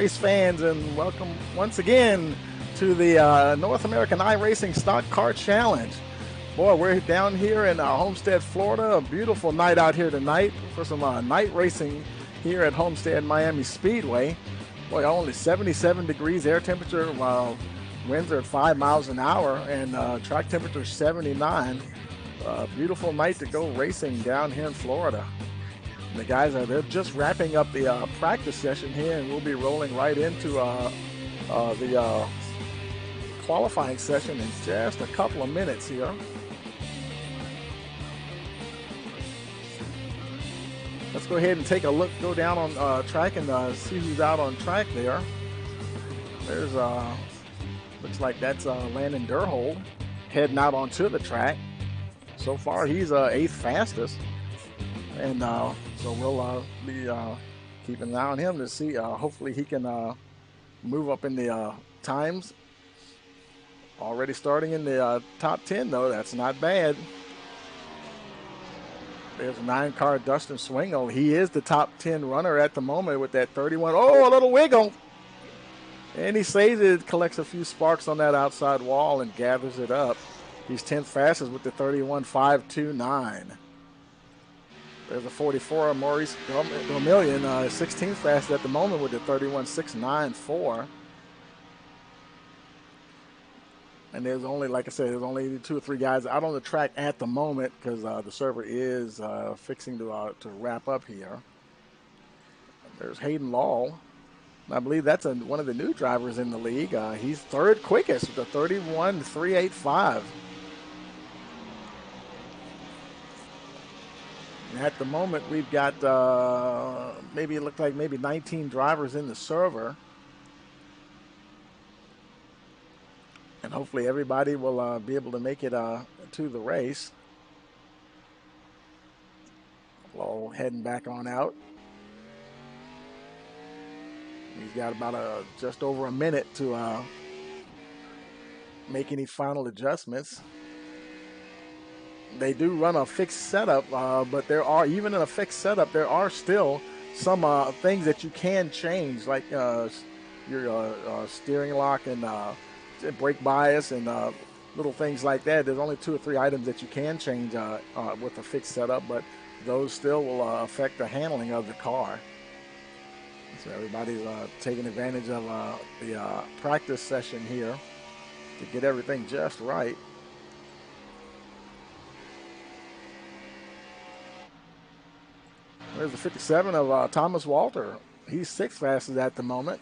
race fans, and welcome once again to the North American iRacing Stock Car Challenge. Boy, we're down here in Homestead, Florida. A beautiful night out here tonight for some night racing here at Homestead Miami Speedway. Boy, only 77 degrees air temperature, while winds are at 5 miles an hour, and track temperature 79. Beautiful night to go racing down here in Florida. The guys they're just wrapping up the practice session here, and we'll be rolling right into the qualifying session in just a couple of minutes here. Let's go ahead and take a look, go down on track and see who's out on track there. There's, looks like that's Landon Durhold heading out onto the track. So far, he's 8th fastest. And so we'll be keeping an eye on him to see. Hopefully he can move up in the times. Already starting in the top 10, though. That's not bad. There's a 9-car Dustin Swingle. He is the top 10 runner at the moment with that 31. Oh, a little wiggle. And he saves it, collects a few sparks on that outside wall and gathers it up. He's 10th fastest with the 31.529. There's a 44, Maurice Vermillion, 16th fastest at the moment with the 31.694. And there's only, like I said, there's only 2 or 3 guys out on the track at the moment because the server is fixing to wrap up here. There's Hayden Law. I believe that's one of the new drivers in the league. He's 3rd quickest with a 31.385. At the moment, we've got maybe it looked like maybe 19 drivers in the server. And hopefully everybody will be able to make it to the race. Low heading back on out. He's got about just over a minute to make any final adjustments. They do run a fixed setup, but there are, even in a fixed setup, there are still some things that you can change, like your steering lock and brake bias and little things like that. There's only 2 or 3 items that you can change with a fixed setup, but those still will affect the handling of the car. So everybody's taking advantage of the practice session here to get everything just right. There's the 57 of Thomas Walter. He's 6th fastest at the moment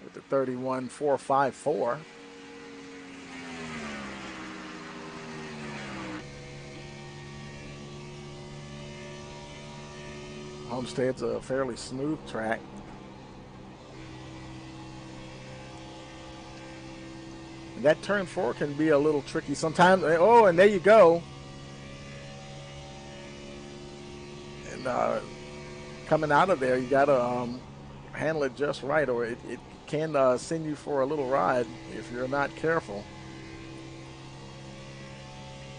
with the 31.454. Homestead's a fairly smooth track. And that turn 4 can be a little tricky sometimes. Oh, and there you go. And coming out of there, you got to handle it just right, or it can send you for a little ride if you're not careful.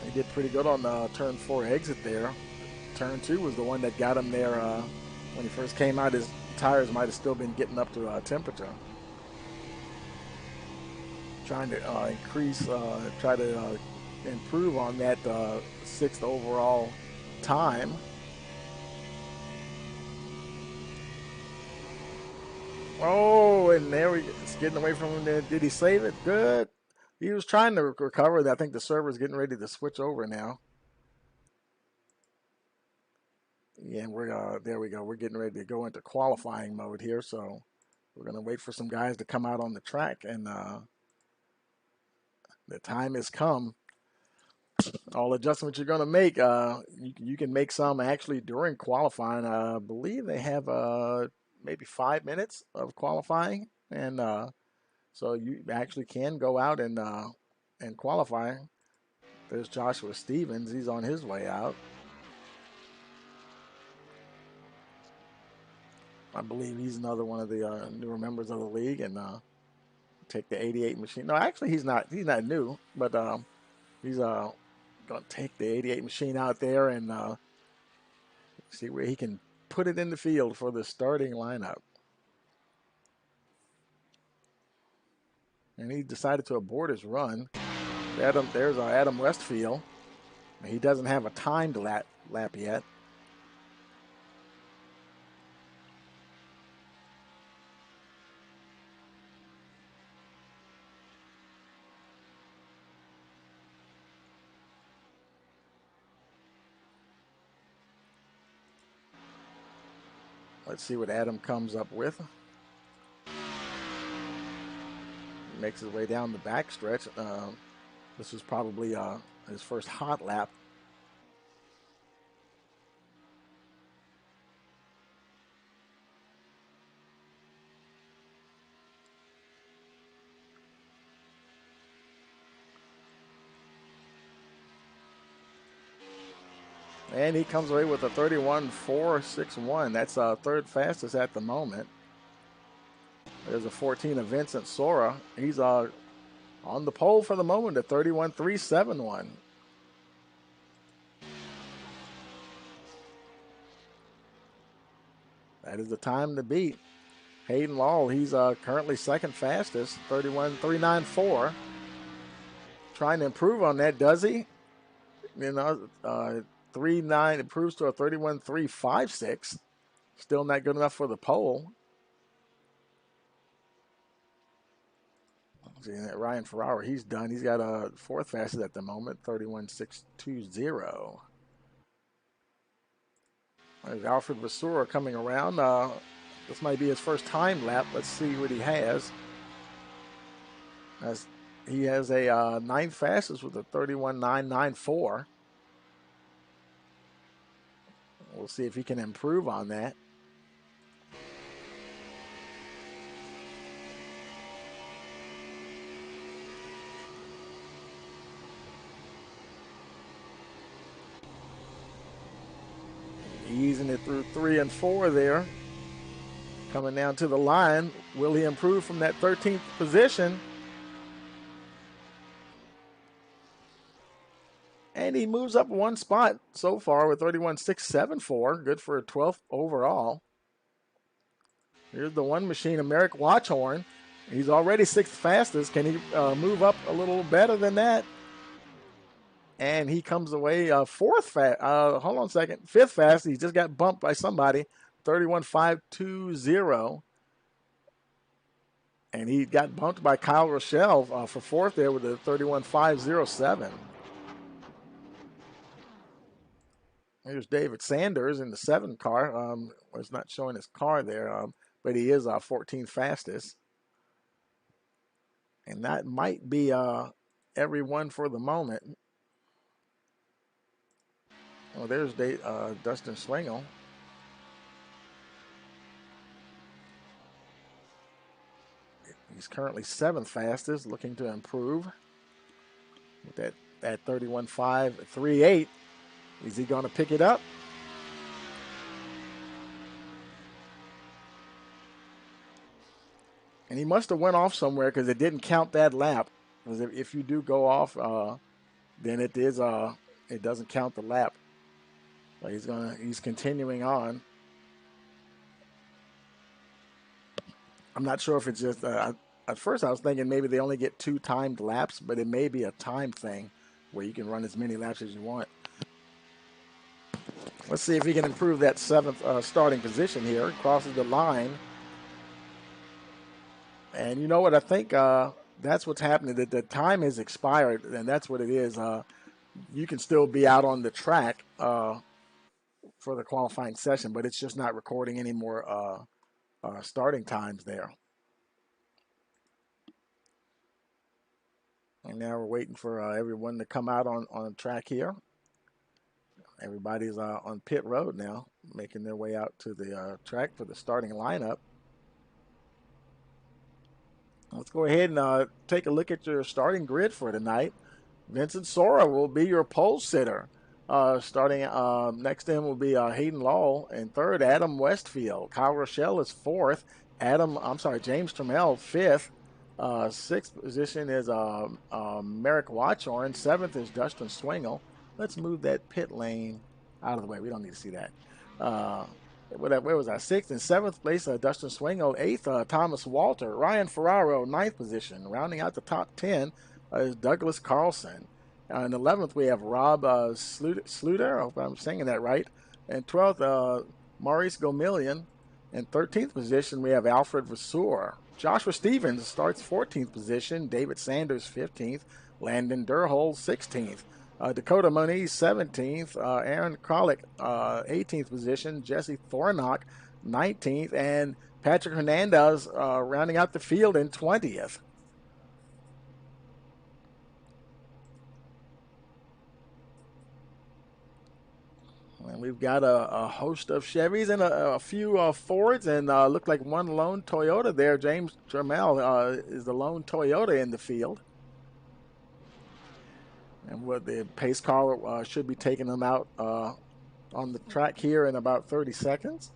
He did pretty good on the turn 4 exit there. Turn 2 was the one that got him there when he first came out. His tires might have still been getting up to temperature. Trying to try to improve on that 6th overall time. Oh, and there it's getting away from him there. Did he save it? Good. He was trying to recover. I think the server's getting ready to switch over now. Yeah, we're there we go. We're getting ready to go into qualifying mode here, so we're gonna wait for some guys to come out on the track, and the time has come. All adjustments you're gonna make, you can make some actually during qualifying. I believe they have maybe 5 minutes of qualifying, and so you actually can go out and qualify. There's Joshua Stevens. He's on his way out. I believe he's another one of the newer members of the league, and take the 88 machine. No, actually he's not new, but he's going to take the 88 machine out there and see where he can put it in the field for the starting lineup. And he decided to abort his run. There's Adam Westfield. He doesn't have a timed lap yet. Let's see what Adam comes up with. Makes his way down the backstretch. This was probably his first hot lap. And he comes away with a 31.461. That's third fastest at the moment. There's a 14 of Vincent Sora. He's on the pole for the moment at 31.371. That is the time to beat. Hayden Law, he's currently second fastest, 31.394. Trying to improve on that, does he? 3.9 improves to a 31.356. Still not good enough for the pole. See, Ryan Ferraro, he's done. He's got a fourth fastest at the moment, 31.620. There's Alfred Vasura coming around. This might be his first time lap. Let's see what he has. He has a ninth fastest with a 31.994. We'll see if he can improve on that. Easing it through 3 and 4 there. Coming down to the line. Will he improve from that 13th position? And he moves up one spot so far with 31.674. Good for a 12th overall. Here's the one machine, Merrick Watchhorn. He's already sixth fastest. Can he move up a little better than that? And he comes away fifth fast. He just got bumped by somebody, 31.520. And he got bumped by Kyle Rochelle for fourth there with a 31.507. Here's David Sanders in the 7 car. It's not showing his car there, but he is 14th fastest. And that might be everyone for the moment. Oh, there's Dustin Swingle. He's currently 7th fastest, looking to improve with that 31.538. Is he going to pick it up? And he must have went off somewhere because it didn't count that lap. Because if you do go off, then it doesn't count the lap. But he's continuing on. I'm not sure if it's just at first I was thinking maybe they only get 2 timed laps, but it may be a time thing where you can run as many laps as you want. Let's see if he can improve that 7th starting position here. Crosses the line. And you know what? I think that's what's happening. That the time has expired, and that's what it is. You can still be out on the track for the qualifying session, but it's just not recording any more starting times there. And now we're waiting for everyone to come out on track here. Everybody's on pit road now, making their way out to the track for the starting lineup. Let's go ahead and take a look at your starting grid for tonight. Vincent Sora will be your pole sitter. Starting next to him will be Hayden Law in third. Adam Westfield. Kyle Rochelle is fourth. James Trammell fifth. Sixth position is Merrick Watchhorn. Seventh is Dustin Swingle. Let's move that pit lane out of the way. We don't need to see that. Where was that? Sixth and seventh place, Dustin Swingle. Eighth, Thomas Walter. Ryan Ferraro, ninth position. Rounding out the top 10 is Douglas Carlson. In 11th, we have Rob Sluter. I hope I'm saying that right. And 12th, Maurice Gomillion. In 13th position, we have Alfred Vasseur. Joshua Stevens starts 14th position. David Sanders, 15th. Landon Durhol, 16th. Dakota Moniz, 17th. Aaron Kralik, 18th position. Jesse Thornock, 19th. And Patrick Hernandez rounding out the field in 20th. And we've got a host of Chevys and a few Fords and look like one lone Toyota there. James Jermel is the lone Toyota in the field. And what the pace car should be taking them out on the track here in about 30 seconds.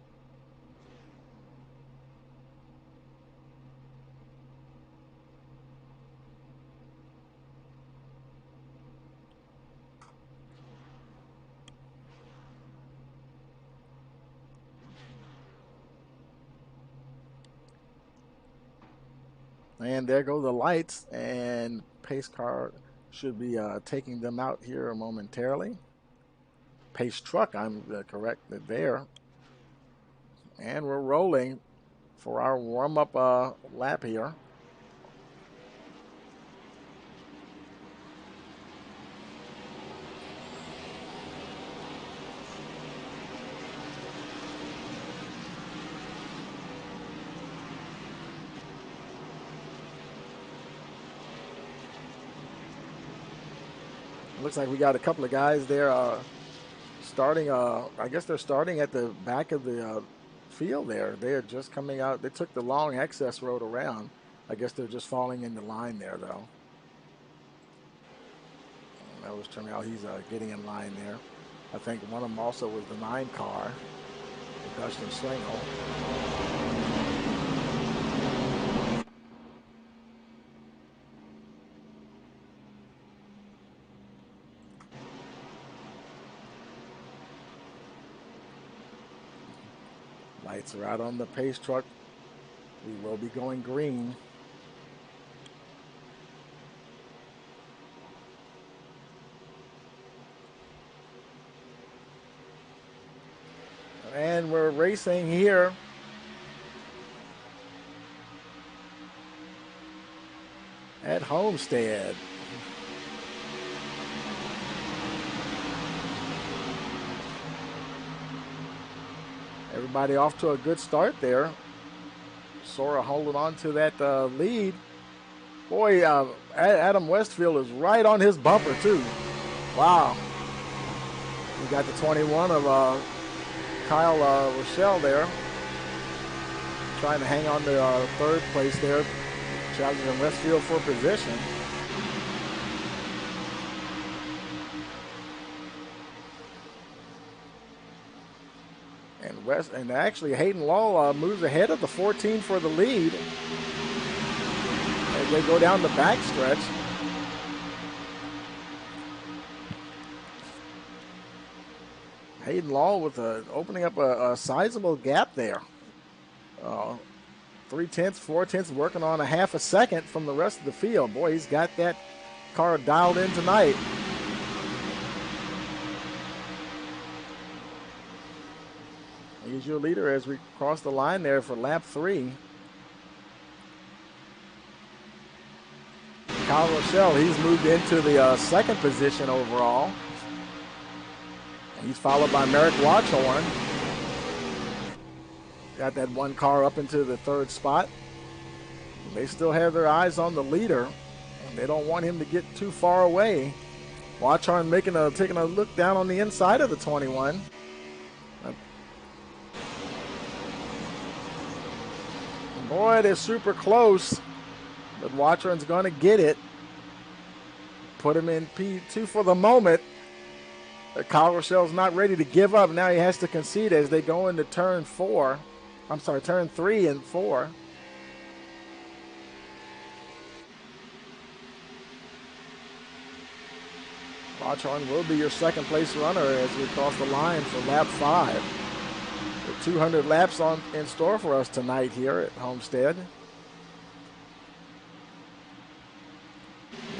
And there go the lights, and pace car should be taking them out here momentarily. Pace truck, I'm correct there. And we're rolling for our warm-up lap here. Looks like we got a couple of guys there starting. I guess they're starting at the back of the field there. They're just coming out. They took the long access road around. I guess they're just falling in the line there, though. And that was turning out he's getting in line there. I think one of them also was the 9 car, Dustin Swingle. Lights are out on the pace truck. We will be going green. And we're racing here. At Homestead. Everybody off to a good start there. Sora holding on to that lead. Boy, Adam Westfield is right on his bumper, too. Wow. We got the 21 of Kyle Rochelle there. Trying to hang on to third place there. Challenging Westfield for position. And actually Hayden Law moves ahead of the 14 for the lead as they go down the backstretch. Hayden Law with opening up a sizable gap there. 3/10, 4/10, working on a half a second from the rest of the field. Boy, he's got that car dialed in tonight. He's your leader as we cross the line there for lap 3. Kyle Rochelle, he's moved into the second position overall. He's followed by Merrick Watchhorn. Got that one car up into the third spot. They still have their eyes on the leader. They don't want him to get too far away. Watchhorn taking a look down on the inside of the 21. Boy, they're super close, but Watchhorn's going to get it. Put him in P2 for the moment. Kyle Rochelle's not ready to give up. Now he has to concede as they go into turn 3 and 4. Watchhorn will be your second place runner as we cross the line for lap 5. 200 laps in store for us tonight here at Homestead.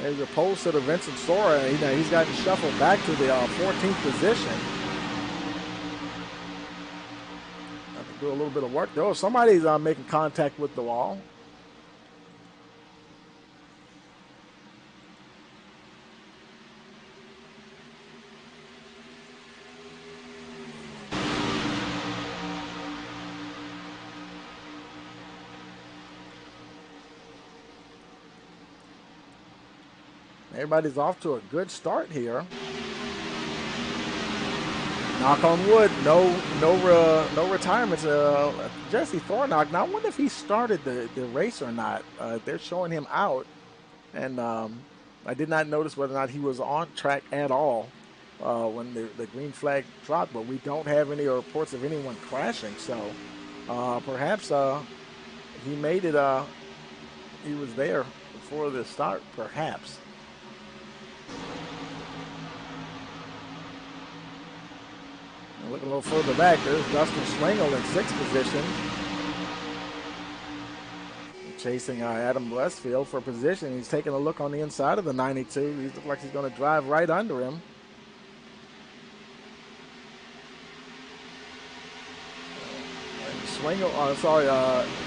There's a pole sitter, Vincent Sora. He's gotten shuffled back to the 14th position. Have to do a little bit of work though. Somebody's making contact with the wall. Everybody's off to a good start here. Knock on wood, no retirements. Jesse Thornock. Now I wonder if he started the race or not. They're showing him out, and I did not notice whether or not he was on track at all when the green flag dropped. But we don't have any reports of anyone crashing, so perhaps he made it. He was there before the start, perhaps. Looking a little further back, there's Dustin Schwengel in 6th position. Chasing Adam Westfield for position. He's taking a look on the inside of the 92. He looks like he's going to drive right under him.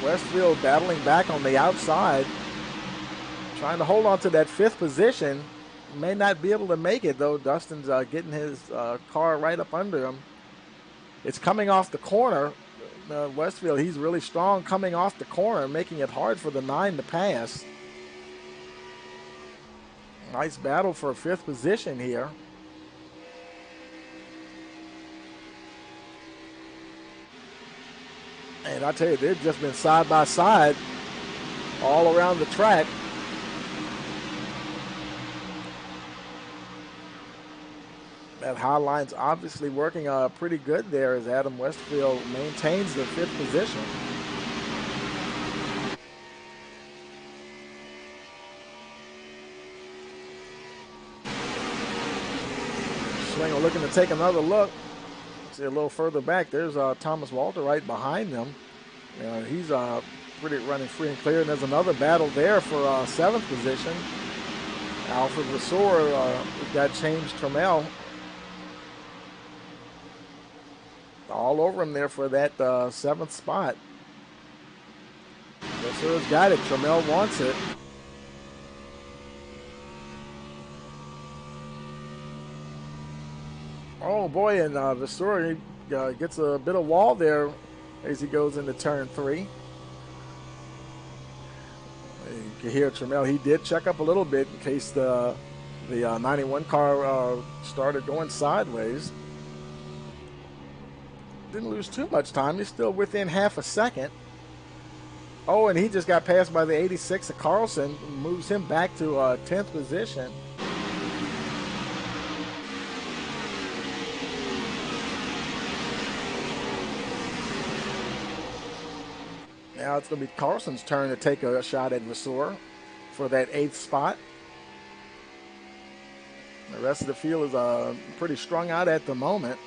Westfield battling back on the outside. Trying to hold on to that 5th position. May not be able to make it, though. Dustin's getting his car right up under him. It's coming off the corner. Westfield, he's really strong coming off the corner, making it hard for the 9 to pass. Nice battle for 5th position here. And I tell you, they've just been side by side all around the track. That high line's obviously working pretty good there as Adam Westfield maintains the 5th position. Schwengel looking to take another look. See a little further back, there's Thomas Walter right behind them. He's pretty running free and clear, and there's another battle there for 7th position. Alfred Vasseur got changed Trammell. All over him there for that 7th spot. Vasseur's got it. Trammell wants it. Oh boy, and Vasseur gets a bit of wall there as he goes into turn 3. You can hear Trammell. He did check up a little bit in case the 91 car started going sideways. Didn't lose too much time. He's still within half a second. Oh, and he just got passed by the 86 of Carlson. Moves him back to 10th position. Now it's going to be Carlson's turn to take a shot at Vasseur for that 8th spot. The rest of the field is pretty strung out at the moment.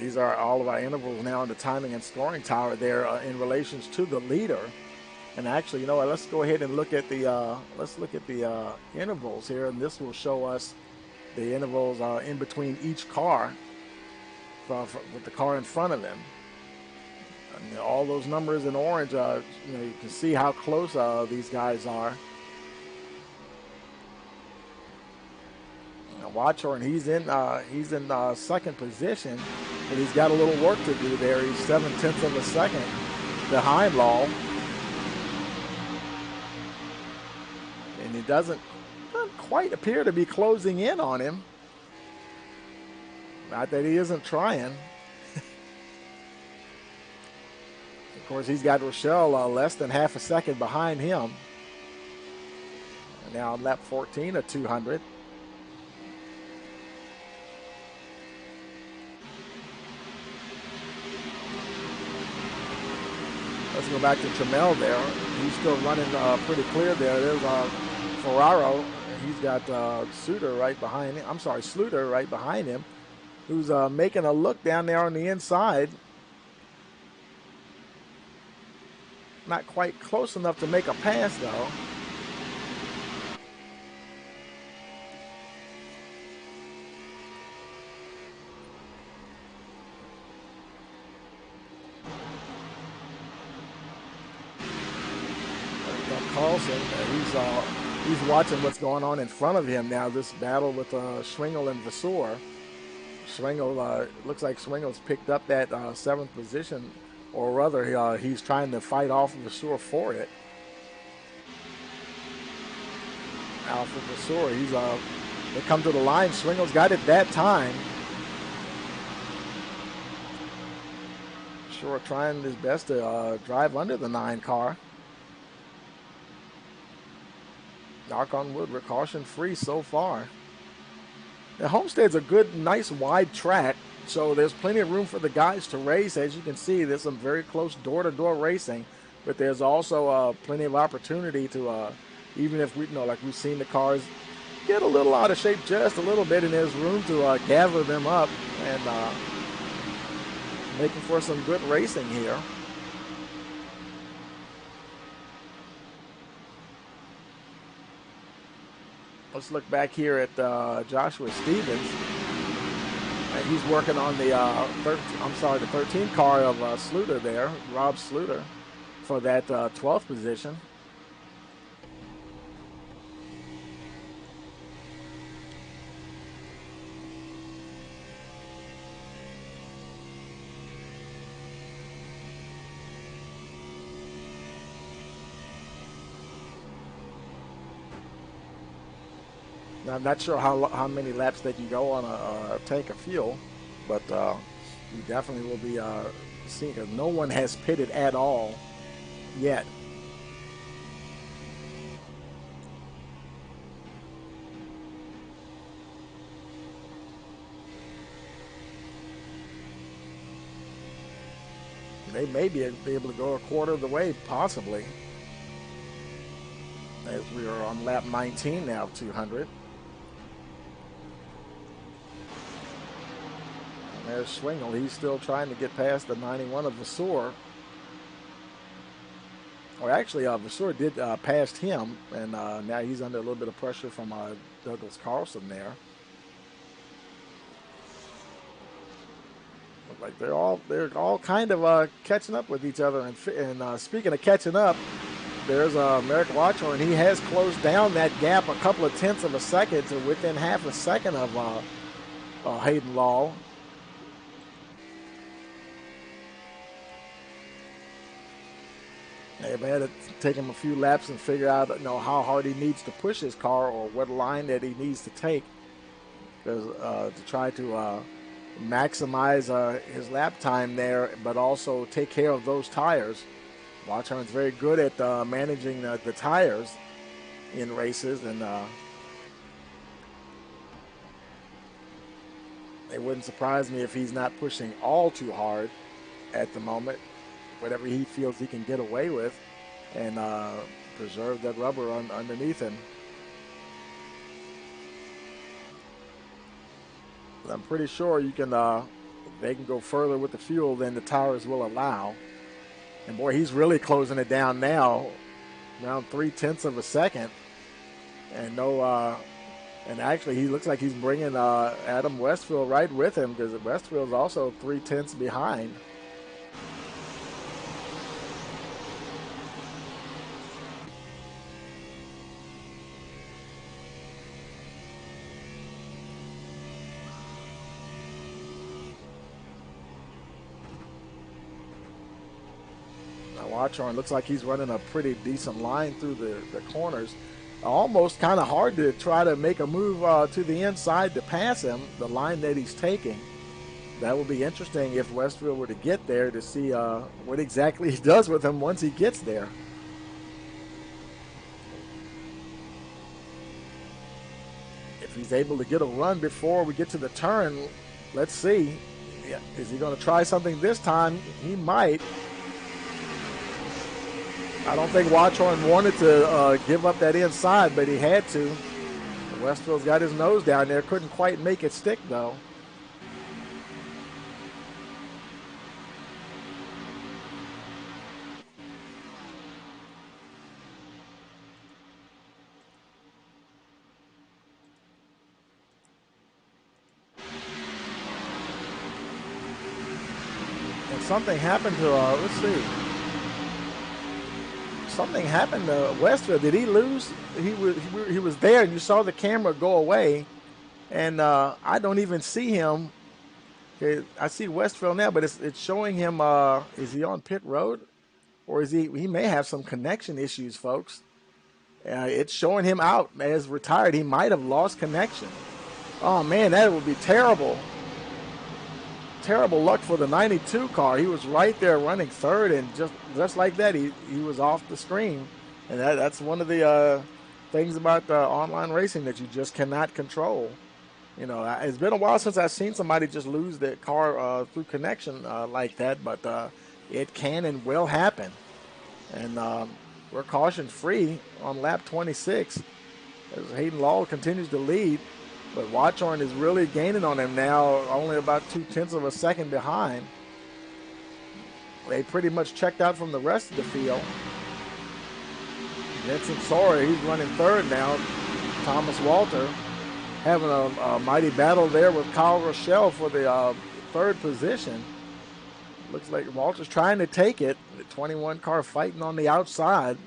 These are all of our intervals now in the timing and scoring tower there in relations to the leader. And actually, you know what? Let's go ahead and look at the intervals here, and this will show us the intervals in between each car with the car in front of them. And all those numbers in orange, you can see how close these guys are. Watchorn, he's in 2nd position, but he's got a little work to do there. He's 7/10 of a second behind Law, and he doesn't quite appear to be closing in on him. Not that he isn't trying. Of course, he's got Rochelle less than half a second behind him. And now lap 14 of 200. Let's go back to Trammell there. He's still running pretty clear there. There's Ferraro. He's got Sluter right behind him, who's making a look down there on the inside. Not quite close enough to make a pass, though. Carlson, he's watching what's going on in front of him now. This battle with Schwingel and Vasseur. Schwingel looks like Schwingel's picked up that 7th position, or rather, he's trying to fight off Vasseur for it. Alfred Vasseur, they come to the line. Schwingel's got it that time. Sure, trying his best to drive under the 9 car. Knock on wood, we're caution free so far. The Homestead's a good, nice, wide track, so there's plenty of room for the guys to race. As you can see, there's some very close door-to-door racing, but there's also plenty of opportunity to, even if like we've seen the cars get a little out of shape just a little bit, and there's room to gather them up and making for some good racing here. Let's look back here at Joshua Stevens. He's working on the 13 car of Sluter there, Rob Sluter, for that 12th position. Now, I'm not sure how many laps they can go on a tank of fuel, but we definitely will be seeing, because no one has pitted at all yet. They may be able to go a quarter of the way, possibly, as we are on lap 19 now, 200. There's Schwingel. He's still trying to get past the 91 of Vasseur. Or actually, Vasseur did pass him, and now he's under a little bit of pressure from Douglas Carlson there. Look like they're all kind of catching up with each other. And speaking of catching up, there's Merrick Watchorn. He has closed down that gap a couple of tenths of a second to within half a second of Hayden Law. They had to take him a few laps and figure out, how hard he needs to push his car or what line that he needs to take to try to maximize his lap time there, but also take care of those tires. Watchorn's very good at managing the tires in races, and it wouldn't surprise me if he's not pushing all too hard at the moment. Whatever he feels he can get away with, and preserve that rubber underneath him. I'm pretty sure they can go further with the fuel than the tires will allow. And boy, he's really closing it down now, around 0.3 of a second. And and actually he looks like he's bringing Adam Westfield right with him, because Westfield's also 0.3 behind. Watchorn looks like he's running a pretty decent line through the corners. Almost kind of hard to try to make a move to the inside to pass him, the line that he's taking. That will be interesting if Westfield were to get there, to see what exactly he does with him once he gets there. If he's able to get a run before we get to the turn, let's see. Is he going to try something this time? He might. I don't think Watchorn wanted to give up that inside, but he had to. Westville's got his nose down there. Couldn't quite make it stick, though. And something happened to, let's see. Something happened to Westville. Did he lose? He was there, and you saw the camera go away, and I don't even see him. Okay, I see Westville now, but it's showing him. Is he on pit road, or is he? He may have some connection issues, folks. It's showing him out as retired. He might have lost connection. Oh man, that would be terrible. Terrible luck for the 92 car. He was right there running third, and just like that, he was off the screen. And that's one of the things about online racing that you just cannot control. You know, it's been a while since I've seen somebody just lose their car through connection like that, but it can and will happen. And we're caution free on lap 26 as Hayden Law continues to lead. But Watchorn is really gaining on him now, only about 0.2 of a second behind. They pretty much checked out from the rest of the field. Vincent Sora, he's running third now. Thomas Walter having a mighty battle there with Kyle Rochelle for the third position. Looks like Walter's trying to take it. The 21 car fighting on the outside.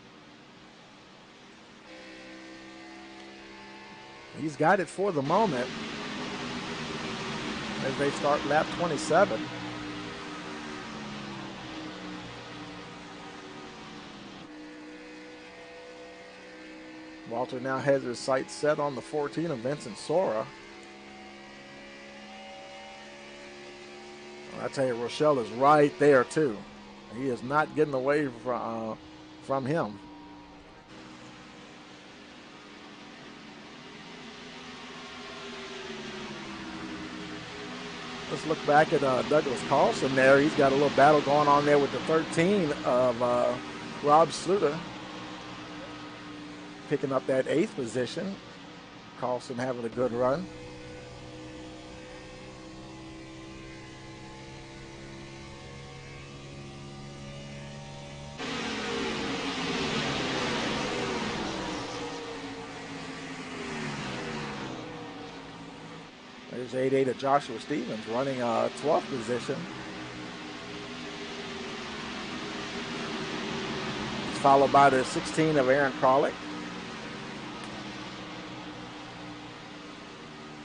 He's got it for the moment as they start lap 27. Walter now has his sights set on the 14 of Vincent Sora. I tell you, Rochelle is right there too. He is not getting away from him. Let's look back at Douglas Carlson there. He's got a little battle going on there with the 13 of Rob Sluter. Picking up that 8th position. Carlson having a good run. There's 8-8 of Joshua Stevens running 12th position. It's followed by the 16 of Aaron Kralik.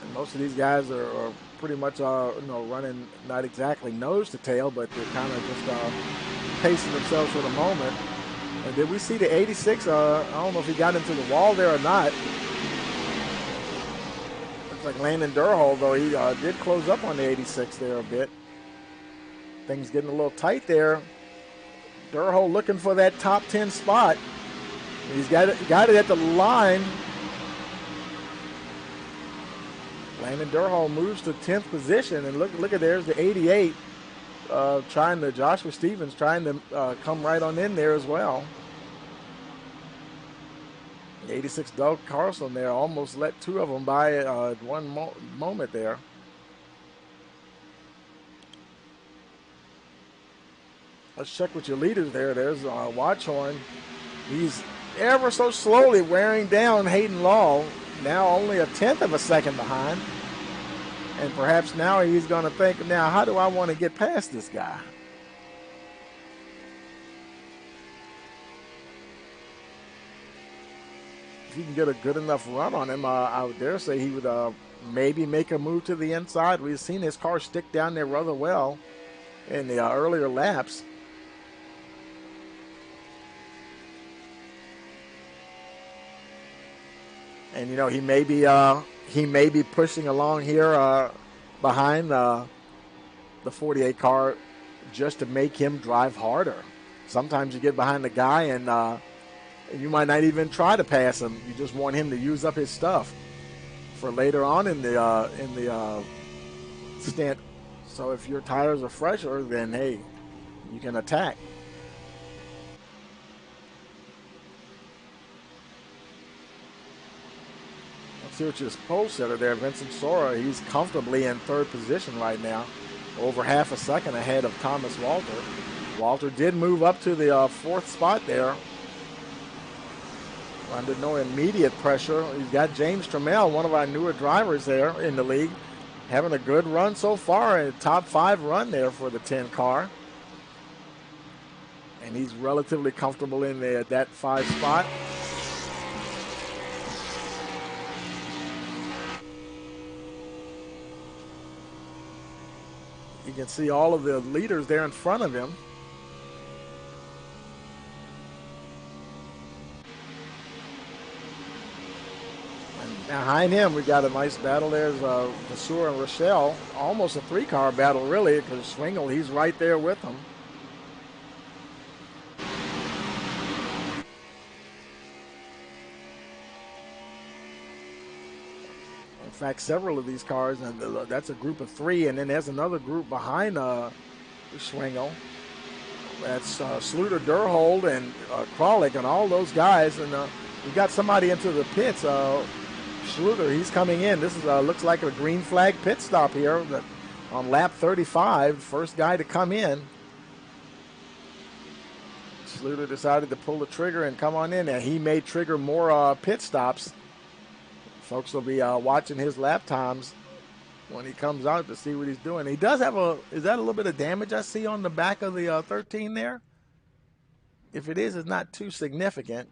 And most of these guys are pretty much running not exactly nose to tail, but they're kind of just pacing themselves for the moment. And did we see the 86? I don't know if he got into the wall there or not. Like Landon Durhol, though, he did close up on the 86 there a bit. Things getting a little tight there. Durhol looking for that top 10 spot. He's got it at the line. Landon Durhol moves to 10th position, and look at there's the 88 Joshua Stevens trying to come right on in there as well. 86 Doug Carlson there almost let two of them by at one moment there. Let's check with your leaders there. There's Watchorn. He's ever so slowly wearing down Hayden Law. Now only 1/10 of a second behind. And perhaps now he's going to think, now how do I want to get past this guy? If he can get a good enough run on him, I would dare say he would maybe make a move to the inside. We've seen his car stick down there rather well in the earlier laps. And you know, he may be pushing along here behind the 48 car just to make him drive harder. Sometimes you get behind the guy and you might not even try to pass him. You just want him to use up his stuff for later on in the stint. So if your tires are fresher, then hey, you can attack. See what your pole setter there, Vincent Sora. He's comfortably in third position right now, over half a second ahead of Thomas Walter. Walter did move up to the fourth spot there, under no immediate pressure. He's got James Trammell, one of our newer drivers there in the league, having a good run so far, a top 5 run there for the 10 car. And he's relatively comfortable in there at that 5 spot. You can see all of the leaders there in front of him. And behind him, we got a nice battle. There's Vasseur and Rochelle. Almost a 3-car battle, really, because Swingle, he's right there with them. In fact, several of these cars, and that's a group of 3, and then there's another group behind Schwingel. That's Sluter, Durhold, and Kralik, and all those guys. And we got somebody into the pits. Sluter, he's coming in. This is looks like a green flag pit stop here on lap 35. First guy to come in. Sluter decided to pull the trigger and come on in, and he may trigger more pit stops. Folks will be watching his lap times when he comes out to see what he's doing. He does have is that a little bit of damage I see on the back of the 13 there? If it is, it's not too significant.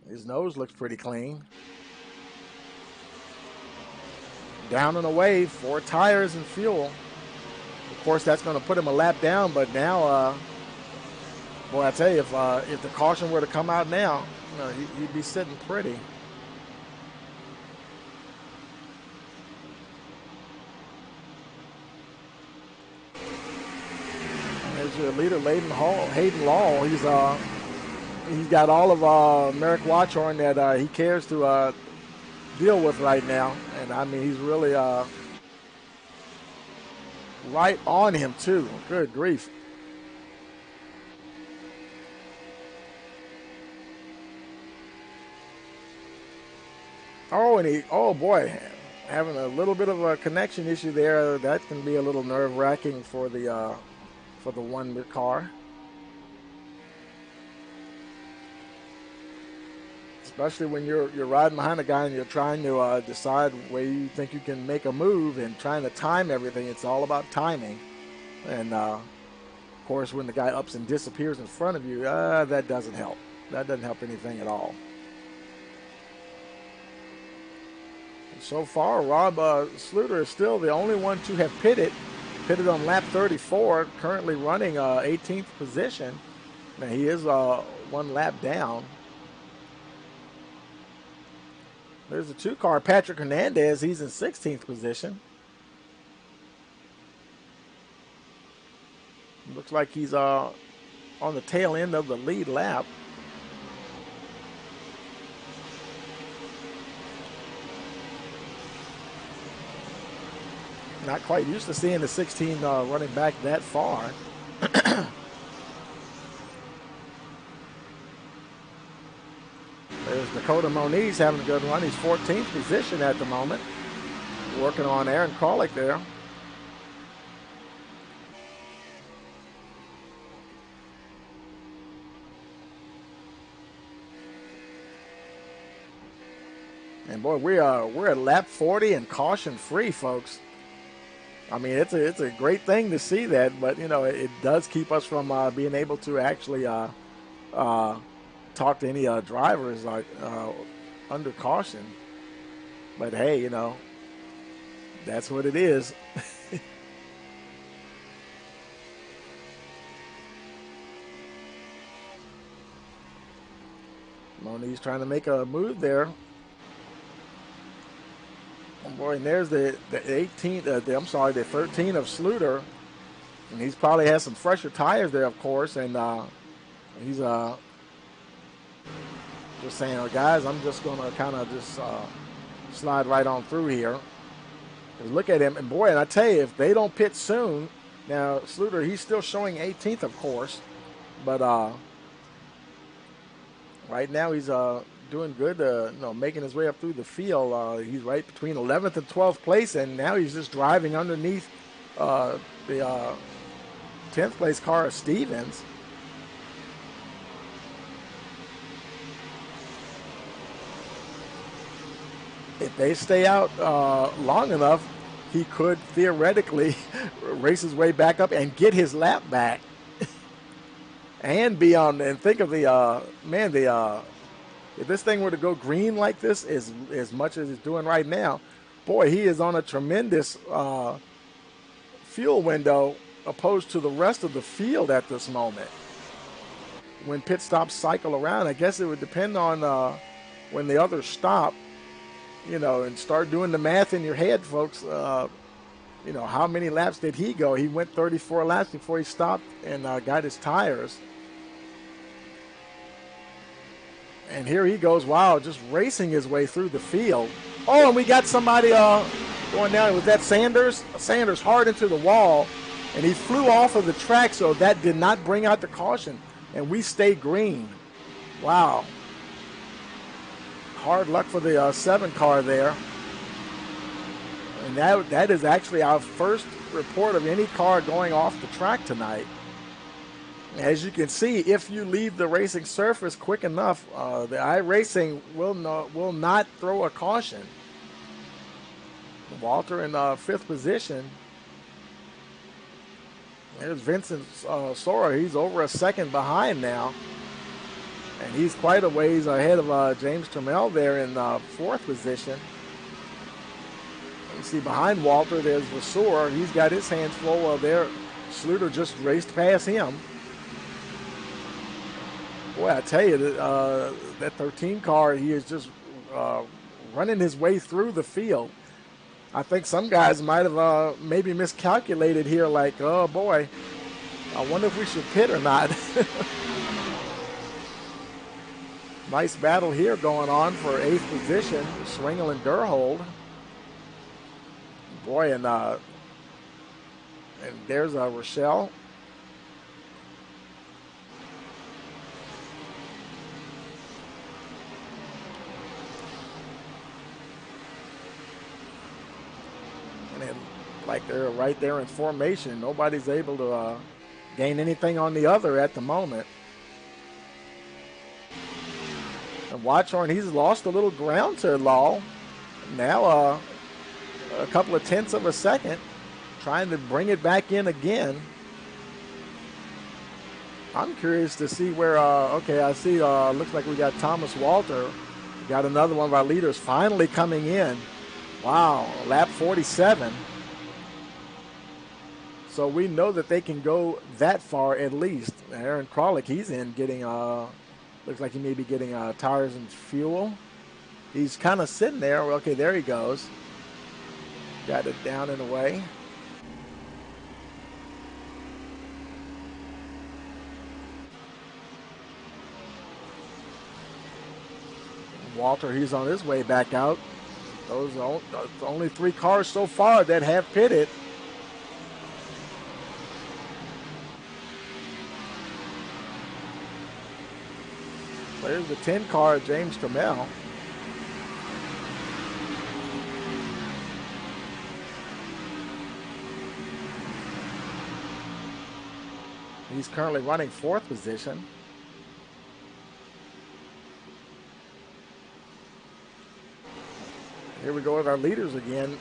His nose looks pretty clean. Down and away, 4 tires and fuel. Of course, that's going to put him a lap down, but now, boy, I tell you, if the caution were to come out now, he'd be sitting pretty. There's your leader, Hayden Law. He's got all of Merrick Watchorn that he cares to deal with right now, and I mean he's really right on him too. Good grief! Oh, and oh boy, having a little bit of a connection issue there. That can be a little nerve-wracking for the one car. Especially when you're riding behind a guy and you're trying to decide where you think you can make a move and trying to time everything. It's all about timing. And, of course, when the guy ups and disappears in front of you, that doesn't help. That doesn't help anything at all. And so far, Rob Sluter is still the only one to have pitted on lap 34, currently running 18th position. Now, he is 1 lap down. There's a 2-car, Patrick Hernandez. He's in 16th position. Looks like he's on the tail end of the lead lap. Not quite used to seeing the 16 running back that far. There's Dakota Moniz having a good run. He's 14th position at the moment. Working on Aaron Kralik there. And boy, we're at lap 40 and caution free, folks. I mean, it's a great thing to see that, but it does keep us from being able to actually talk to any drivers like under caution. But hey, that's what it is. Moniz trying to make a move there. Oh boy, and there's the 18th, the 13 of Sluter. And he's probably has some fresher tires there, of course. And he's just saying, guys, I'm just going to kind of just slide right on through here. Look at him. And boy, and I tell you, if they don't pit soon, now Sluter, he's still showing 18th, of course. But right now he's doing good, making his way up through the field. He's right between 11th and 12th place, and now he's just driving underneath the 10th place car of Stevens. If they stay out long enough, he could theoretically race his way back up and get his lap back, and be on. And think of the if this thing were to go green like this, as much as it's doing right now, boy, he is on a tremendous fuel window opposed to the rest of the field at this moment. When pit stops cycle around, I guess it would depend on when the others stop. And start doing the math in your head, folks. How many laps did he go? He went 34 laps before he stopped and got his tires. And here he goes, wow, just racing his way through the field. Oh, and we got somebody going down. Was that Sanders? Sanders hard into the wall, and he flew off of the track, so that did not bring out the caution. And we stay green. Wow. Hard luck for the 7 car there. And that is actually our first report of any car going off the track tonight. As you can see, if you leave the racing surface quick enough, the iRacing will not throw a caution. Walter in 5th position. There's Vincent Sora. He's over a second behind now. And he's quite a ways ahead of James Trammell there in 4th position. You see behind Walter, there's Vasseur. He's got his hands full there. Schluter just raced past him. Boy, I tell you, that 13 car, he is just running his way through the field. I think some guys might have maybe miscalculated here, like, oh boy, I wonder if we should pit or not. Nice battle here going on for 8th position, Swingle and Durhold. Boy, and there's Rochelle. And then, like, they're right there in formation. Nobody's able to gain anything on the other at the moment. And Watchorn, he's lost a little ground to Law. Now a couple of tenths of a second, trying to bring it back in again. I'm curious to see where, okay, I see, looks like we got Thomas Walter. We got another one of our leaders finally coming in. Wow, lap 47. So we know that they can go that far at least. Aaron Kralik, he's in getting, looks like he may be getting tires and fuel. He's kind of sitting there. Okay, there he goes. Got it down and away. Walter, he's on his way back out. Those are only 3 cars so far that have pitted. There's the 10 car, James Trammell. He's currently running 4th position. Here we go with our leaders again.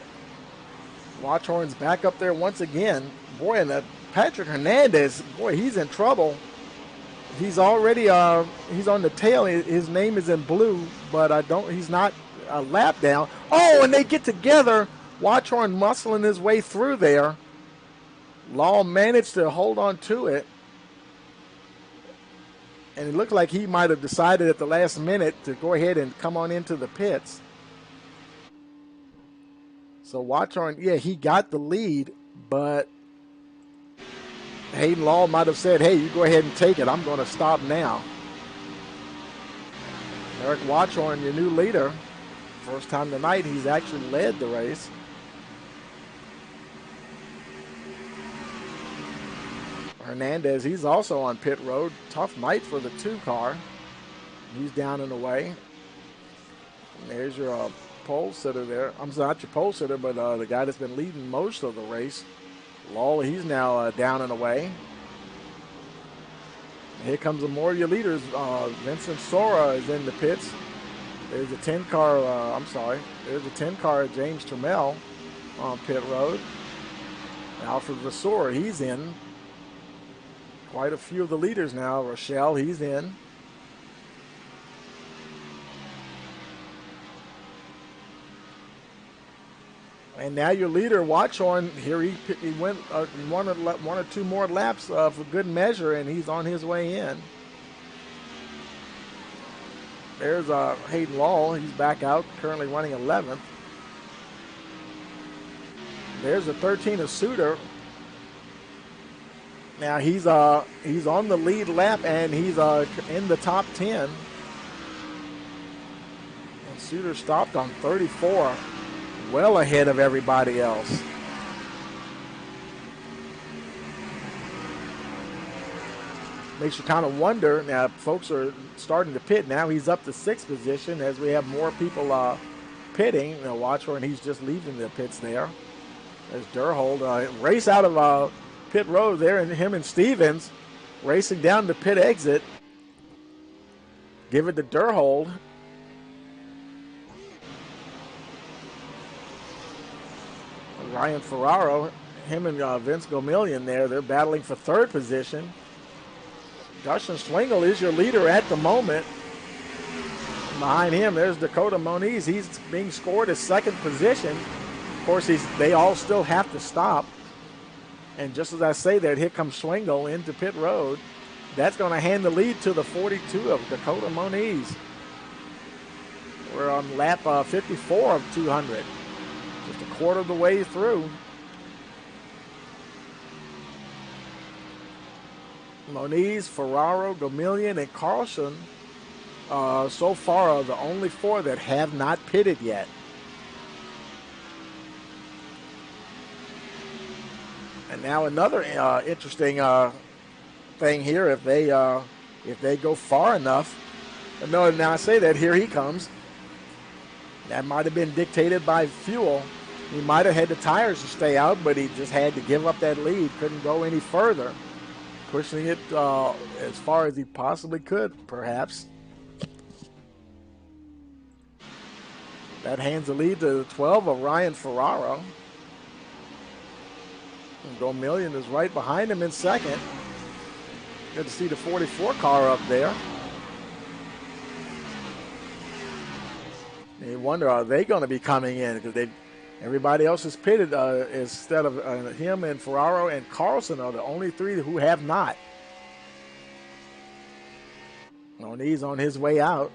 Watchorn's back up there once again. Boy, and Patrick Hernandez, boy, he's in trouble. He's already he's on the tail. His name is in blue, but he's not a lap down. Oh, and they get together. Watchorn muscling his way through there. Law managed to hold on to it. And it looked like he might have decided at the last minute to go ahead and come on into the pits. So Watchorn, yeah, he got the lead, but Hayden Law might have said, hey, you go ahead and take it. I'm going to stop now. Eric Watchorn, your new leader. First time tonight he's actually led the race. Hernandez, he's also on pit road. Tough night for the 2 car. He's down and away. There's your pole sitter there. I'm sorry, not your pole sitter, but the guy that's been leading most of the race. Lawler, he's now down and away. Here comes the more of your leaders. Vincent Sora is in the pits. There's a 10 car, there's a 10 car James Trammell on pit road. Alfred Vasseur, he's in. Quite a few of the leaders now. Rochelle, he's in. And now your leader, Watchorn, here he went one or two more laps for good measure, and he's on his way in. There's Hayden Law. He's back out, currently running 11th. There's a 13 of Suter. Now he's on the lead lap, and he's in the top 10. And Suter stopped on 34. Well ahead of everybody else. Makes you kind of wonder. Now, folks are starting to pit. Now he's up to 6th position as we have more people pitting. Watchorn, he's just leaving the pits there. There's Durhold. Race out of pit road there, and him and Stevens racing down the pit exit. Give it to Durhold. Ryan Ferraro, him and Vince Gomillion there, they're battling for 3rd position. Dustin Swingle is your leader at the moment. Behind him, there's Dakota Moniz. He's being scored as 2nd position. Of course, they all still have to stop. And just as I say that, here comes Swingle into pit road. That's going to hand the lead to the 42 of Dakota Moniz. We're on lap 54 of 200. Just a quarter of the way through. Moniz, Ferraro, Gomillion, and Carlson so far are the only 4 that have not pitted yet. And now another interesting thing here, if they go far enough. No, now I say that, here he comes. That might have been dictated by fuel. He might have had the tires to stay out, but he just had to give up that lead. Couldn't go any further. Pushing it as far as he possibly could, perhaps. That hands the lead to the 12 of Ryan Ferraro. And Gomillion is right behind him in 2nd. Good to see the 44 car up there. And you wonder, are they going to be coming in? Because everybody else is pitted instead of him, and Ferraro and Carlson are the only 3 who have not. Moniz on his way out.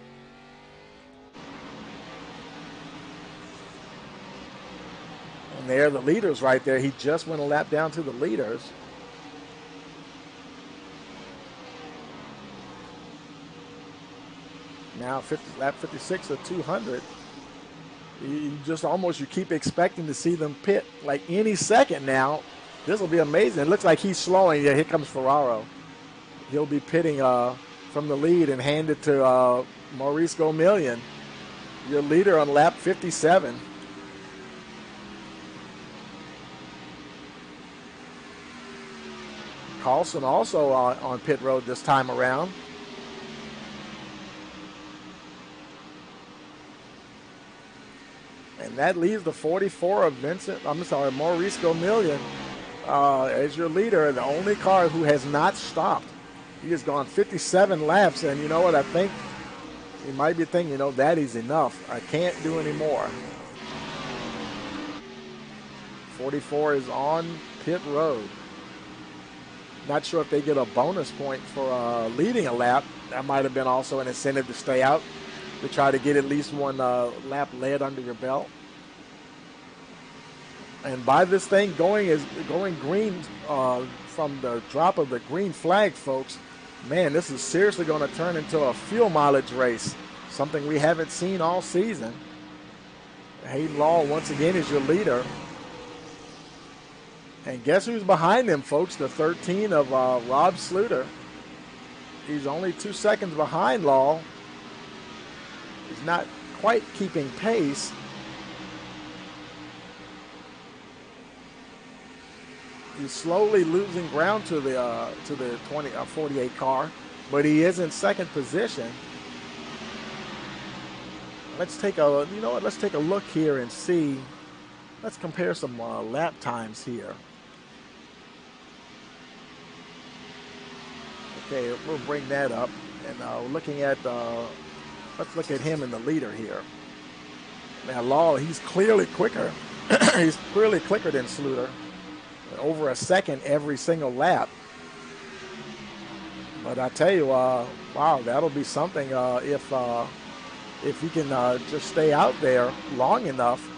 And there, the leaders right there. He just went a lap down to the leaders. Now lap 56 of 200. You keep expecting to see them pit like any second now. This will be amazing. It looks like he's slowing. Yeah, here comes Ferraro. He'll be pitting from the lead and hand it to Maurice Gomillion, your leader on lap 57. Carlson also on pit road this time around. And that leaves the 44 of Maurice Gomillion as your leader, the only car who has not stopped. He has gone 57 laps, and you know what I think? You might be thinking, that is enough. I can't do any more. 44 is on pit road. Not sure if they get a bonus point for leading a lap. That might have been also an incentive to stay out, to try to get at least one lap led under your belt. And by this thing going green from the drop of the green flag, folks, man, this is seriously going to turn into a fuel mileage race, something we haven't seen all season. Hayden Law once again is your leader. And guess who's behind him, folks? The 13 of Rob Sluter. He's only 2 seconds behind Law. He's not quite keeping pace. He's slowly losing ground to the 48 car, but he is in second position. Let's take a, you know what? Let's take a look here and see. Let's compare some lap times here. Okay, we'll bring that up, and looking at, let's look at him in the leader here. Now, Law, he's clearly quicker. He's clearly quicker than Sluter. Over a second every single lap. But I tell you, wow, that'll be something if he can just stay out there long enough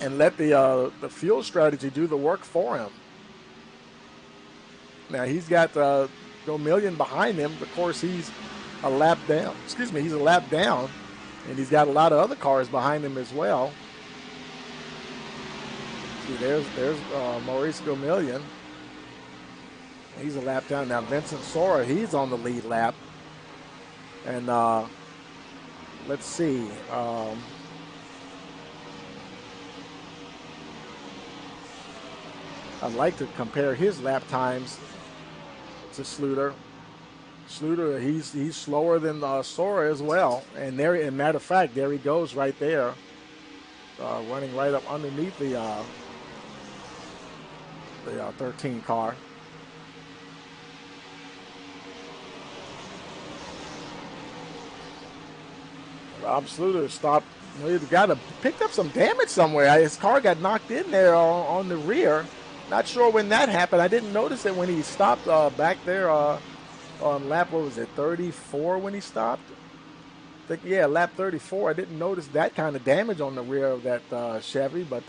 and let the fuel strategy do the work for him. Now he's got Gomillion behind him. Of course, he's a lap down. Excuse me, he's a lap down, and he's got a lot of other cars behind him as well. See, there's Maurice Gomillion. He's a lap down. Now Vincent Sora, he's on the lead lap. And let's see. I'd like to compare his lap times to Sluter. Sluter, he's slower than Sora as well. And there, as a matter of fact, there he goes right there, running right up underneath the 13 car. Rob Sluter stopped. He picked up some damage somewhere. His car got knocked in there on the rear. Not sure when that happened. I didn't notice it when he stopped back there on lap, what was it, 34 when he stopped? I think, yeah, lap 34. I didn't notice that kind of damage on the rear of that Chevy, but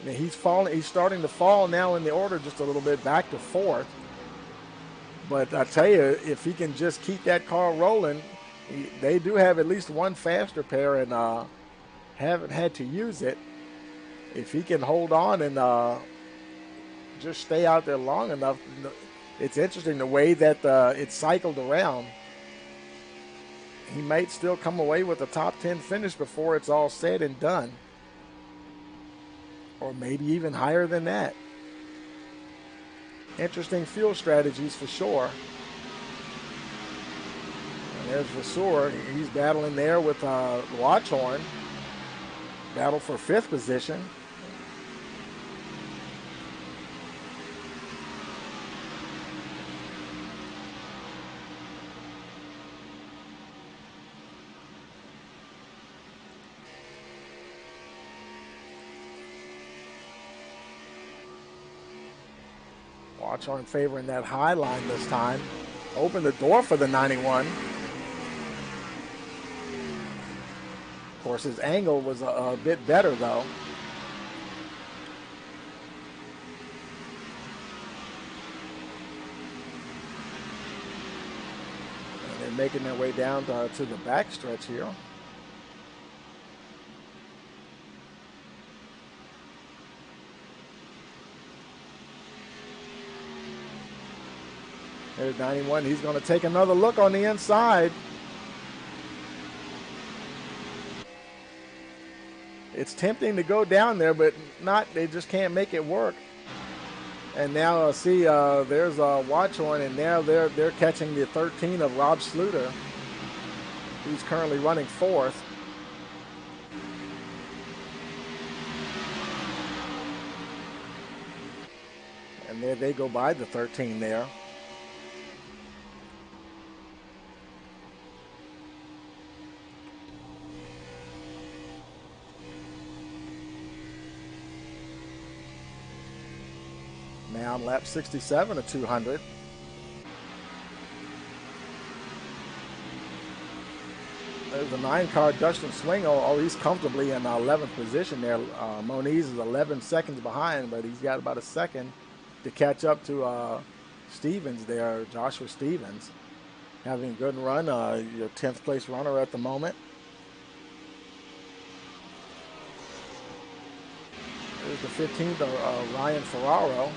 he's falling. He's starting to fall now in the order just a little bit back to fourth. But I tell you, if he can just keep that car rolling, they do have at least one faster pair and haven't had to use it. If he can hold on and just stay out there long enough, it's interesting the way that it cycled around. He might still come away with a top 10 finish before it's all said and done. Or maybe even higher than that. Interesting fuel strategies for sure. And there's Vasseur. He's battling there with Watchorn. Battle for fifth position. Watchorn favoring that high line this time. Opened the door for the 91. Of course, his angle was a bit better, though. And they're making their way down to the back stretch here. There's 91. He's going to take another look on the inside. It's tempting to go down there, but they just can't make it work. And now see, there's Watchorn, and now they're catching the 13 of Rob Sluter, who's currently running fourth. And there they go by the 13 there. Now on lap 67 of 200. There's a 9-car Dustin Swingle. Oh, he's comfortably in 11th position there. Moniz is 11 seconds behind, but he's got about a second to catch up to Stevens there, Joshua Stevens. Having a good run, your 10th place runner at the moment. There's the 15th, Ryan Ferraro.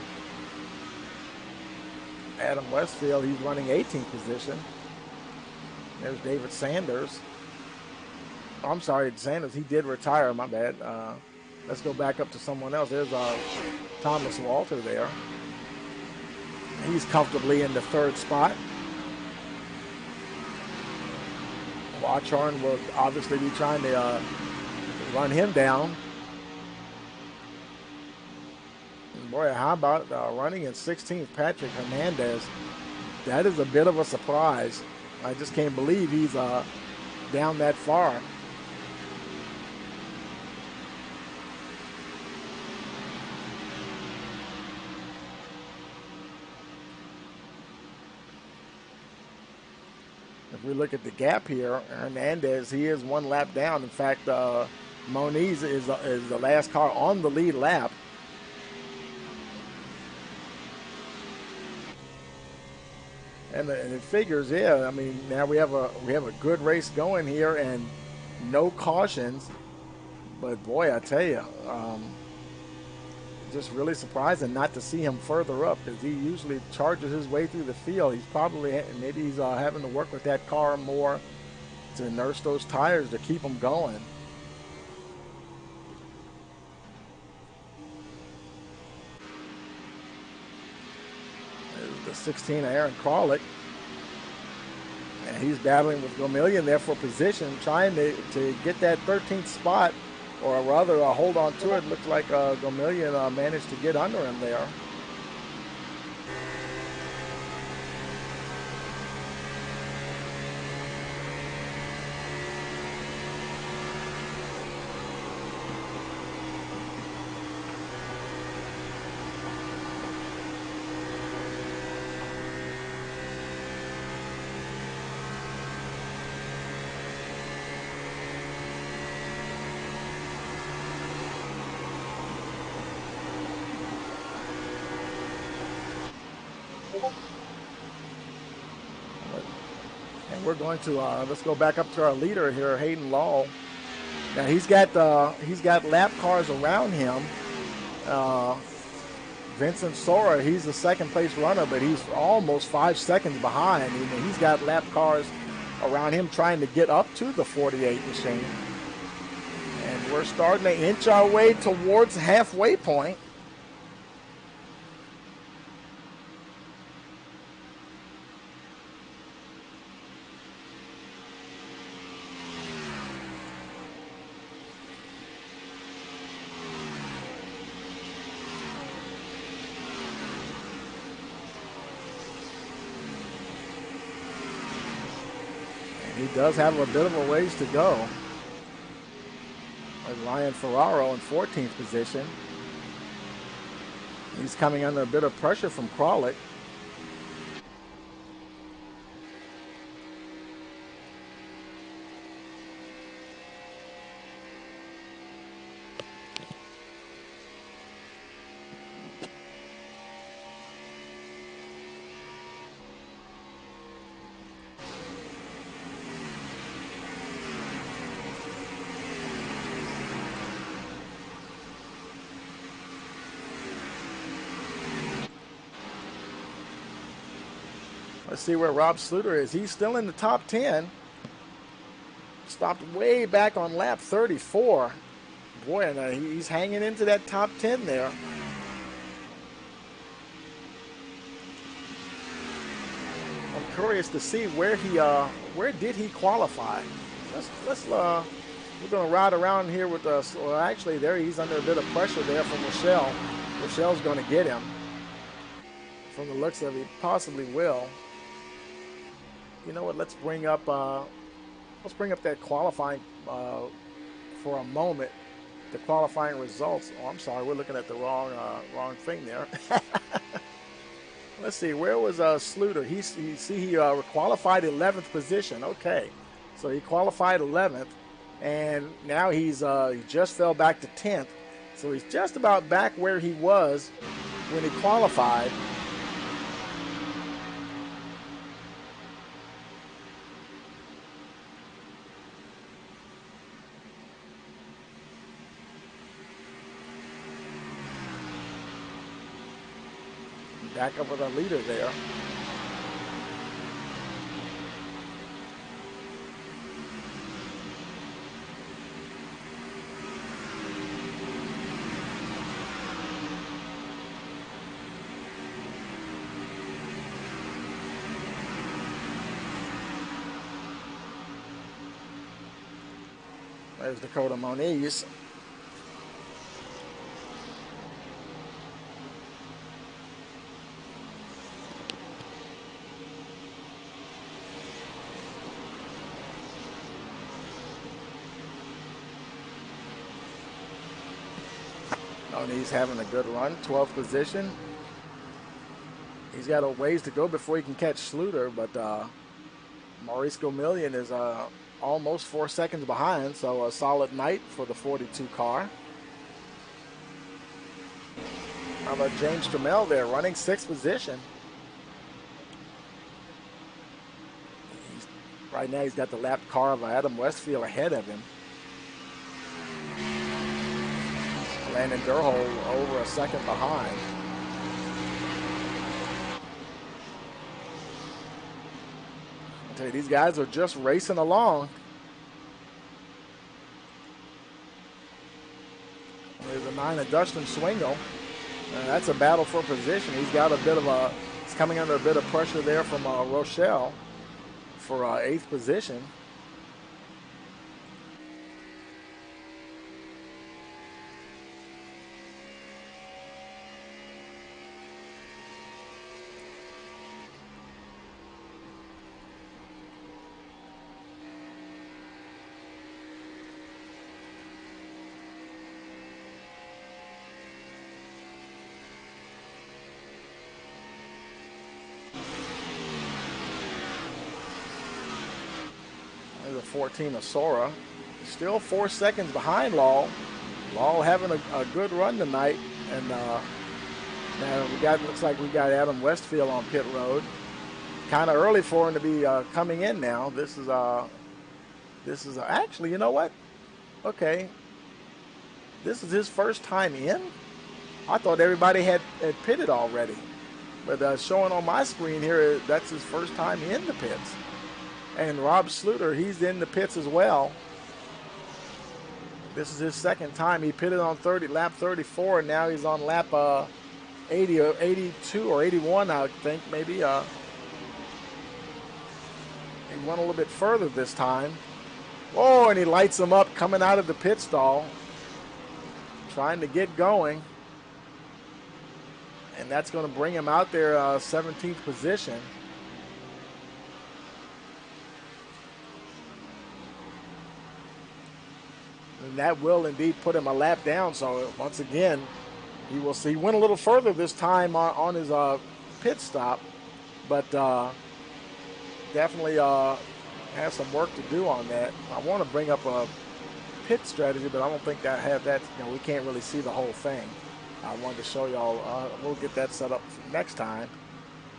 Adam Westfield, he's running 18th position. There's David Sanders. I'm sorry, Sanders, he did retire, my bad. Let's go back up to someone else. There's Thomas Walter there. He's comfortably in the third spot. Watchorn will obviously be trying to run him down. And boy, how about running in 16th, Patrick Hernandez? That is a bit of a surprise. I just can't believe he's down that far. If we look at the gap here, Hernandez, he is one lap down. In fact, Moniz is the last car on the lead lap. And it figures, yeah. I mean, now we have a good race going here and no cautions. But boy, I tell you, just really surprising not to see him further up, because he usually charges his way through the field. He's probably, maybe he's having to work with that car more to nurse those tires to keep them going. There's the 16 Aaron Kralik. And he's battling with Gomillion there for position, trying to get that 13th spot, or rather hold on to it. Looks like Gomillion managed to get under him there. And we're going to let's go back up to our leader here, Hayden Law. Now he's got lap cars around him. Vincent Sora, he's the second place runner, but he's almost 5 seconds behind. I mean, he's got lap cars around him trying to get up to the 48 machine. And we're starting to inch our way towards halfway point. He does have a bit of a ways to go. Ryan Ferraro in 14th position. He's coming under a bit of pressure from Kralik. Let's see where Rob Sluter is. He's still in the top 10. Stopped way back on lap 34. Boy, and he's hanging into that top 10 there. I'm curious to see where did he qualify. We're going to ride around here with us. Well, actually, there he's under a bit of pressure there from Rochelle. Rochelle's going to get him. From the looks of it, he possibly will. You know what? Let's bring up that qualifying for a moment. The qualifying results. Oh, I'm sorry, we're looking at the wrong thing there. Let's see, where was Sluter? He qualified 11th position. Okay, so he qualified 11th, and now he just fell back to 10th. So he's just about back where he was when he qualified. Back up with our leader there. There's Dakota Moniz. Moniz having a good run, 12th position. He's got a ways to go before he can catch Sluter, but Maurice Gomillion is almost 4 seconds behind, so a solid night for the 42 car. How about James Trammell there, running 6th position. Right now he's got the lap car of Adam Westfield ahead of him. Landon Durhold over a second behind. I tell you, these guys are just racing along. There's a 9 of Dustin Swingle. That's a battle for position. He's got a bit of he's coming under a bit of pressure there from Rochelle for 8th position. There's a 14 of Sora. Still 4 seconds behind Law. Law having a good run tonight. And now looks like we got Adam Westfield on pit road. Kind of early for him to be coming in now. This is actually, you know what? Okay. This is his first time in. I thought everybody had pitted already. But showing on my screen here, that's his first time in the pits. And Rob Sluter, he's in the pits as well. This is his second time. He pitted on lap 34, and now he's on lap 80 or 82 or 81, I think, maybe. He went a little bit further this time. Oh, and he lights him up coming out of the pit stall, trying to get going. And that's going to bring him out there 17th position. And that will indeed put him a lap down. So once again, he will see. He went a little further this time on his pit stop, but definitely has some work to do on that. I want to bring up a pit strategy, but I don't think I have that. We can't really see the whole thing. I wanted to show y'all. We'll get that set up next time,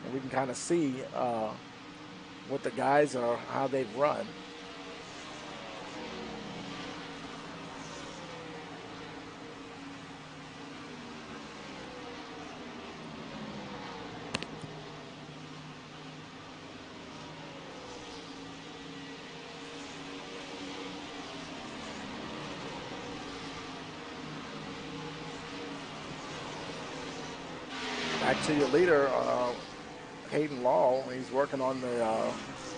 and we can kind of see what the guys are, how they've run. Back to your leader, Hayden Law. He's working on the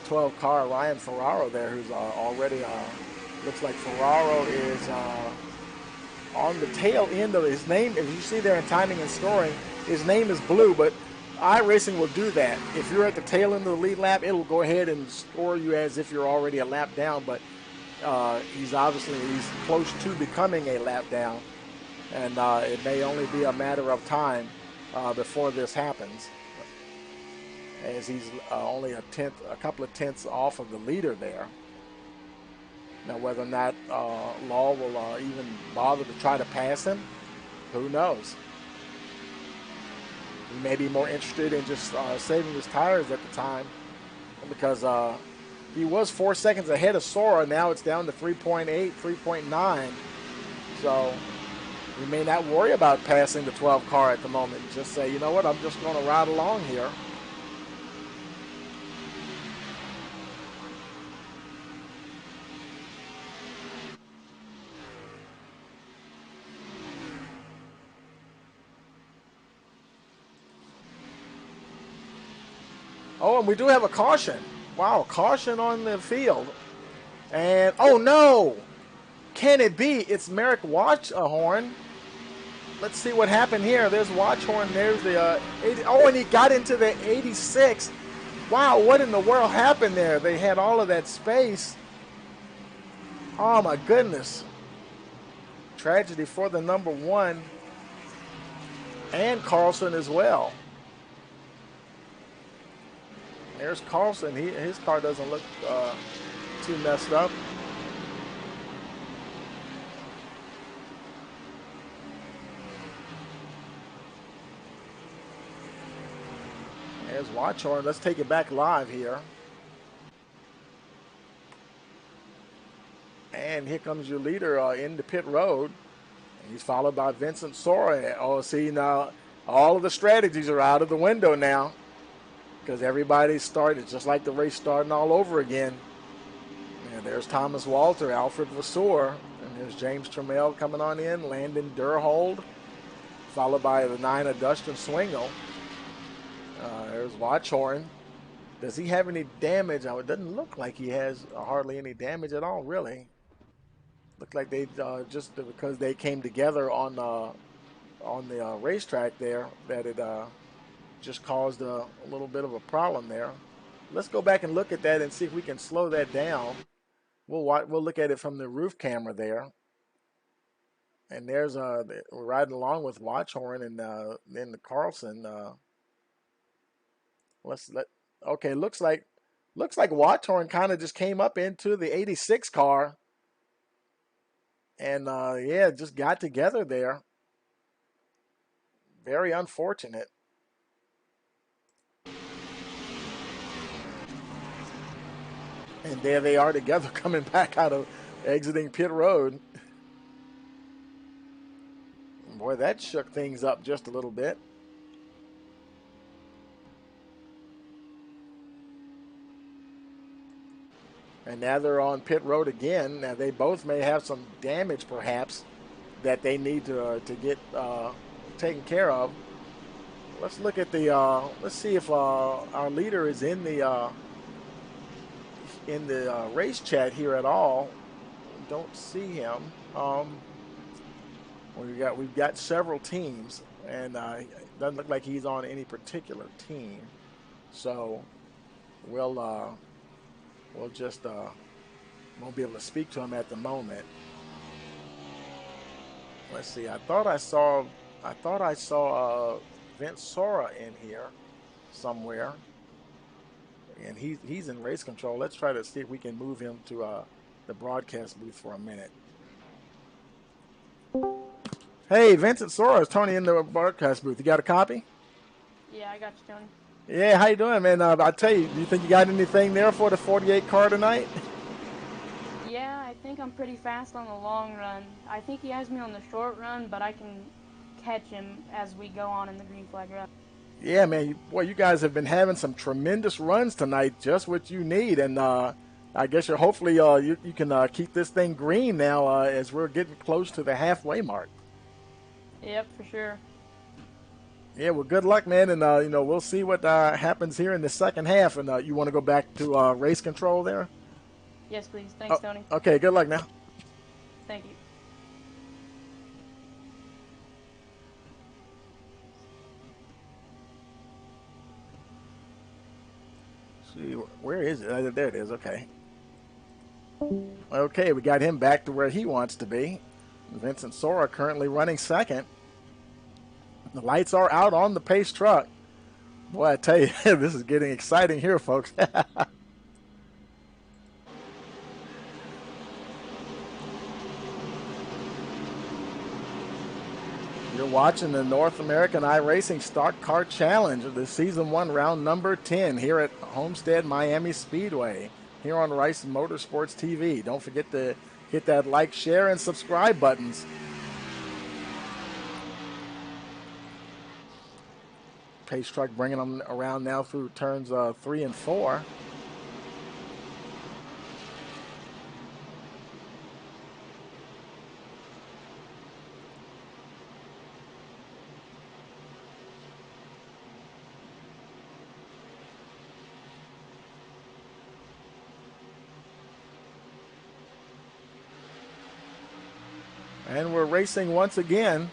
12 car, Ryan Ferraro there, who's already, looks like Ferraro is on the tail end of his name. If you see there in timing and scoring, his name is blue, but iRacing will do that. If you're at the tail end of the lead lap, it'll go ahead and score you as if you're already a lap down, but he's close to becoming a lap down, and it may only be a matter of time before this happens, as he's only a couple of tenths off of the leader there. Now, whether or not Law will even bother to try to pass him, who knows? He may be more interested in just saving his tires at the time, because he was 4 seconds ahead of Sora. Now it's down to 3.8, 3.9. So we may not worry about passing the 12 car at the moment. Just say, you know what, I'm just going to ride along here. Oh, and we do have a caution. Wow, caution on the field. And, oh no! can it be? It's Merrick Watchhorn. Let's see what happened here. There's Watchhorn. There's the 80. Oh, and he got into the 86. Wow, what in the world happened there? They had all of that space. Oh, my goodness. Tragedy for the number one and Carlson as well. There's Carlson. His car doesn't look too messed up. There's Watchhorn. Let's take it back live here. And here comes your leader into pit road. He's followed by Vincent Sora. Oh, see, now all of the strategies are out of the window now because everybody started just like the race starting all over again. And there's Thomas Walter, Alfred Vasseur, and there's James Trammell coming on in, Landon Durhold, followed by the 9 of Dustin Swingle. There's Watchhorn. Does he have any damage? Oh, it doesn't look like he has hardly any damage at all, really. Looked like they just because they came together on the racetrack there that it just caused a little bit of a problem there. Let's go back and look at that and see if we can slow that down. We'll look at it from the roof camera there. And there's we're riding along with Watchhorn and then the Carlson. Okay, looks like Watchhorn kind of just came up into the 86 car. And, yeah, just got together there. Very unfortunate. And there they are together coming back out of exiting pit road. Boy, that shook things up just a little bit. And now they're on pit road again. Now they both may have some damage, perhaps, that they need to get taken care of. Let's look at the. Let's see if our leader is in the race chat here at all. Don't see him. We've got several teams, and it doesn't look like he's on any particular team. So we'll just won't be able to speak to him at the moment. Let's see. I thought I saw Vince Sora in here somewhere, and he's in race control. Let's try to see if we can move him to the broadcast booth for a minute. Hey, Vincent Sora, is Tony in the broadcast booth? You got a copy? Yeah, I got you, Tony. Yeah, how you doing, man? I tell you, do you think you got anything there for the 48 car tonight? Yeah, I think I'm pretty fast on the long run. I think he has me on the short run, but I can catch him as we go on in the green flag run. Yeah, man. Boy, you guys have been having some tremendous runs tonight, just what you need. And I guess hopefully you can keep this thing green now as we're getting close to the halfway mark. Yep, for sure. Yeah, well, good luck, man. And, we'll see what happens here in the second half. And you want to go back to race control there? Yes, please. Thanks, Tony. Okay, good luck now. Thank you. See, where is it? There it is. Okay. Okay, we got him back to where he wants to be. Vincent Sora currently running second. The lights are out on the pace truck. Boy, I tell you, this is getting exciting here, folks. You're watching the North American iRacing Stock Car Challenge of the Season 1 round number 10 here at Homestead Miami Speedway here on Rice Motorsports TV. Don't forget to hit that like, share, and subscribe buttons. Pace truck bringing them around now through turns 3 and 4. And we're racing once again.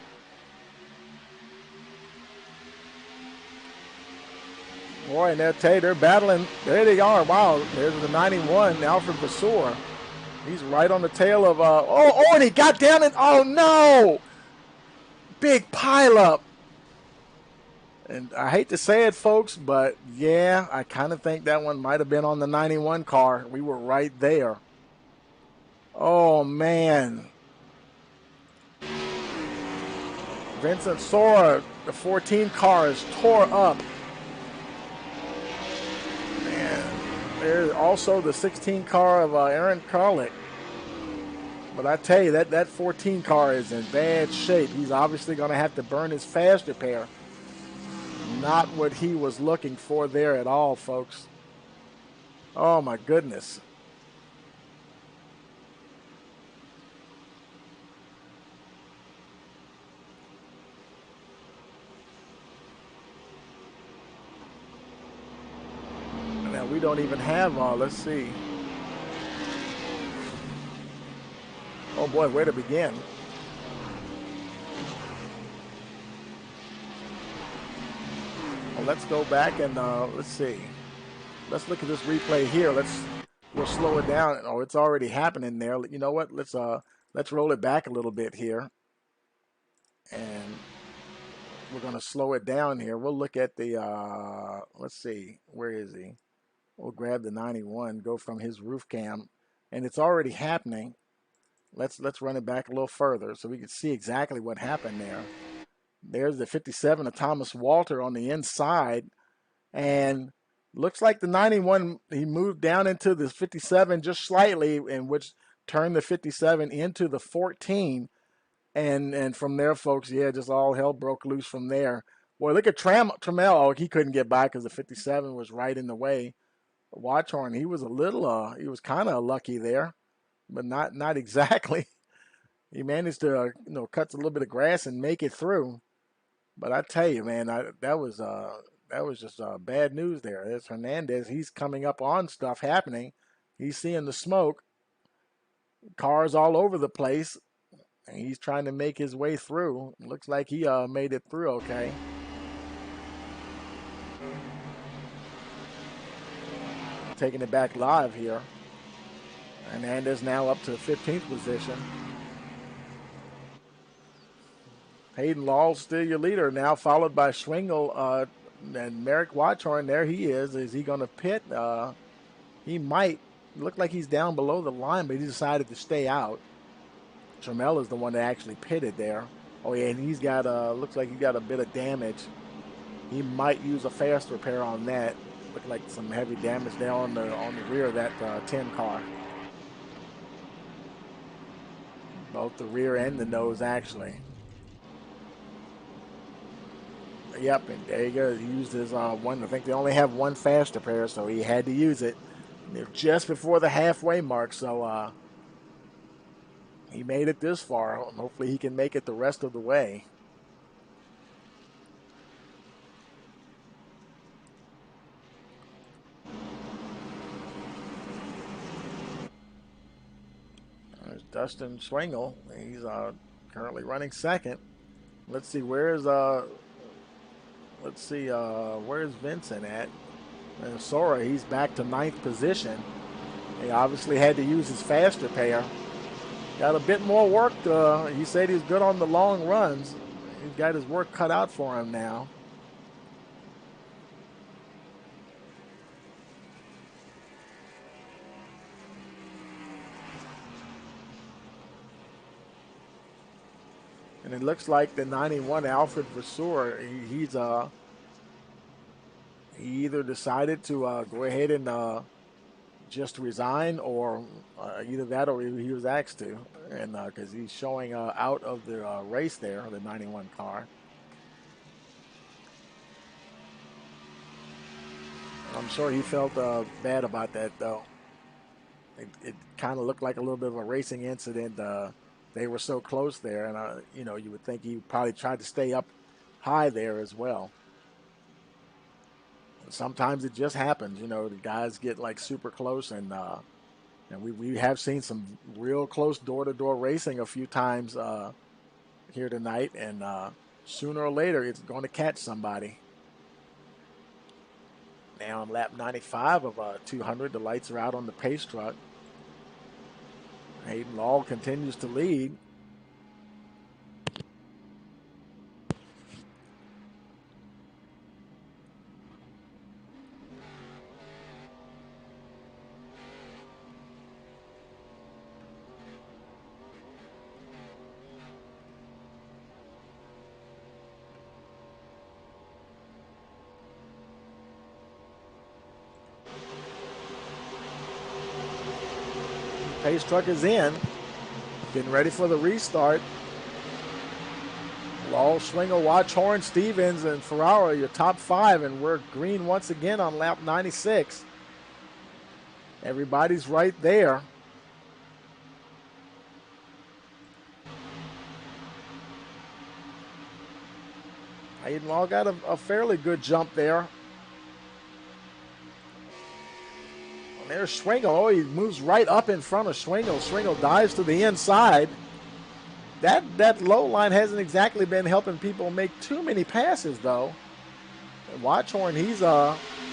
Boy, and they'll tell you they're battling. There they are. Wow, there's the 91, Alfred Vasseur. He's right on the tail of, and he got down and, oh no! Big pileup. And I hate to say it, folks, but yeah, I kind of think that one might have been on the 91 car. We were right there. Oh, man. Vincent Sora, the 14 car is tore up. Man, there's also the 16 car of Aaron Carlick. But I tell you, that 14 car is in bad shape. He's obviously going to have to burn his fast repair. Not what he was looking for there at all, folks. Oh, my goodness. Now, we don't even have, let's see. Oh, boy, where to begin? Well, let's go back and let's see. Let's look at this replay here. We'll slow it down. Oh, it's already happening there. You know what? Let's roll it back a little bit here. And we're going to slow it down here. We'll look at the let's see. Where is he? We'll grab the 91, go from his roof cam, and it's already happening. Let's run it back a little further so we can see exactly what happened there. There's the 57 of Thomas Walter on the inside, and looks like the 91, he moved down into the 57 just slightly, and which turned the 57 into the 14. And from there, folks, yeah, just all hell broke loose from there. Boy, look at Trammell. Oh, he couldn't get by because the 57 was right in the way. Watchhorn, he was he was kind of lucky there, but not exactly. He managed to, cut a little bit of grass and make it through. But I tell you, man, that was just bad news there. There's Hernandez. He's coming up on stuff happening. He's seeing the smoke. Cars all over the place. And he's trying to make his way through. Looks like he made it through okay. Taking it back live here. Hernandez now up to the 15th position. Hayden Law's still your leader now, followed by Schwingel and Merrick Watchorn. There he is. Is he going to pit? He might. Look like he's down below the line, but he decided to stay out. Trammell is the one that actually pitted there. Oh, yeah, and he's got, looks like he got a bit of damage. He might use a fast repair on that. Look like some heavy damage there on the rear of that 10 car. Both the rear and the nose, actually. Yep, and there you go. He used his one. I think they only have one fast repair, so he had to use it. They're just before the halfway mark, so he made it this far. Hopefully he can make it the rest of the way. There's Dustin Schwingel. He's currently running second. Let's see, where's Vincent at? And Sora, he's back to 9th position. He obviously had to use his fast repair. Got a bit more work. He said he was good on the long runs. He's got his work cut out for him now. And it looks like the 91 Alfred Vasseur, he either decided to go ahead and just resign, or either that or he was asked to, and because he's showing out of the race there, the 91 car. I'm sure he felt bad about that, though. It kind of looked like a little bit of a racing incident. They were so close there, and you would think he probably tried to stay up high there as well. Sometimes it just happens, the guys get like super close, and And we have seen some real close door-to-door racing a few times here tonight, and sooner or later it's going to catch somebody. Now on lap 95 of 200, the lights are out on the pace truck. Hayden Law continues to lead. Pace truck is in, getting ready for the restart. Law, Schwingel, Watchhorn, Stevens, and Ferraro, your top five, and we're green once again on lap 96. Everybody's right there. Hayden Law got a fairly good jump there. And there's Schwingel. Oh, he moves right up in front of Schwingel. Schwingel dives to the inside. That low line hasn't exactly been helping people make too many passes, though. And Watchhorn,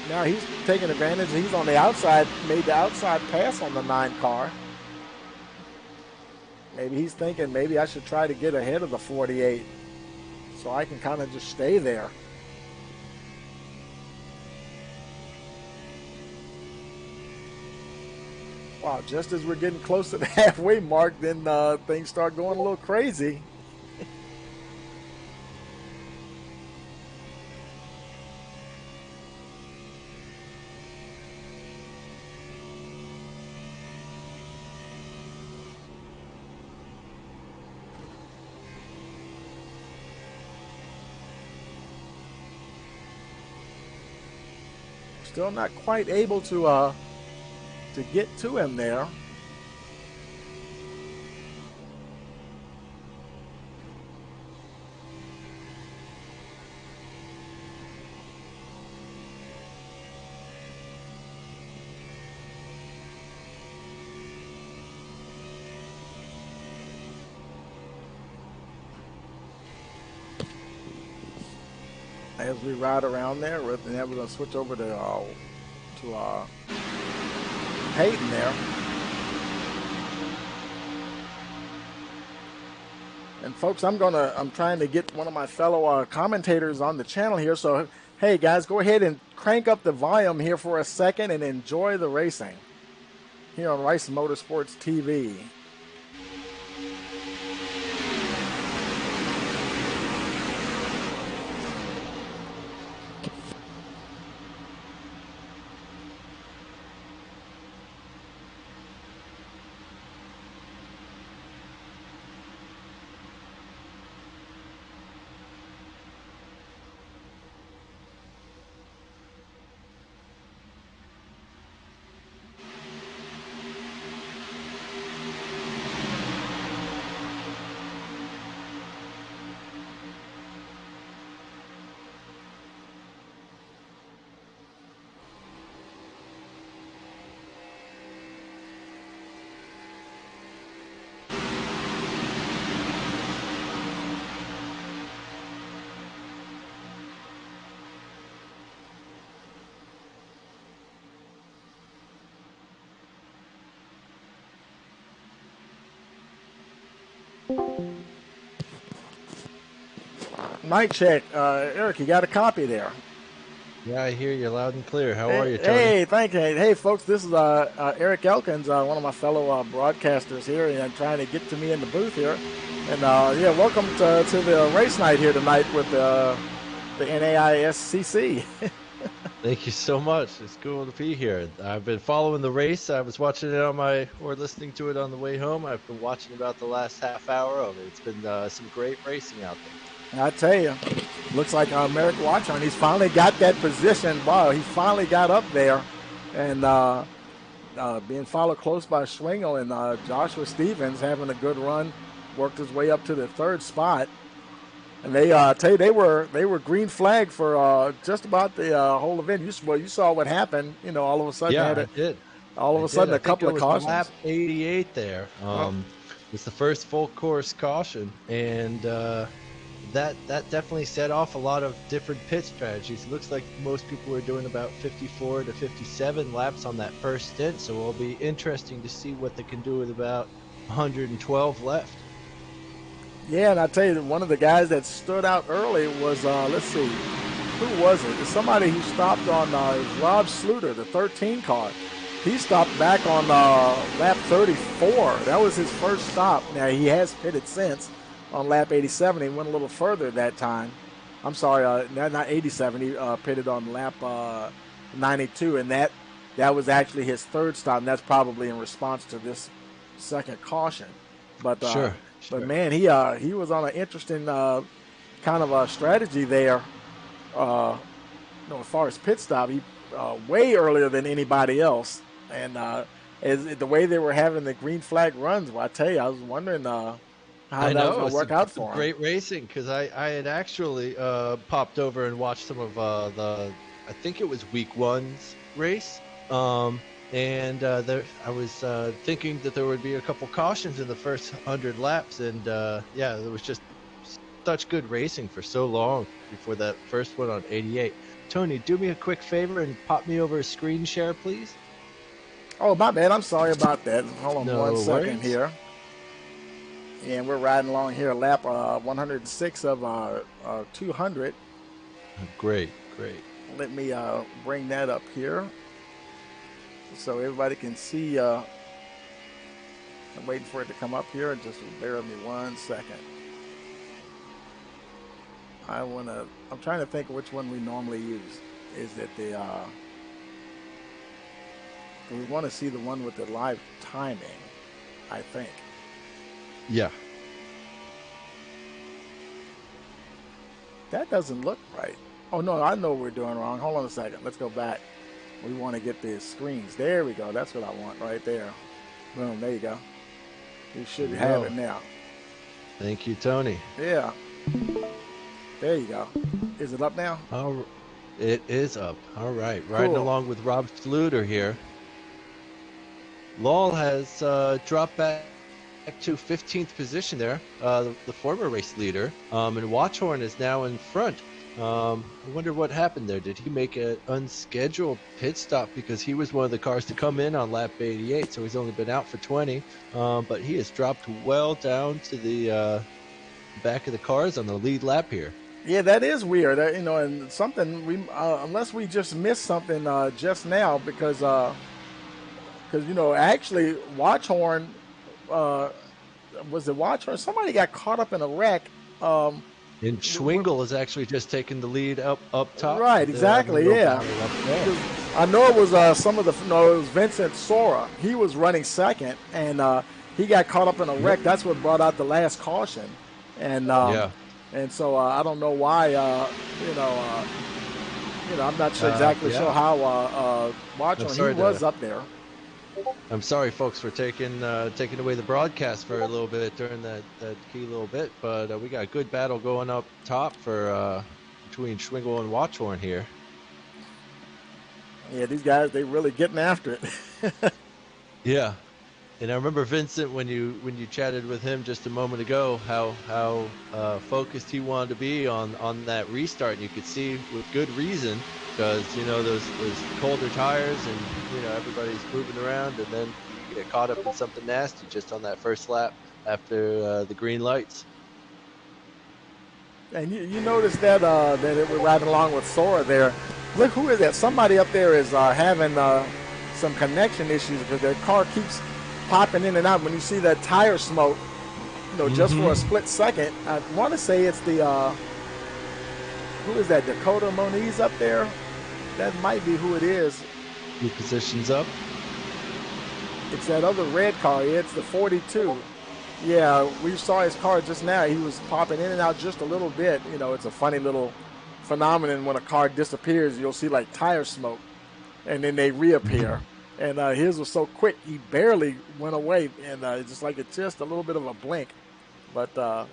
now he's taking advantage. He's on the outside, made the outside pass on the 9 car. Maybe he's thinking maybe I should try to get ahead of the 48 so I can kind of just stay there. Wow, just as we're getting close to the halfway mark, then things start going a little crazy. Still not quite able to get to him there. As we ride around there, we're going to switch over to Hayden there. And folks, I'm trying to get one of my fellow commentators on the channel here. So, hey guys, go ahead and crank up the volume here for a second and enjoy the racing here on Rice Motorsports TV. Mic check. Eric, you got a copy there? Yeah, I hear you loud and clear. How are you, Tony? Hey, thank you. Hey, folks, this is Eric Elkins, one of my fellow broadcasters here, and trying to get to me in the booth here. And yeah, welcome to the race night here tonight with the NAISCC. Thank you so much. It's cool to be here. I've been following the race. I was watching it or listening to it on the way home. I've been watching about the last half hour of it. It's been some great racing out there. I tell you, looks like Merrick Watchon, he's finally got that position. Wow, he finally got up there, and being followed close by Schwingel and Joshua Stevens having a good run, worked his way up to the 3rd spot. And they tell you they were green flag for just about the whole event. You saw what happened. You know, all of a sudden I did. All of I a did. sudden, I a think couple it of was cautions. lap 88 there. Oh. Was the first full course caution, and that definitely set off a lot of different pit strategies. It looks like most people were doing about 54 to 57 laps on that first stint, so it'll be interesting to see what they can do with about 112 left. Yeah, and I tell you, one of the guys that stood out early was, let's see, who was it? It's somebody who stopped on it was Rob Sluter, the 13 car. He stopped back on lap 34. That was his first stop. Now, he has pitted since on lap 87. He went a little further that time. I'm sorry, not 87. He pitted on lap 92, and that was actually his third stop, and that's probably in response to this second caution. But Sure. but man, he was on an interesting kind of a strategy there. As far as pit stop, he way earlier than anybody else, and the way they were having the green flag runs, well, I tell you, I was wondering how that was going to work out for him. Great racing, because I had actually popped over and watched some of I think it was week one's race. And I was thinking that there would be a couple cautions in the first 100 laps, and yeah, there was just such good racing for so long before that first one on 88. Tony, do me a quick favor and pop me over a screen share, please. Oh, my bad. I'm sorry about that. Hold on No 1 second worries. here. And we're riding along here, lap 106 of 200. Great. Let me bring that up here so everybody can see. I'm waiting for it to come up here. Just bear with me 1 second. I'm trying to think of which one we normally use. Is it we want to see the one with the live timing, I think. Yeah. That doesn't look right. Oh, no, I know what we're doing wrong. Hold on a second. Let's go back. We want to get the screens. There we go. That's what I want right there. Boom, there you go. You should have it now. Thank you, Tony. Yeah. There you go. Is it up now? Oh, it is up. All right. Riding along with Rob Sluter here. Lowell has dropped back to 15th position there, the former race leader. And Watchhorn is now in front. I wonder what happened there. Did he make an unscheduled pit stop because he was one of the cars to come in on lap 88, so he's only been out for 20. But he has dropped well down to the back of the cars on the lead lap here. Yeah, that is weird. And something we unless we just missed something just now because actually Watchhorn was it Watchhorn? Somebody got caught up in a wreck. And Schwingle is actually just taking the lead up top. Right, exactly, yeah. I know it was it was Vincent Sora. He was running second, and he got caught up in a wreck. That's what brought out the last caution. And and so I don't know why. I'm not sure exactly sure how Watchhorn he was up there. I'm sorry, folks, for taking away the broadcast for a little bit during that key little bit, but we got a good battle going up top for between Schwingle and Watchhorn here. Yeah, these guys, they really getting after it. Yeah, and I remember Vincent when you chatted with him just a moment ago how focused he wanted to be on that restart, and you could see with good reason. Because those colder tires, and everybody's moving around, and then you get caught up in something nasty just on that first lap after the green lights. And you notice that we're riding along with Sora there. Look, who is that? Somebody up there is having some connection issues because their car keeps popping in and out. When you see that tire smoke, just for a split second, I want to say it's the who is that? Dakota Moniz up there? That might be who it is. 2 positions up. It's that other red car. Yeah, it's the 42. Yeah, we saw his car just now. He was popping in and out just a little bit. It's a funny little phenomenon when a car disappears. You'll see like tire smoke, and then they reappear. And his was so quick, he barely went away, and it's just like it's just a little bit of a blink. But well,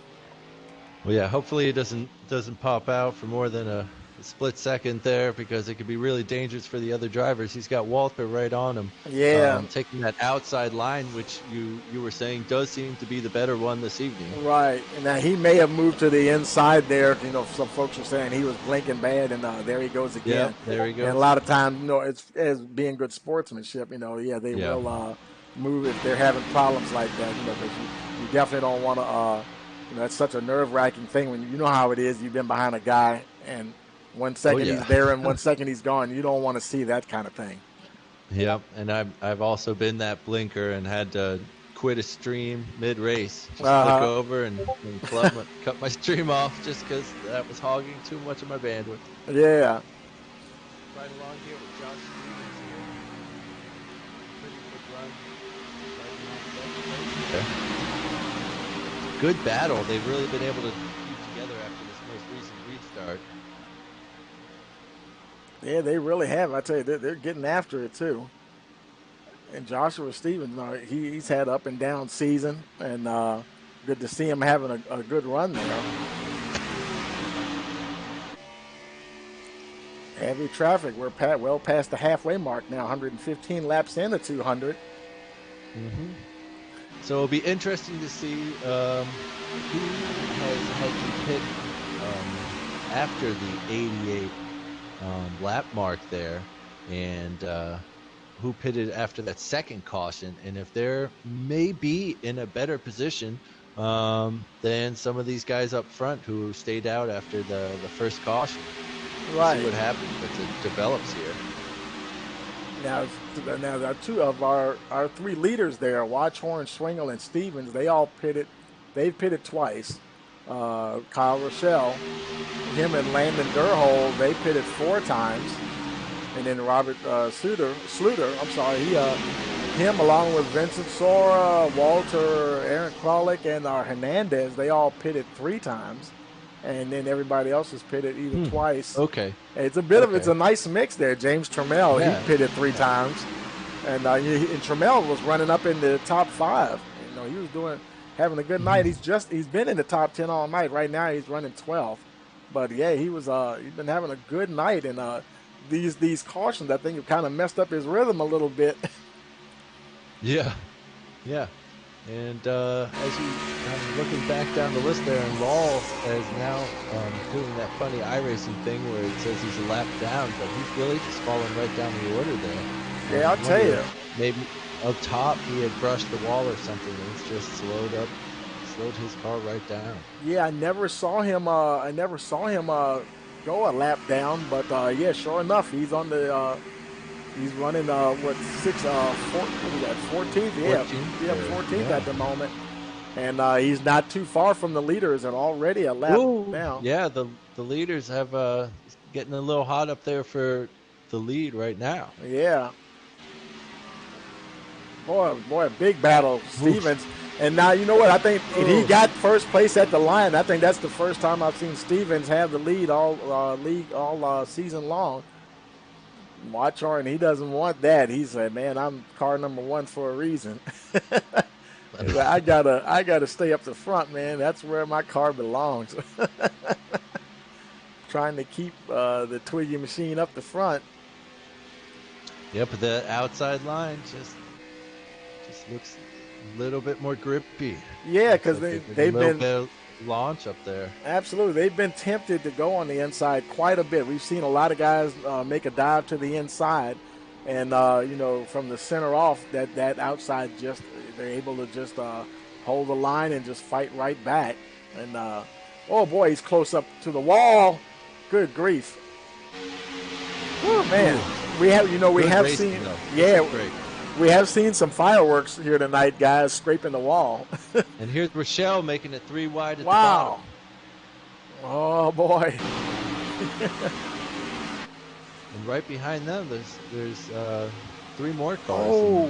yeah, hopefully it doesn't pop out for more than a split second there because it could be really dangerous for the other drivers. He's got Walter right on him. Yeah. Taking that outside line, which you were saying does seem to be the better one this evening. Right. And now he may have moved to the inside there. You know, some folks are saying he was blinking bad, and there he goes again. Yeah, there he goes. And a lot of times, you know, it's as being good sportsmanship, you know, they will move if they're having problems like that, you know, because you definitely don't want to, you know, it's such a nerve-wracking thing when you know how it is. You've been behind a guy, and 1 second he's there and 1 second he's gone. You don't want to see that kind of thing. Yep, and I've also been that blinker and had to quit a stream mid-race. Just look over and cut my stream off just because that was hogging too much of my bandwidth. Yeah. Right along here with Josh Stevens here. Pretty good run. Right, good battle. They've really been able to keep together after this most recent restart. Yeah, they really have. I tell you, they're getting after it too. And Joshua Stevens, he's had up and down season, and good to see him having a good run there. Heavy traffic. We're well past the halfway mark now. 115 laps into 200. Mm-hmm. So it'll be interesting to see who has had to pit after the 88 lap mark there, and who pitted after that second caution, and if they're maybe in a better position than some of these guys up front who stayed out after the first caution. Right. See what happens as it develops here. Now two of our three leaders there, Watchhorn, Schwingel, and Stevens, they all pitted. They've pitted twice. Kyle Rochelle, him and Landon Durhol, they pitted 4 times. And then Robert Sluter, him along with Vincent Sora, Walter, Aaron Kralik, and Hernandez, they all pitted 3 times. And then everybody else has pitted either twice. Okay. It's a nice mix there. James Trammell, he pitted 3 times. And Trammell was running up in the top 5. You know, he was having a good night. He's been in the top 10 all night. Right now he's running 12th. But yeah, he's been having a good night, and these cautions, I think, have kind of messed up his rhythm a little bit. Yeah. And as you looking back down the list there, and Rawls is now doing that funny iRacing thing where it says he's a lap down, but he's really just falling right down the order there. Yeah, I'll tell you. Maybe up top he had brushed the wall or something, and it's just slowed his car right down. Yeah, I never saw him go a lap down, but sure enough, he's on the he's running 14th? Yeah, 14th at the moment, and he's not too far from the leaders, and already a lap down. Yeah, the leaders have getting a little hot up there for the lead right now. Yeah. Boy, a big battle, Stevens. And now, you know what? I think he got first place at the line. I think that's the first time I've seen Stevens have the lead all season long. Watchhorn, he doesn't want that. He said, "Man, I'm car number 1 for a reason. I gotta stay up the front, man. That's where my car belongs." Trying to keep the Twiggy machine up the front. Yeah, but the outside line just looks a little bit more grippy. Yeah, because they've been launch up there. Absolutely, they've been tempted to go on the inside quite a bit. We've seen a lot of guys make a dive to the inside, and from the center off, that outside they're able to just hold the line and just fight right back. And oh boy, he's close up to the wall. Good grief! Oh man, we have seen we have seen some fireworks here tonight, guys, scraping the wall. And here's Rochelle making it 3 wide at the bottom. Oh boy. And right behind them, there's 3 more cars. Oh.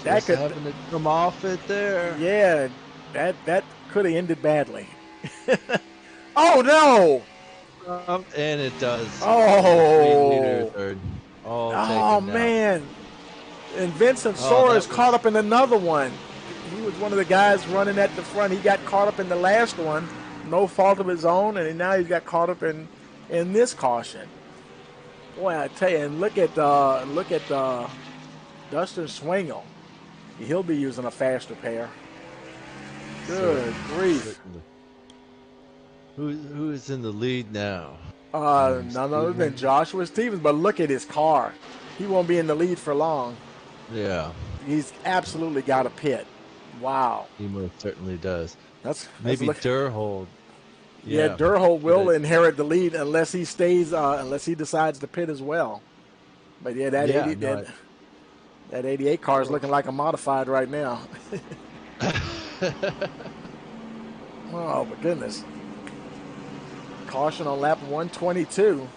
That could having to come off it there. Yeah, that could have ended badly. Oh no! And it does. Oh. Oh man! And Vincent Soares caught up in another one. He was one of the guys running at the front. He got caught up in the last one, no fault of his own, and now he's got caught up in this caution. Boy, I tell you, and look at Dustin Swingle. He'll be using a faster pair. Good grief. Certainly. Who is in the lead now? None other than Joshua Stevens. But look at his car. He won't be in the lead for long. Yeah. He's absolutely got a pit. Wow. He most certainly does. That's maybe Durhold. Yeah, Durhold will inherit the lead unless he stays, unless he decides to pit as well. But yeah, that 88 car is looking like a modified right now. Oh my goodness. Caution on lap 122.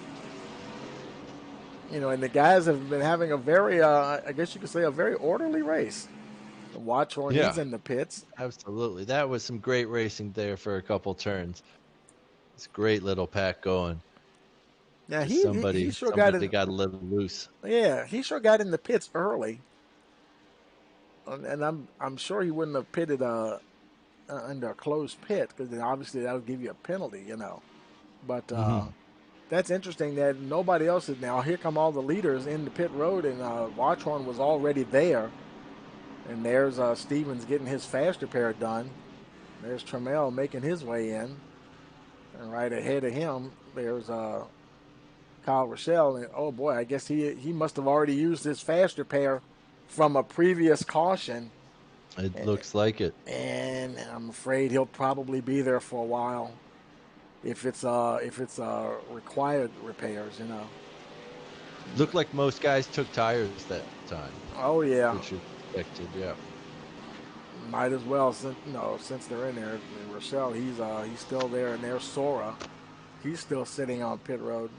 You know, and the guys have been having a very, I guess you could say, a very orderly race. Watchhorn, he's in the pits. Absolutely. That was some great racing there for a couple turns. It's a great little pack going. Yeah, somebody sure got a little loose. Yeah, he sure got in the pits early. And I'm sure he wouldn't have pitted under a closed pit, because then obviously that would give you a penalty, you know. But that's interesting that nobody else is now. Here come all the leaders in the pit road, and Watchhorn was already there. And there's Stevens getting his faster pair done. There's Trammell making his way in. And right ahead of him, there's Kyle Rochelle. And oh boy, I guess he must have already used his faster pair from a previous caution. It looks like it. And I'm afraid he'll probably be there for a while if it's required repairs, you know. Looked like most guys took tires that time. Oh yeah. Which is expected, yeah. Might as well, since they're in there. Rochelle, he's still there, and there's Sora. He's still sitting on pit road.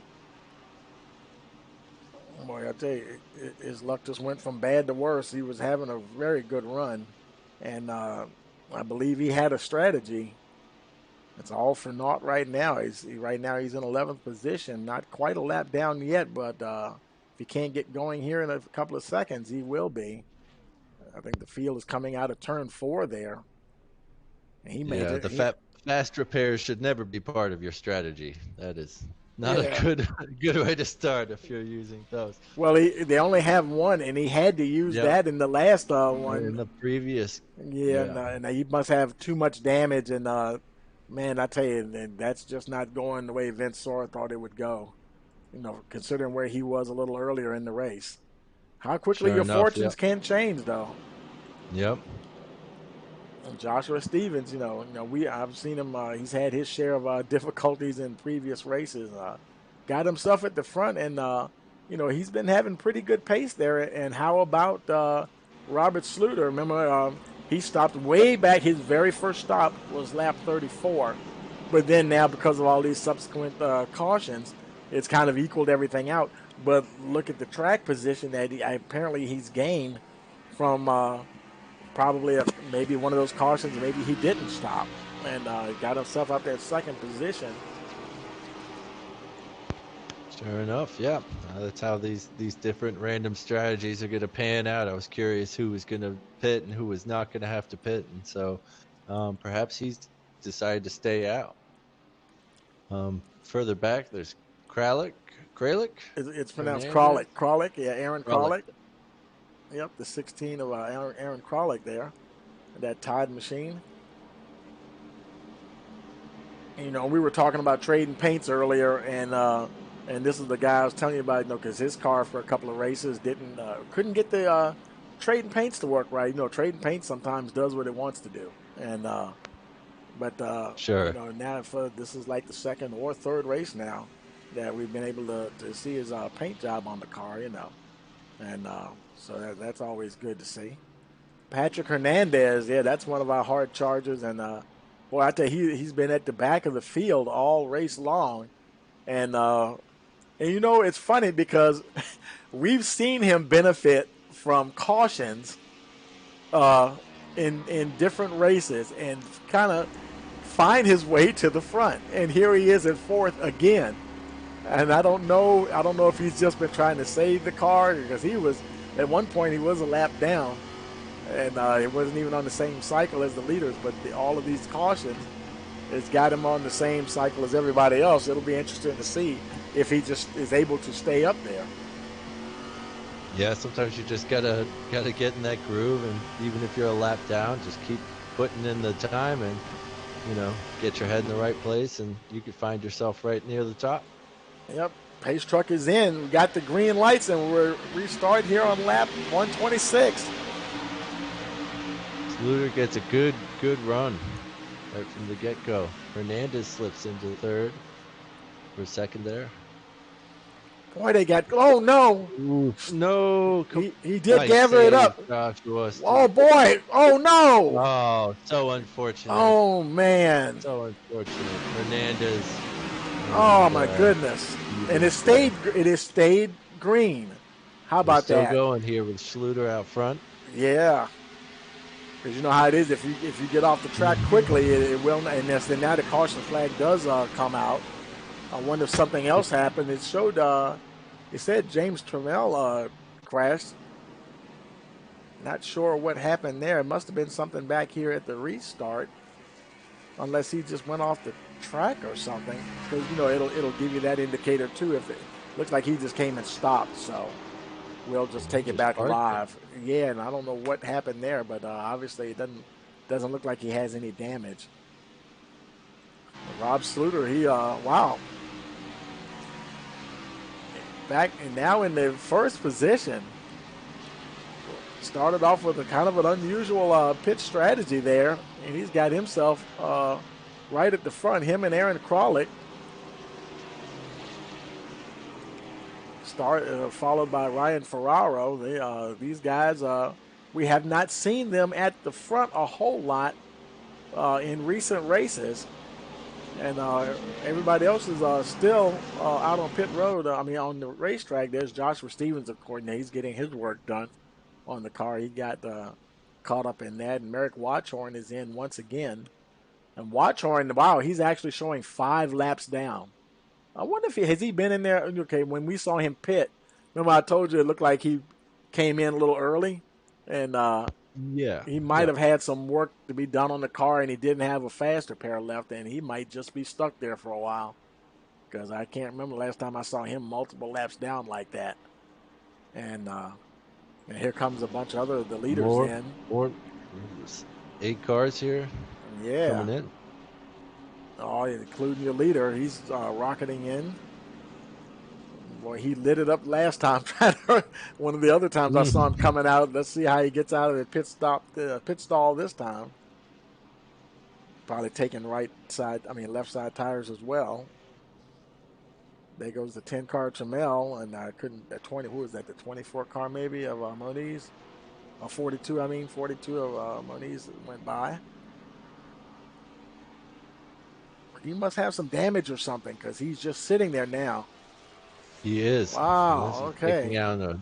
Boy, I tell you, his luck just went from bad to worse. He was having a very good run, and I believe he had a strategy. It's all for naught right now. He's in 11th position, not quite a lap down yet, but if he can't get going here in a couple of seconds, he will be. I think the field is coming out of turn 4 there. And he made it. Fast repairs should never be part of your strategy. That is not a good way to start if you're using those. Well, they only have one, and he had to use that in the last one. In the previous. And he must have too much damage. And, man, I tell you, that's just not going the way Vince Sora thought it would go, you know, considering where he was a little earlier in the race. How quickly your fortunes can change, though. Yep. And Joshua Stevens, I've seen him. He's had his share of difficulties in previous races. Got himself at the front, and he's been having pretty good pace there. And how about Robert Sluter? Remember, he stopped way back. His very first stop was lap 34, but then now because of all these subsequent cautions, it's kind of equaled everything out. But look at the track position that apparently he's gained from probably maybe one of those cautions. Maybe he didn't stop and got himself up there second position. Sure enough, yeah. That's how these different random strategies are going to pan out. I was curious who was going to pit and who was not going to have to pit, and so perhaps he's decided to stay out. Further back, there's Kralik. It's pronounced Kralik. Kralik, yeah, Aaron Kralik. Yep, the 16 of Aaron Kralik there, that Tide machine. You know, we were talking about trading paints earlier, and this is the guy I was telling you about, because his car for a couple of races couldn't get the trading paints to work right. Trading paints sometimes does what it wants to do, and sure. Now this is like the second or third race now that we've been able to see his paint job on the car, and so that's always good to see. Patrick Hernandez, that's one of our hard chargers, and boy, I tell you, he's been at the back of the field all race long, and it's funny because we've seen him benefit from cautions in different races and kind of find his way to the front, and here he is at fourth again. And I don't know if he's just been trying to save the car, because he was, at one point, he was a lap down, and it wasn't even on the same cycle as the leaders, but all of these cautions it's got him on the same cycle as everybody else. It'll be interesting to see if he just is able to stay up there. Yeah, sometimes you just gotta get in that groove, and even if you're a lap down, just keep putting in the time, and get your head in the right place, and you could find yourself right near the top. Yep, pace truck is in. We got the green lights, and we're restart here on lap 126. Sluter gets a good run right from the get-go. Hernandez slips into third for second there. Boy, they got. Oh no! Oof, no, He did nice gather it save, up. Joshua. Oh boy! Oh no! Oh, so unfortunate. Oh man! So unfortunate. Hernandez. Oh my goodness! And it stayed green. How about still that? Going here with Schluter out front. Yeah. Because you know how it is. If you get off the track quickly, it will. And then now the caution flag does come out. I wonder if something else happened. It showed. It said James Trammell crashed. Not sure what happened there. It must have been something back here at the restart, unless he just went off the track or something. Because it'll give you that indicator too. If it looks like he just came and stopped, so we'll just take it back live. Yeah, and I don't know what happened there, but obviously it doesn't look like he has any damage. Rob Sluter, he wow. Back and now in the first position. Started off with a kind of an unusual pit strategy there, and he's got himself right at the front. Him and Aaron Kralik. Followed by Ryan Ferraro. These guys, we have not seen them at the front a whole lot in recent races. And everybody else is still out on pit road. On the racetrack, there's Joshua Stevens, of course. He's getting his work done on the car. He got caught up in that. And Merrick Watchorn is in once again. And Watchorn, wow, he's actually showing 5 laps down. I wonder if has he been in there. Okay, when we saw him pit, remember I told you it looked like he came in a little early, and he might have had some work to be done on the car, and he didn't have a faster pair left, and he might just be stuck there for a while, because I can't remember the last time I saw him multiple laps down like that. And here comes a bunch of the leaders in. More 8 cars here. Yeah. Coming in. Oh, including your leader. He's rocketing in. Boy, he lit it up last time. One of the other times I saw him coming out. Let's see how he gets out of the pit stall this time. Probably taking left side tires as well. There goes the 10 car Trammell, and I couldn't. The 20. Who was that? The 24 car maybe of Moniz. 42. 42 of Moniz went by. He must have some damage or something, because he's just sitting there now. He is. Wow. Okay. Taking out a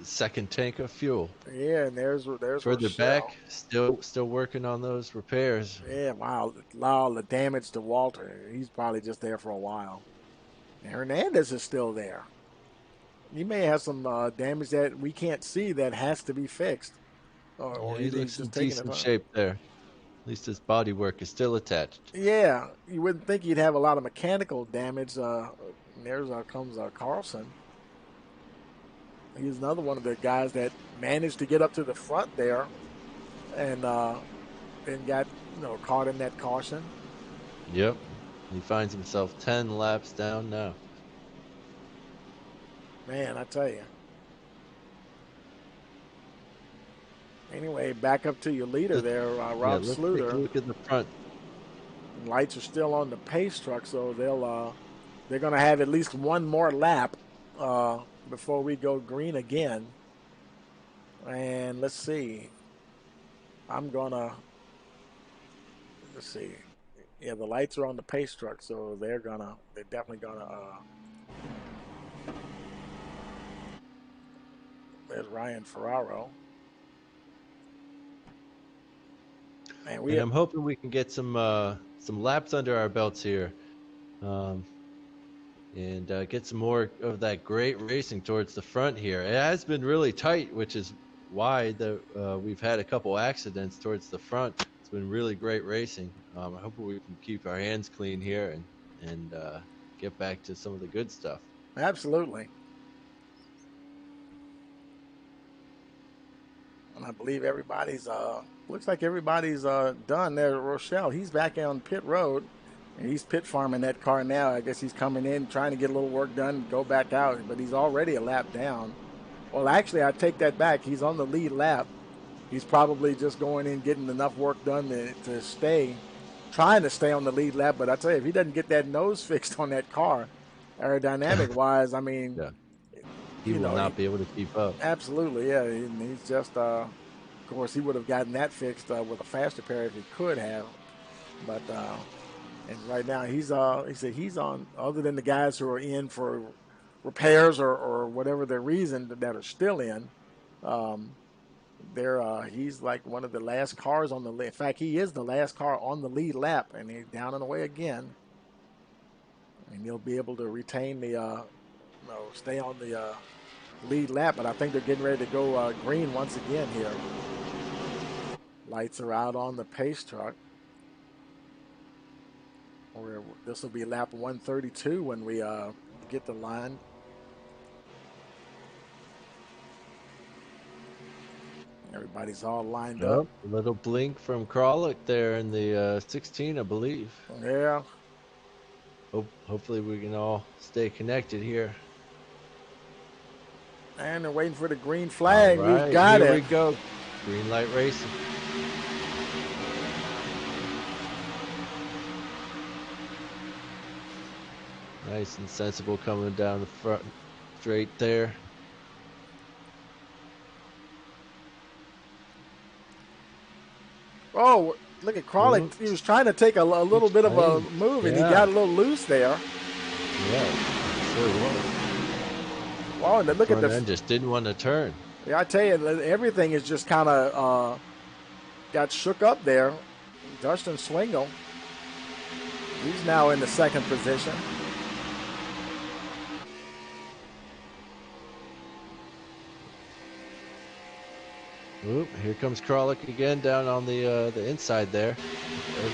second tank of fuel. Yeah, and there's further back. Still working on those repairs. Yeah. Wow. All the damage to Walter. He's probably just there for a while. And Hernandez is still there. He may have some damage that we can't see that has to be fixed. Or he looks in decent shape there. At least his body work is still attached. Yeah, you wouldn't think he'd have a lot of mechanical damage. Comes Carlson. He's another one of the guys that managed to get up to the front there, and then got caught in that caution. Yep, he finds himself 10 laps down now. Man, I tell you. Anyway, back up to your leader there, Rob Sluter. Look at the front. Lights are still on the pace truck, so they're going to have at least one more lap before we go green again. And let's see. Let's see. Yeah, the lights are on the pace truck, so they're definitely gonna. There's Ryan Ferraro. And I'm hoping we can get some laps under our belts here, and get some more of that great racing towards the front here. It has been really tight, which is why we've had a couple accidents towards the front. It's been really great racing. I hope we can keep our hands clean here and get back to some of the good stuff. Absolutely. And I believe everybody's looks like everybody's done there. Rochelle, he's back on pit road, and he's pit farming that car now. I guess he's coming in trying to get a little work done, go back out, but he's already a lap down. Well, actually, I take that back. He's on the lead lap. He's probably just going in getting enough work done to stay, trying to stay on the lead lap. But I tell you, if he doesn't get that nose fixed on that car, aerodynamic wise, I mean, Yeah, he will not be able to keep up. absolutely, yeah. He's just, of course, he would have gotten that fixed with a faster pair if he could have. But and right now he said he's on. Other than the guys who are in for repairs or whatever their reason that are still in, he's like one of the last cars on the lead. In fact, he is the last car on the lead lap, and he's down and away again. And he'll be able to retain stay on the lead lap. But I think they're getting ready to go green once again here. Lights are out on the pace truck. This will be lap 132 when we get the line. Everybody's all lined up. A little blink from Kralik there in the 16, I believe. Yeah. Hopefully we can all stay connected here. And they're waiting for the green flag. Right, We've got here it. we go. Green light racing. Nice and sensible coming down the front straight there. Oh, look at Kralik. Oops. He was trying to take a little bit of a move, and he got a little loose there. Yeah, sure was. Wow, and look at the just didn't want to turn. Yeah, I tell you, everything is just kind of got shook up there. Dustin Swingle, he's now in the second position. Oop, here comes Kralik again down on the inside there.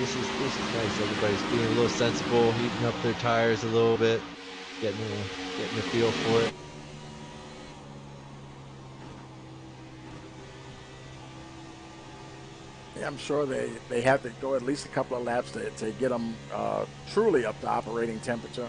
This is nice. Everybody's being a little sensible, heating up their tires a little bit, getting a feel for it. Yeah, I'm sure they have to go at least a couple of laps to get them truly up to operating temperature.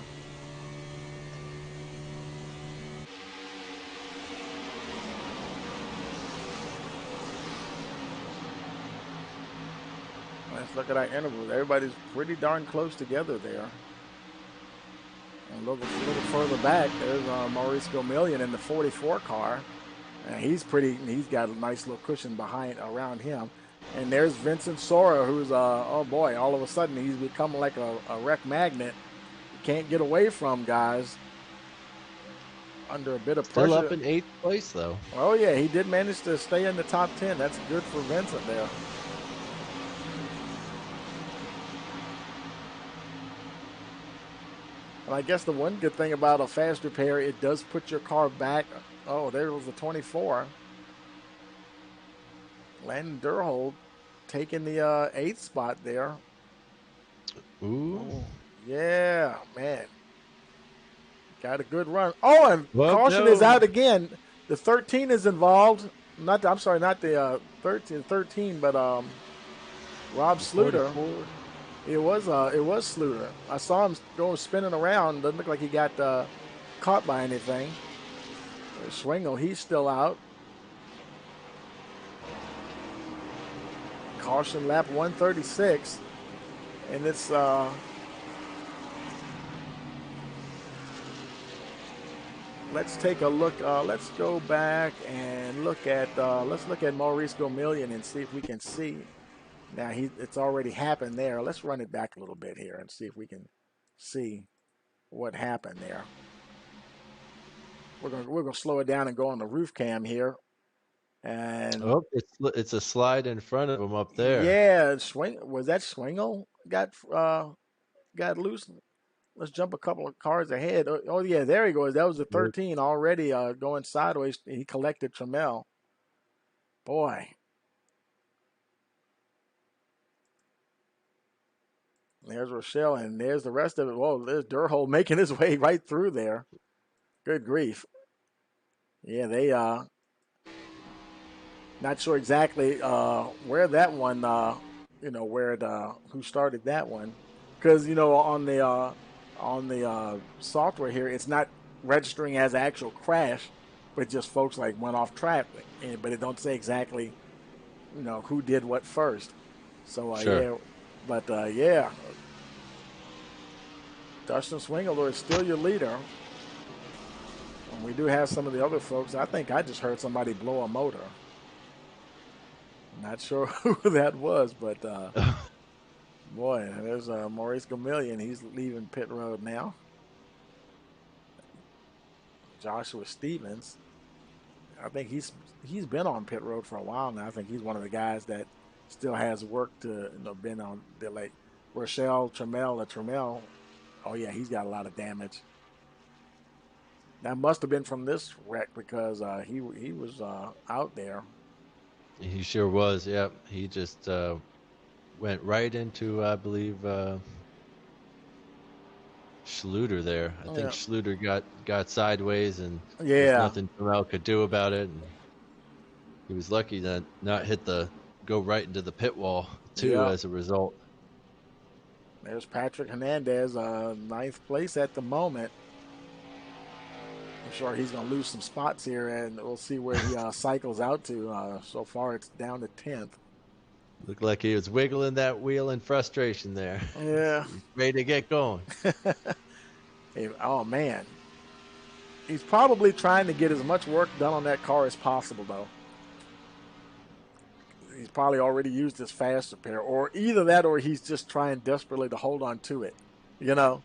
Let's look at our intervals. Everybody's pretty darn close together there. And a little further back, there's Maurice Gomillion in the 44 car. And he's got a nice little cushion around him. And there's Vincent Sora, who's, oh boy, all of a sudden he's become like a wreck magnet. You can't get away from, guys. Under a bit of pressure. Still up in 8th place, though. Oh, yeah, he did manage to stay in the top 10. That's good for Vincent there. And I guess the one good thing about a faster pair, it does put your car back. Oh, there was the 24. Landon Durhold taking the 8th spot there. Ooh. Oh, yeah, man. Got a good run. Oh, and caution is out again. The 13 is involved. Not the 13, but Rob Sluter. 44. It was Sluter. I saw him go spinning around. Doesn't look like he got caught by anything. Swingle, he's still out. Caution lap 136, and it's let's take a look. Let's go back and look at Maurice Gomillion and see if we can see. Now it's already happened there. Let's run it back a little bit here and see if we can see what happened there. We're gonna slow it down and go on the roof cam here. And it's a slide in front of him up there. Yeah, was that Swingle got loose? Let's jump a couple of cars ahead. Oh yeah, there he goes. That was the 13 already going sideways. He collected Trammell. Boy. There's Rochelle, and there's the rest of it. Whoa, there's Durhold making his way right through there. Good grief. Yeah, they not sure exactly where that one, where who started that one, because on the software here, it's not registering as actual crash, but just folks like went off track, but it don't say exactly, who did what first. So Sure. yeah, but yeah, Dustin Swingler is still your leader. And we do have some of the other folks. I think I just heard somebody blow a motor. Not sure who that was, but boy, there's Maurice Gamillion. He's leaving pit road now. Joshua Stevens. I think he's been on pit road for a while now. I think he's one of the guys that still has work to been on. They're like Rochelle Trammell. Oh yeah, he's got a lot of damage. That must have been from this wreck because he was out there. He sure was. Yep. He just went right into, I believe, Schluter there. I think Schluter got sideways, and there's nothing Terrell could do about it. And he was lucky to not go right into the pit wall too as a result. There's Patrick Hernandez, ninth place at the moment. I'm sure he's going to lose some spots here, and we'll see where he cycles out to. So far, it's down to 10th. Looked like he was wiggling that wheel in frustration there. Yeah. He's ready to get going. Oh, man. He's probably trying to get as much work done on that car as possible, though. He's probably already used his fast repair, or either that or he's just trying desperately to hold on to it, because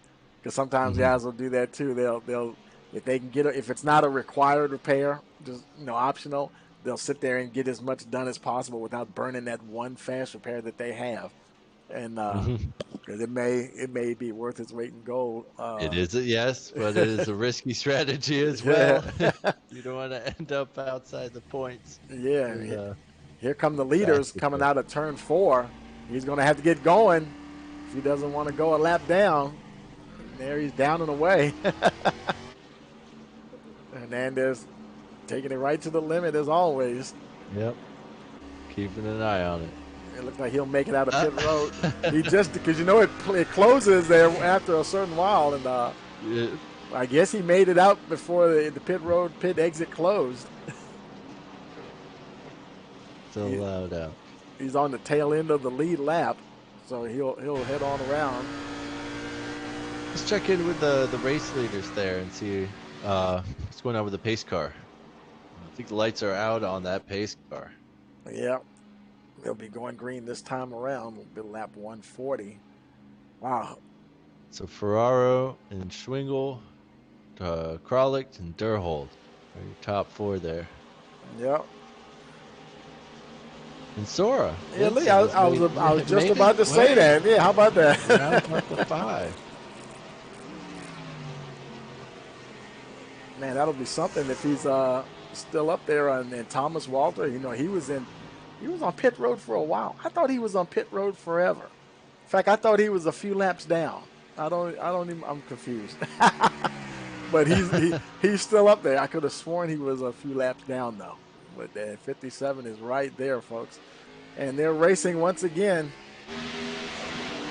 sometimes guys will do that too. They'll if they can if it's not a required repair, just optional, they'll sit there and get as much done as possible without burning that one fast repair that they have, and because it may be worth its weight in gold. It is yes, but it is a risky strategy as well. You don't want to end up outside the points. Yeah. Here come the leaders coming out of turn 4. He's going to have to get going if he doesn't want to go a lap down. There he's down and away. Hernandez taking it right to the limit as always. Yep. Keeping an eye on it. It looks like he'll make it out of pit road. He just because it closes there after a certain while, and I guess he made it out before the pit exit closed. So loud out. He's on the tail end of the lead lap, so he'll head on around. Let's check in with the race leaders there and see what's going on with the pace car. I think the lights are out on that pace car. Yeah, they'll be going green this time around. It'll be lap 140. Wow. So Ferraro and Schwingel, Kralik and Durhold are your top 4 there. Yep. And Sora. Yeah, Lee, I was just about to say that. Yeah, how about that? Round to 5. Man, that'll be something if he's still up there. And Thomas Walter, he was on pit road for a while. I thought he was on pit road forever. In fact, I thought he was a few laps down. I'm confused. But he's still up there. I could have sworn he was a few laps down though. But 57 is right there, folks. And they're racing once again.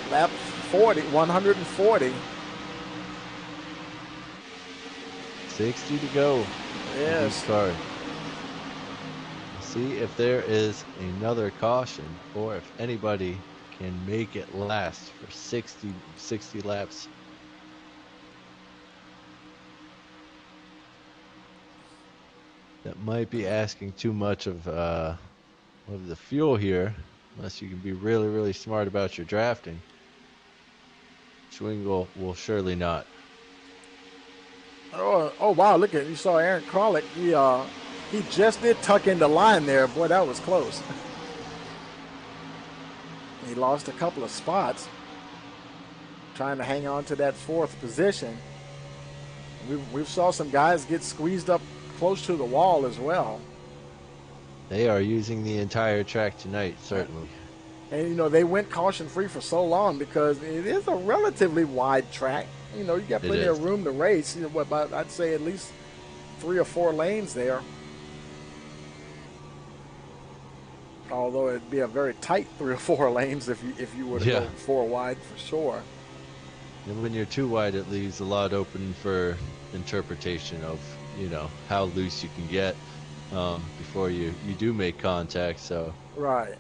Lap 140. 60 to go. Yes. See if there is another caution or if anybody can make it last for 60 laps. That might be asking too much of the fuel here, unless you can be really, really smart about your drafting. Schwingel will surely not. Oh wow! Look at you saw Aaron Kralik. He just did tuck in the line there. Boy, that was close. He lost a couple of spots, trying to hang on to that 4th position. We saw some guys get squeezed up close to the wall as well. They are using the entire track tonight, certainly. And you know, they went caution free for so long because it is a relatively wide track. You know, you got It plenty is. of room to race. You know, what about, I'd say at least 3 or 4 lanes there. Although it'd be a very tight 3 or 4 lanes if you were to go Yeah. 4 wide for sure. And when you're too wide, it leaves a lot open for interpretation of, you know, how loose you can get before you do make contact. So Right.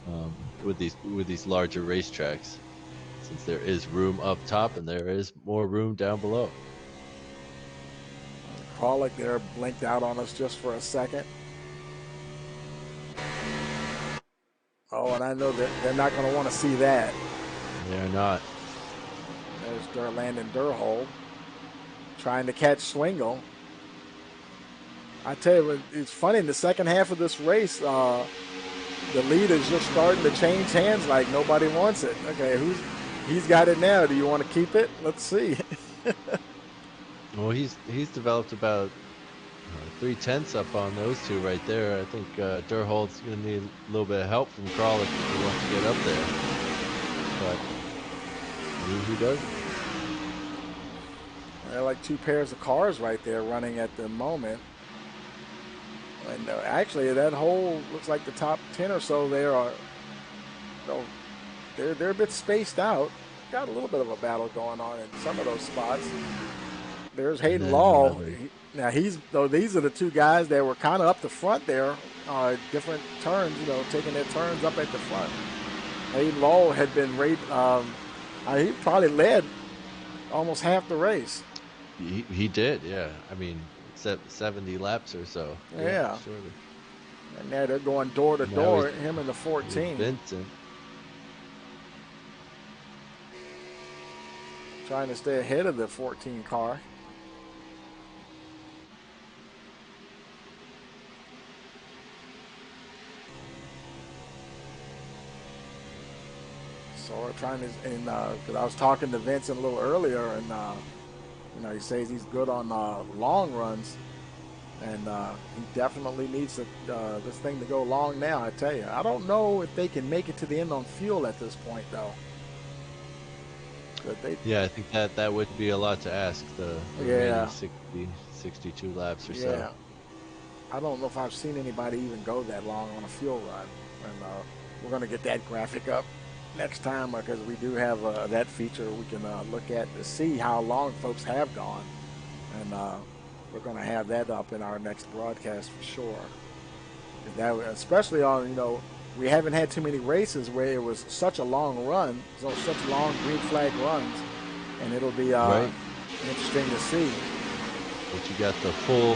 with these larger racetracks, since there is room up top and there is more room down below. Pollock there blinked out on us just for a second. Oh, and I know that they're not going to want to see that. They're not. There's Landon Durhold trying to catch Swingle. I tell you, it's funny, in the second half of this race, the lead is just starting to change hands like nobody wants it. Okay, he's got it now. Do you want to keep it? Let's see. Well, he's developed about 3/10 up on those two right there. I think Durhold's going to need a little bit of help from Kralik if he wants to get up there. But he does. They're like 2 pairs of cars right there running at the moment. And actually, that whole looks like the top 10 or so there are. So they're a bit spaced out. Got a little bit of a battle going on in some of those spots. There's Hayden Law. Now these are the 2 guys that were kind of up the front there, different turns, you know, taking their turns up at the front. Hayden Law had been he probably led almost half the race. He did, yeah. I mean, 70 laps or so. Yeah. Surely. And now they're going door to door, him in the 14. Vincent. Trying to stay ahead of the 14 car. So we're trying to, because I was talking to Vincent a little earlier, and you know, he says he's good on long runs, and he definitely needs this thing to go long now. I tell you, I don't know if they can make it to the end on fuel at this point, though. Yeah, I think that would be a lot to ask. The remaining 62 laps or so. I don't know if I've seen anybody even go that long on a fuel run, and we're going to get that graphic up next time because we do have that feature we can look at to see how long folks have gone, and we're going to have that up in our next broadcast for sure. That, especially on, you know, we haven't had too many races where it was such a long run, so such long green flag runs, and it'll be interesting to see. But you got the full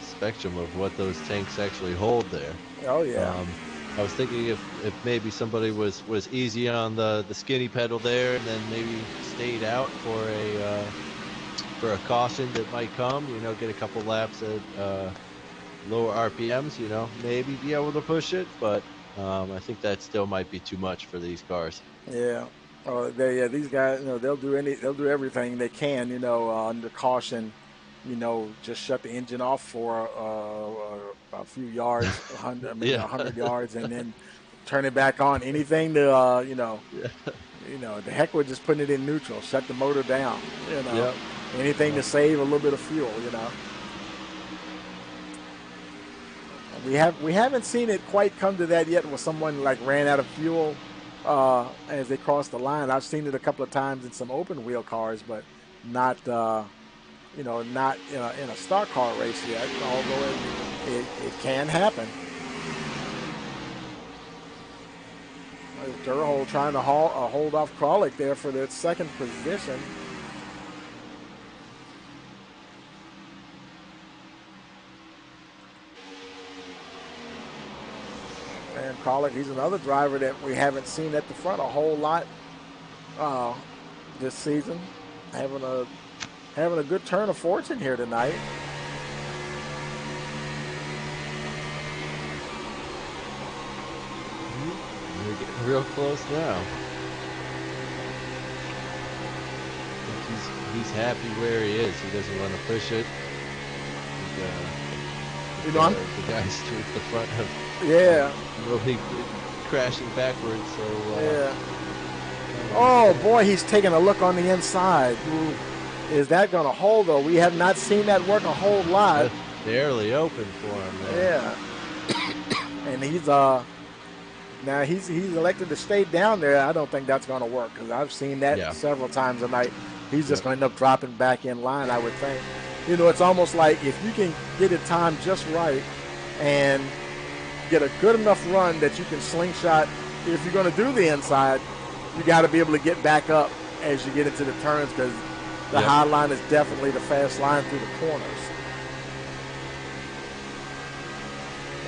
spectrum of what those tanks actually hold there. Oh yeah. I was thinking if maybe somebody was easy on the skinny pedal there, and then maybe stayed out for a caution that might come, you know, get a couple laps at lower RPMs, you know, maybe be able to push it, but I think that still might be too much for these cars. Yeah. These guys, you know, they'll do everything they can, you know, under caution, you know, just shut the engine off for a few yards, 100 yards, and then turn it back on. Anything to, the heck with just putting it in neutral, shut the motor down, you know, anything to save a little bit of fuel, you know. We haven't seen it quite come to that yet, where someone like ran out of fuel as they crossed the line. I've seen it a couple of times in some open wheel cars, but not not in a stock car race yet. Although it can happen. Durhold trying to hold off Kralik there for the second position. And Kralik, he's another driver that we haven't seen at the front a whole lot this season. Having a good turn of fortune here tonight. We're getting real close now. He's happy where he is. He doesn't want to push it. The guys towards the front of crashing backwards. So yeah. Oh boy, he's taking a look on the inside. Ooh. Is that going to hold though? We have not seen that work a whole lot. Barely open for him there. Yeah. And he's now he's elected to stay down there. I don't think that's going to work because I've seen that several times a night. He's just going to end up dropping back in line, I would think. You know, it's almost like if you can get it timed just right and get a good enough run that you can slingshot. If you're going to do the inside, you got to be able to get back up as you get into the turns because the high line is definitely the fast line through the corners.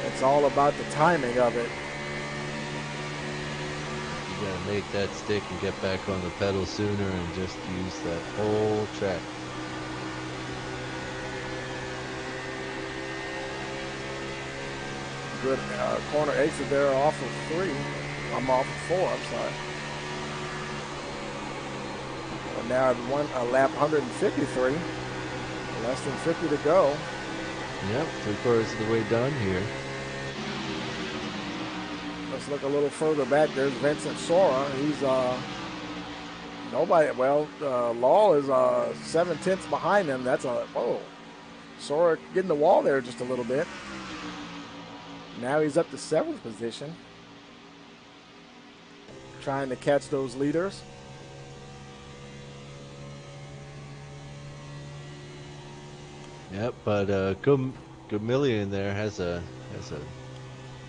It's all about the timing of it. You got to make that stick and get back on the pedal sooner and just use that whole track. Good corner exit there off of 3. I'm off of 4, I'm sorry. Well, now at a lap 153. Less than 50 to go. Yep, 3/4 of the way done here. Let's look a little further back. There's Vincent Sora. He's nobody. Well, Law is 7/10 behind him. That's Sora getting the wall there just a little bit. Now he's up to 7th position, trying to catch those leaders. Yep, but Gamillion there has a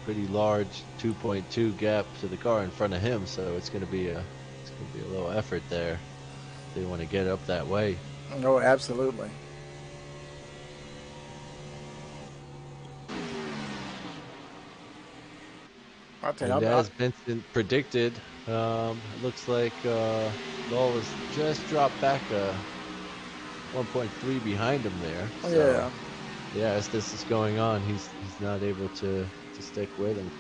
pretty large 2.2 gap to the car in front of him, so it's going to be a little effort there if they want to get up that way. Oh, absolutely. And as Vincent predicted, it looks like Lowell has just dropped back 1.3 behind him there. So, yeah, as this is going on, he's not able to stick with him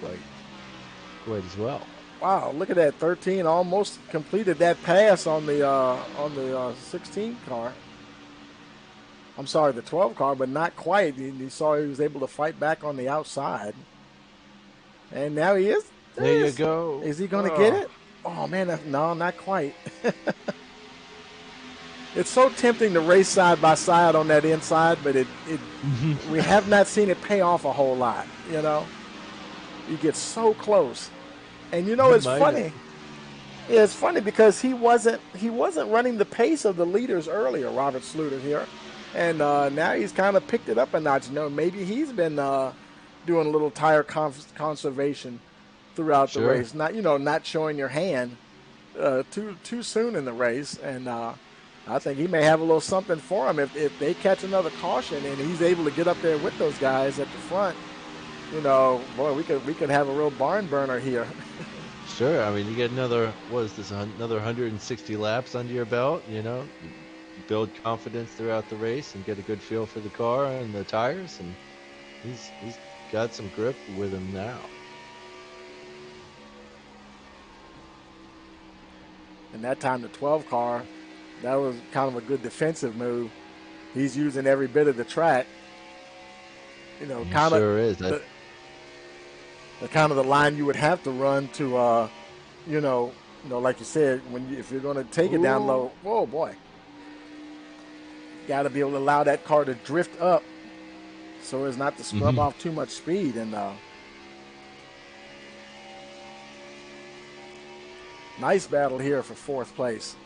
quite as well. Wow, look at that! 13 almost completed that pass on the 16 car. I'm sorry, the 12 car, but not quite. You saw he was able to fight back on the outside. And now he is. There you go. Is he going to get it? Oh, man, no, not quite. It's so tempting to race side by side on that inside, but we have not seen it pay off a whole lot, you know. You get so close. And, you know, it's funny. Yeah, it's funny because he wasn't running the pace of the leaders earlier, Robert Sluter here. And now he's kind of picked it up a notch. You know, maybe he's been doing a little tire conservation throughout the race, not showing your hand too soon in the race, and I think he may have a little something for him if they catch another caution and he's able to get up there with those guys at the front. You know, boy, we could have a real barn burner here. Sure, I mean, you get another 160 laps under your belt. You know, you build confidence throughout the race and get a good feel for the car and the tires, and he's got some grip with him now. And that time the 12 car, that was kind of a good defensive move. He's using every bit of the track. You know, kind of sure is. The kind of the line you would have to run to, like you said, if you're going to take it down low. Whoa, boy! Got to be able to allow that car to drift up, so as not to scrub off too much speed. And nice battle here for 4th place.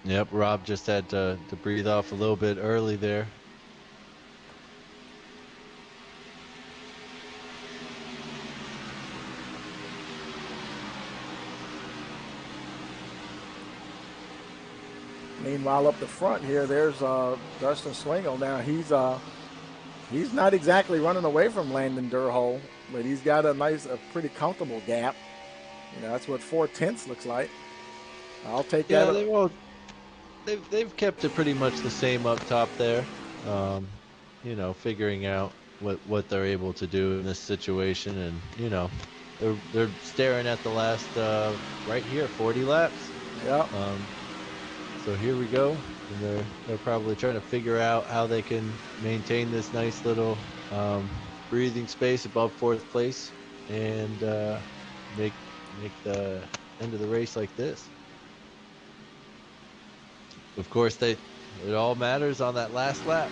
Yep, Rob just had to breathe off a little bit early there. Meanwhile, up the front here, there's Dustin Swingle. Now he's not exactly running away from Landon Durhol, but he's got a pretty comfortable gap. You know, that's what 4/10 looks like. I'll take that. Yeah, they've kept it pretty much the same up top there. You know, figuring out what they're able to do in this situation, and you know, they're staring at the last right here, 40 laps. Yeah. So here we go, and they're probably trying to figure out how they can maintain this nice little breathing space above 4th place, and make the end of the race like this. Of course, it all matters on that last lap,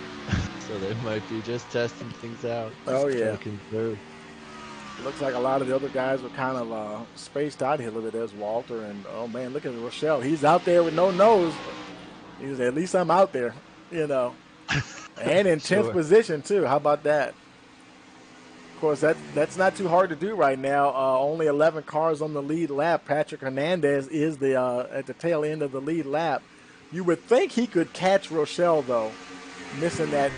so they might be just testing things out. Oh Trying yeah. to conserve. Looks like a lot of the other guys were kind of spaced out here a little bit. There's Walter, and oh man, look at Rochelle. He's out there with no nose. He's at least I'm out there, you know, and in 10th Sure. position too. How about that? Of course, that's not too hard to do right now. Only 11 cars on the lead lap. Patrick Hernandez is the at the tail end of the lead lap. You would think he could catch Rochelle though, missing that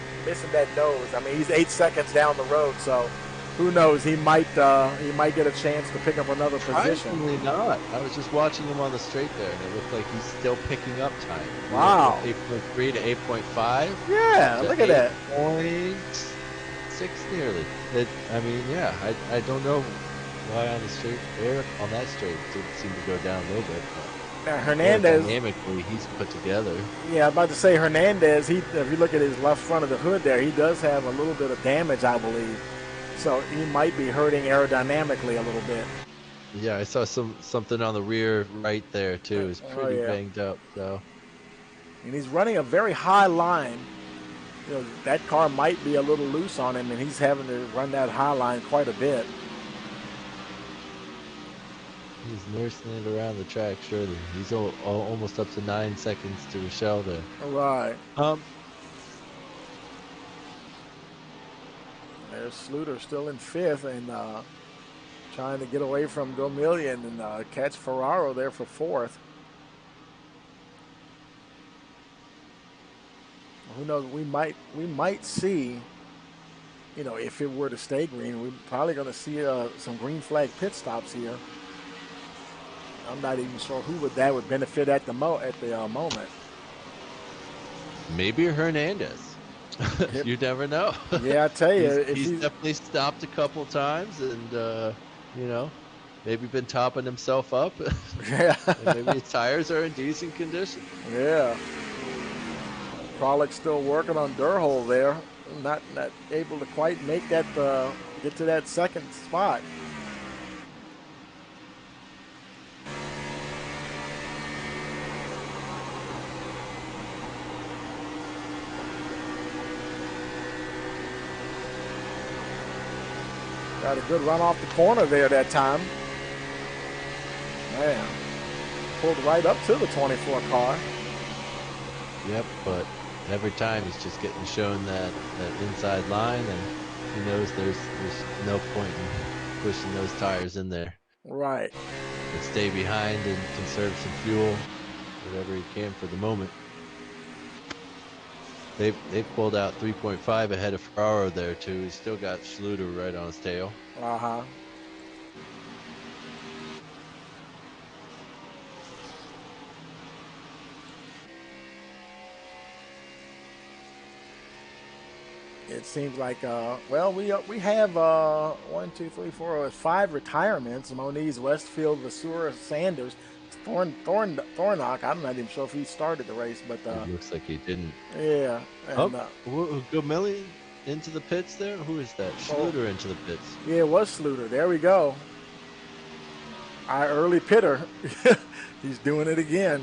nose. I mean, he's 8 seconds down the road, so who knows? He might get a chance to pick up another position. Surprisingly not. I was just watching him on the straight there, and it looked like he's still picking up time. Wow. 8.3 to 8.5. Yeah, look at that. 8.6 nearly. I mean, yeah, I don't know why on the straight there, on that straight, it didn't seem to go down a little bit. Now, Hernandez, dynamically, he's put together. yeah, I'm about to say Hernandez, if you look at his left front of the hood there, he does have a little bit of damage, I believe. So he might be hurting aerodynamically a little bit. Yeah, I saw something on the rear right there too. It's pretty banged up. So, and he's running a very high line. You know, that car might be a little loose on him, and he's having to run that high line quite a bit. He's nursing it around the track. Surely he's almost up to 9 seconds to Rochelle there. Right. There's Sluter still in 5th and trying to get away from Gomillion and catch Ferraro there for 4th. Who knows? We might see, you know, if it were to stay green, we're probably going to see some green flag pit stops here. I'm not even sure who that would benefit at the moment. Maybe Hernandez. You never know. Yeah, I tell you, he's definitely stopped a couple times, and you know, maybe been topping himself up. Yeah. And maybe his tires are in decent condition. Yeah. Frolick's still working on Durhol there, not able to quite make that get to that second spot. Got a good run off the corner there that time. Man, pulled right up to the 24 car. Yep, but every time he's just getting shown that inside line, and he knows there's no point in pushing those tires in there. Right. And stay behind and conserve some fuel, whatever he can for the moment. They've pulled out 3.5 ahead of Ferraro there too. He's still got Schluter right on his tail. Uh-huh. It seems like well, we have 1, 2, 3, 4, 5 retirements: Moniz, Westfield, Vasura, Sanders, Thornock. I'm not even sure if he started the race, but it looks like he didn't. Yeah. And, Gomillion into the pits there. Who is that? Schluter into the pits. Yeah, it was Schluter. There we go. Our early pitter. He's doing it again.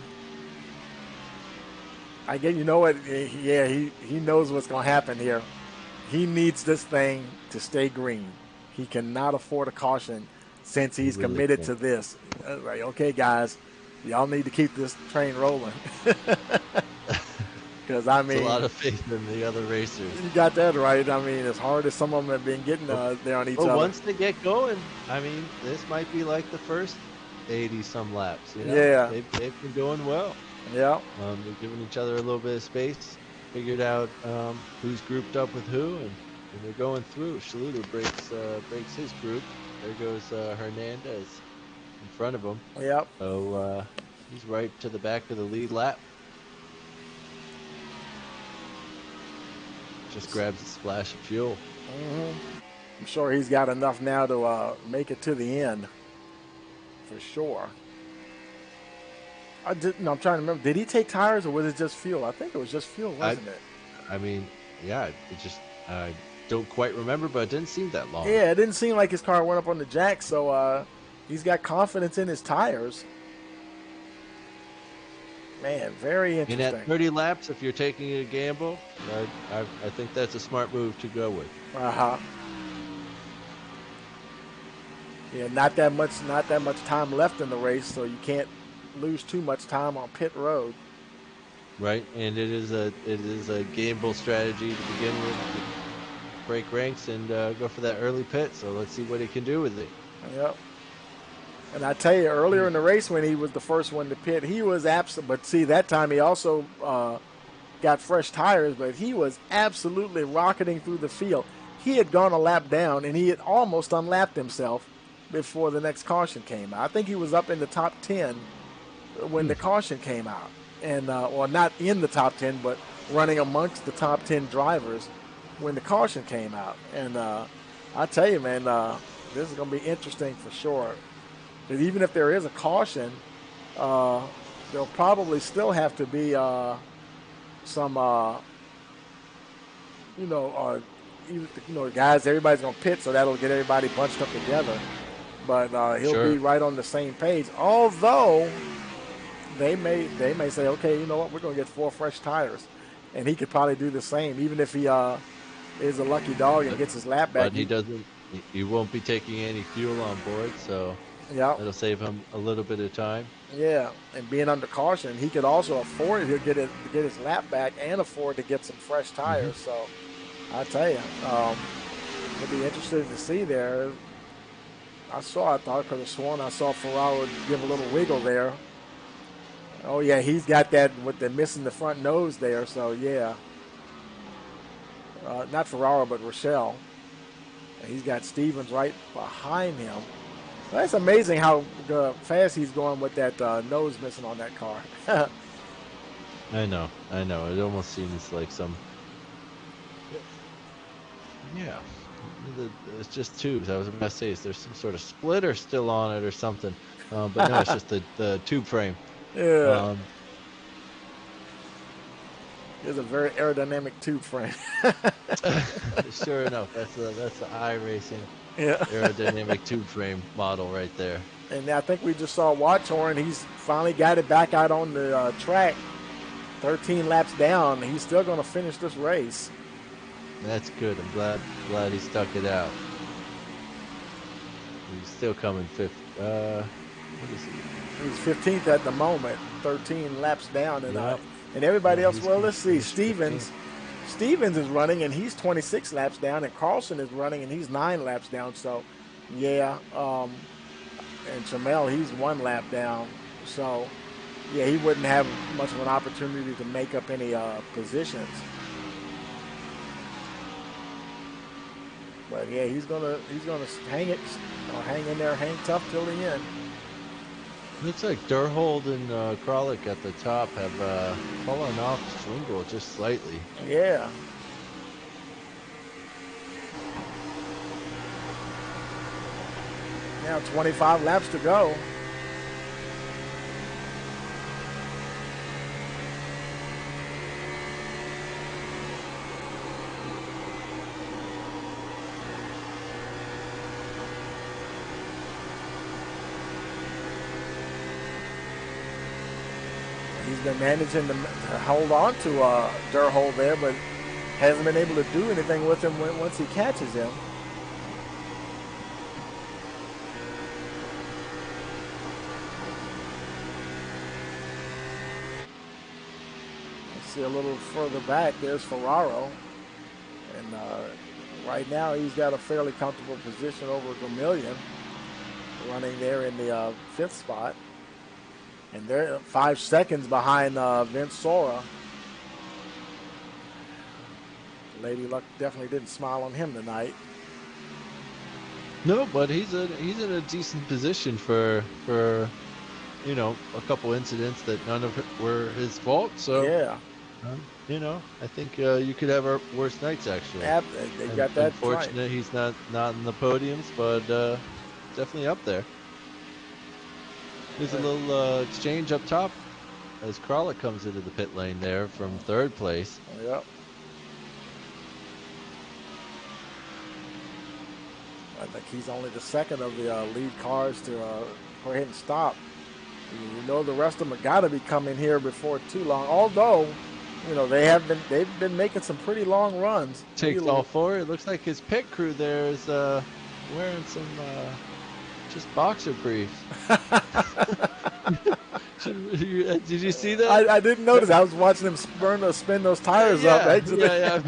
I get, you know what? Yeah, he knows what's going to happen here. He needs this thing to stay green. He cannot afford a caution since he's really committed to this. Like, okay, guys, y'all need to keep this train rolling. Because, I mean, it's a lot of faith in the other racers. You got that right. I mean, as hard as some of them have been getting there on each other. Once they get going, I mean, this might be like the first 80-some laps. You know? Yeah. They've been going well. Yeah. They're giving each other a little bit of space. Figured out who's grouped up with who, and they're going through. Schluter breaks his group. There goes Hernandez in front of him. Yep. So he's right to the back of the lead lap. Just grabs a splash of fuel. Mm-hmm. I'm sure he's got enough now to make it to the end, for sure. I'm trying to remember. Did he take tires or was it just fuel? I think it was just fuel, wasn't it? I mean, yeah. It just don't quite remember, but it didn't seem that long. Yeah, it didn't seem like his car went up on the jack, so He's got confidence in his tires. Man, very And interesting. at 30 laps, if you're taking a gamble, I think that's a smart move to go with. Uh-huh. Yeah, not that much time left in the race, so you can't lose too much time on pit road. Right, and it is a gamble strategy to begin with. Break ranks and go for that early pit. So let's see what he can do with it. Yep. And I tell you, earlier in the race when he was the first one to pit, he was absent. But see, that time he also got fresh tires, but he was absolutely rocketing through the field. He had gone a lap down, and he had almost unlapped himself before the next caution came out. I think he was up in the top 10 when the caution came out. And, or not in the top 10, but running amongst the top 10 drivers when the caution came out. And I tell you, man, this is going to be interesting for sure. Because even if there is a caution, there'll probably still have to be some, guys, everybody's going to pit, so that'll get everybody bunched up together. But he'll be right on the same page. Although they may say, okay, you know what, we're going to get 4 fresh tires. And he could probably do the same, even if he is a lucky dog and gets his lap back. But he won't be taking any fuel on board, so that'll save him a little bit of time. Yeah, and being under caution, he could also afford to get his lap back and afford to get some fresh tires. So I tell you, it'll be interesting to see there. I could have sworn I saw Ferraro give a little wiggle there. Oh yeah, he's got that with the missing the front nose there. So yeah, not Ferraro but Rochelle. And he's got Stevens right behind him. That's amazing how fast he's going with that nose missing on that car. I know. It almost seems like some. Yeah, it's just tubes. I was about to say, is there some sort of splitter still on it or something? But no, it's just the tube frame. Yeah. It's a very aerodynamic tube frame. Sure enough, that's the iRacing aerodynamic tube frame model right there. And I think we just saw Watchorn. He's finally got it back out on the track. 13 laps down. He's still going to finish this race. That's good. I'm glad he stuck it out. He's still coming fifth. What is he? He's 15th at the moment. 13 laps down, and everybody else. Well, let's see. Stevens is running, and he's 26 laps down, and Carlson is running, and he's 9 laps down. So, yeah. And Chamel, he's 1 lap down. So, yeah, he wouldn't have much of an opportunity to make up any positions. But yeah, he's gonna hang in there, hang tough till the end. Looks like Durhold and Kralik at the top have fallen off Swingle just slightly. Yeah. Now 25 laps to go. He's been managing to hold on to Durhold there, but hasn't been able to do anything with him once he catches him. Let's see a little further back. There's Ferraro. And right now he's got a fairly comfortable position over Vermillion, running there in the 5th spot. And they're 5 seconds behind Vince Sora. Lady Luck definitely didn't smile on him tonight. No, but he's in a decent position for a couple incidents that none of it were his fault. So yeah, I think you could have worse nights actually. They got that. Unfortunate, right. He's not in the podiums, but definitely up there. There's a little exchange up top as Kralik comes into the pit lane there from 3rd place. Oh, yep. I think he's only the second of the lead cars to go ahead and stop. You know the rest of them have got to be coming here before too long. Although, you know, they've been making some pretty long runs. Takes all four. It looks like his pit crew there is wearing some just boxer briefs. Did you see that? I didn't notice. I was watching him spin those tires up. Yeah.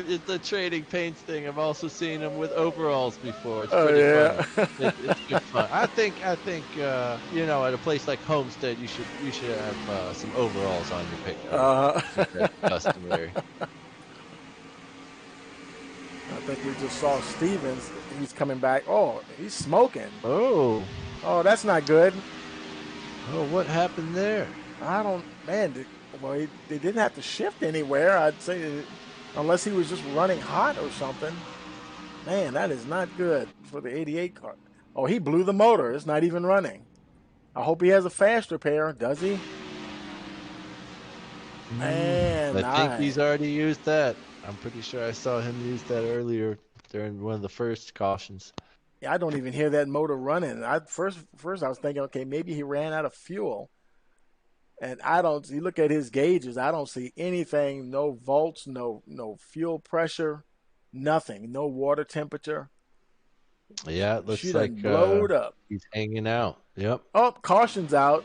It's a trading paints thing. I've also seen him with overalls before. It's Oh, pretty yeah. funny. It's good fun. I think you know, at a place like Homestead, you should have some overalls on your picture. That's customary. I think we just saw Stevens. He's coming back. Oh, he's smoking. Oh, that's not good. oh, what happened there? Man, they didn't have to shift anywhere. I'd say, unless he was just running hot or something. Man, that is not good for the 88 car. Oh, he blew the motor. It's not even running. I hope he has a faster pair. Does he? Man, I think he's already used that. I'm pretty sure I saw him use that earlier during one of the first cautions. Yeah, I don't even hear that motor running. First I was thinking, okay, maybe he ran out of fuel. And you look at his gauges, I don't see anything, no volts, no fuel pressure, nothing, no water temperature. Yeah, it looks she like blowed up. He's hanging out. Yep. Oh, caution's out.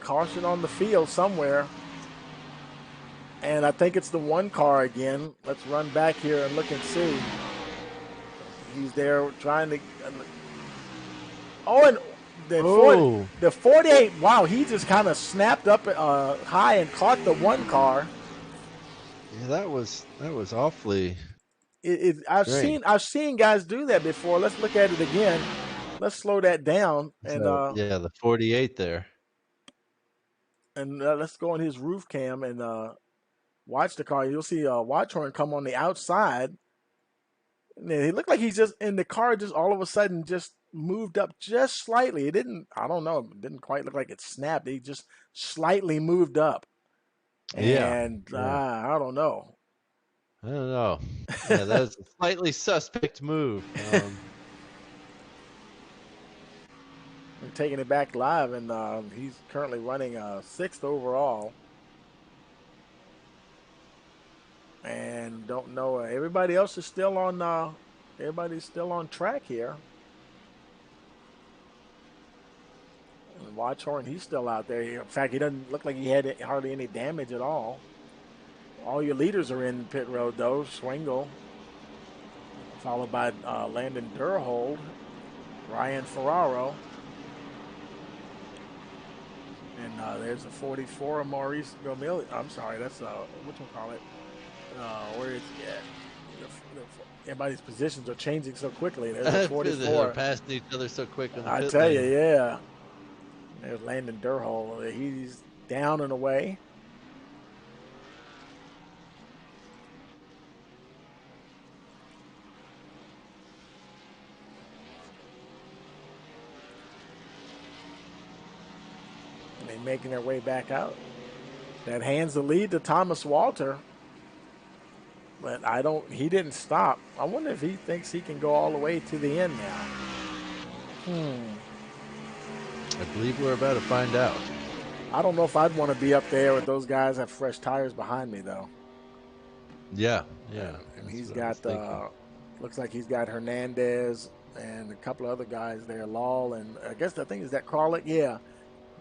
Caution on the field somewhere. And I think it's the one car again. Let's run back here and look and see. He's there trying to. Oh, and the 48. Wow, he just kind of snapped up high and caught the one car. Yeah, that was awfully. I've seen guys do that before. Let's look at it again. Let's slow that down and yeah, the 48 there. And let's go on his roof cam and watch the car. You'll see Watchhorn come on the outside. And he looked like he's just in the car. Just all of a sudden, just moved up just slightly. It didn't. I don't know. It didn't quite look like it snapped. He just slightly moved up. And I don't know. I don't know. Yeah, that's a slightly suspect move. I'm taking it back live, and he's currently running 6th overall. And don't know. Everybody else is still on. Everybody's still on track here. And Watchhorn, he's still out there. In fact, he doesn't look like he had hardly any damage at all. All your leaders are in pit road, though. Swingle, followed by Landon Durhold, Ryan Ferraro. And there's a 44 of Maurice Gomil. I'm sorry, that's whatchamacallit. Where is he at? Everybody's positions are changing so quickly. There's a 44. They're passing each other so quick. I tell you, yeah. There's Landon Durhold. He's down and away. They're making their way back out. That hands the lead to Thomas Walter. But he didn't stop. I wonder if he thinks he can go all the way to the end now. I believe we're about to find out. I don't know if I'd want to be up there with those guys have fresh tires behind me, though. Yeah. And he's got, looks like he's got Hernandez and a couple of other guys there, Lal, and I guess the thing is that Carlick, yeah.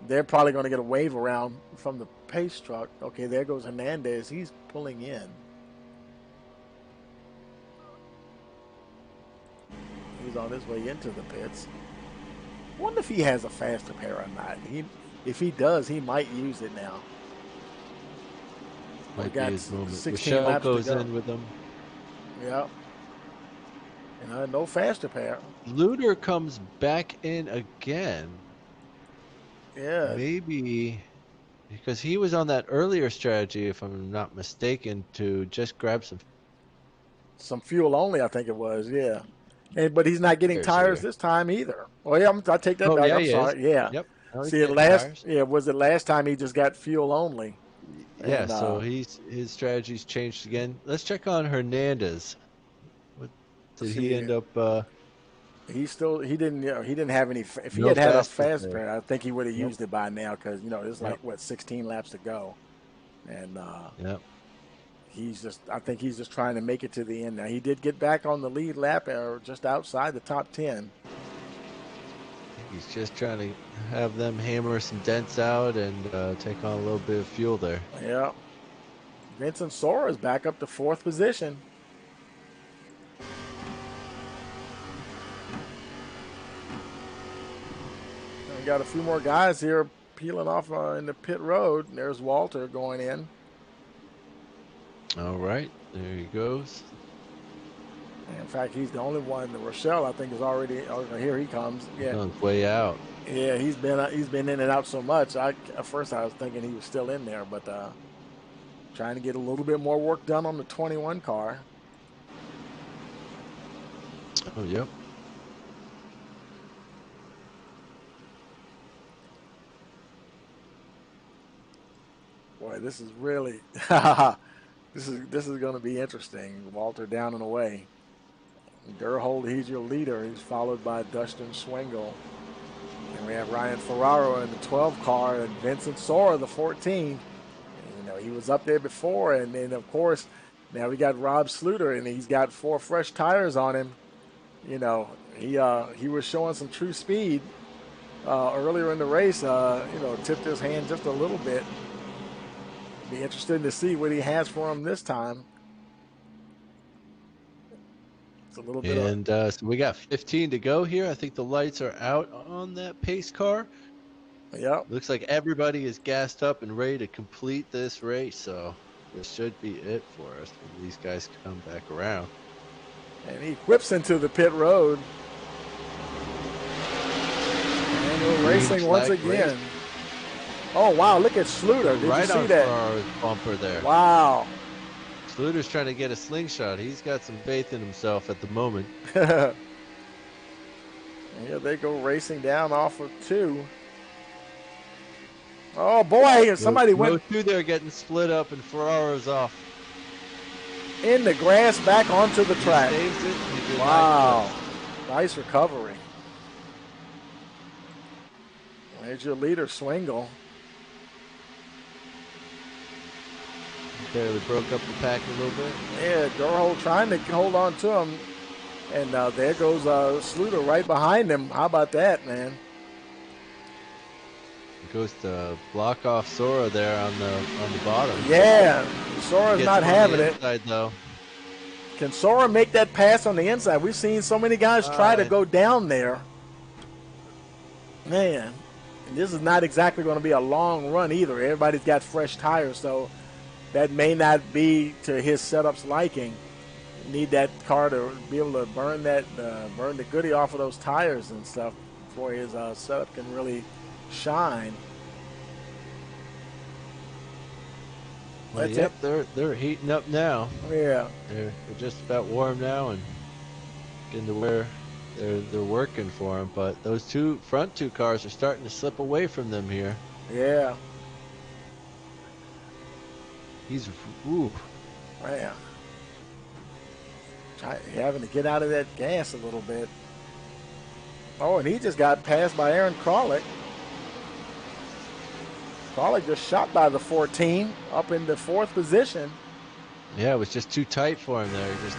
They're probably going to get a wave around from the pace truck. Okay, there goes Hernandez. He's pulling in. He's on his way into the pits. I wonder if he has a faster pair or not. If he does, he might use it now. Might be his moment. 16 Michelle laps goes to go. in with him. Yeah. And no faster pair. Luder comes back in again. Yeah. Maybe because he was on that earlier strategy, if I'm not mistaken, to just grab some fuel only, I think it was, yeah. But he's not getting tires this time either. Oh yeah, I take that back. I'm sorry. Yeah. Yep. See, was it last time he just got fuel only? Yeah. And, so his strategy's changed again. Let's check on Hernandez. Did he end up? he didn't, he didn't have any. If he No had had a fastest fast there. pair, I think he would have Yep. used it by now because there's Yep. like what 16 laps to go, and Yep. I think he's just trying to make it to the end. Now he did get back on the lead lap or just outside the top 10. He's just trying to have them hammer some dents out and take on a little bit of fuel there. Yeah. Vincent Sora is back up to 4th position. We got a few more guys here peeling off in the pit road. There's Walter going in. All right, there he goes. In fact, he's the only one. Rochelle, I think, is already. Oh, here he comes. He's Yeah, on his way out. yeah. He's been in and out so much. At first I was thinking he was still in there, but trying to get a little bit more work done on the 21 car. Oh, yep. Boy, this is really this is going to be interesting. Walter down and away. Durhold, he's your leader. He's followed by Dustin Schwengel. And we have Ryan Ferraro in the 12 car and Vincent Sora, the 14. He was up there before. And then, of course, now we got Rob Sluter, and he's got 4 fresh tires on him. He was showing some true speed earlier in the race. Tipped his hand just a little bit. Be interested to see what he has for him this time. It's a little bit. And so we got 15 to go here. I think the lights are out on that pace car. Yep. Looks like everybody is gassed up and ready to complete this race. So this should be it for us when these guys come back around. And he whips into the pit road. And we're racing once again. Race. Oh, wow, look at Sluter. Did right you see on that? Ferraro's bumper there. Wow. Sluter's trying to get a slingshot. He's got some faith in himself at the moment. Here they go racing down off of 2. Oh, boy, somebody went. Those 2 there getting split up and Ferraro's off. In the grass back onto the track. He saves it. He did wow. Nice recovery. There's your leader, Swingle. Barely broke up the pack a little bit. Yeah, Durhold trying to hold on to him. And there goes Sluter right behind him. How about that, man? Goes to block off Sora there on the bottom. Yeah, Sora's not having it. Inside, though. Can Sora make that pass on the inside? We've seen so many guys try to go down there. Man, this is not exactly going to be a long run either. Everybody's got fresh tires, so that may not be to his setup's liking. You need that car to be able to burn the goodie off of those tires and stuff before his setup can really shine. Well, yep, they're heating up now. Yeah, they're just about warm now and getting to where they're working for them. But those front two cars are starting to slip away from them here. Yeah. He's Yeah. Having to get out of that gas a little bit. Oh, and he just got passed by Aaron Kralik. Kralik just shot by the 14 up in the 4th position. Yeah, it was just too tight for him there. He just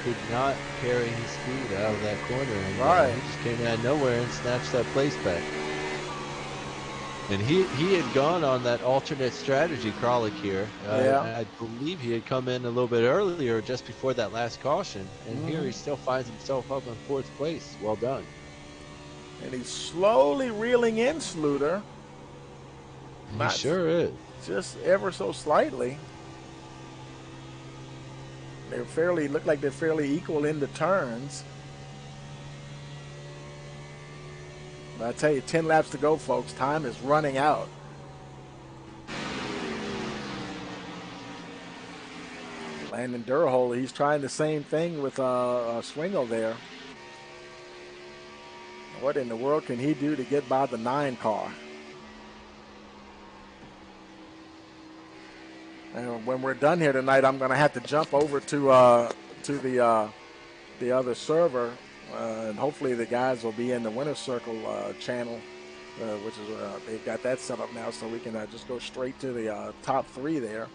could not carry his speed out of that corner. And, right. He just came out of nowhere and snatched that place back. And he had gone on that alternate strategy, Kralik here. I believe he had come in a little bit earlier, just before that last caution. And here he still finds himself up in 4th place. Well done. And he's slowly reeling in Sluter. He sure is. Just ever so slightly. Look like they're fairly equal in the turns. But I tell you, 10 laps to go, folks. Time is running out. Landon Durhold, he's trying the same thing with Swingle there. What in the world can he do to get by the 9 car? And when we're done here tonight, I'm going to have to jump over to the other server And hopefully the guys will be in the Winner's Circle channel, which is they've got that set up now, so we can just go straight to the top 3 there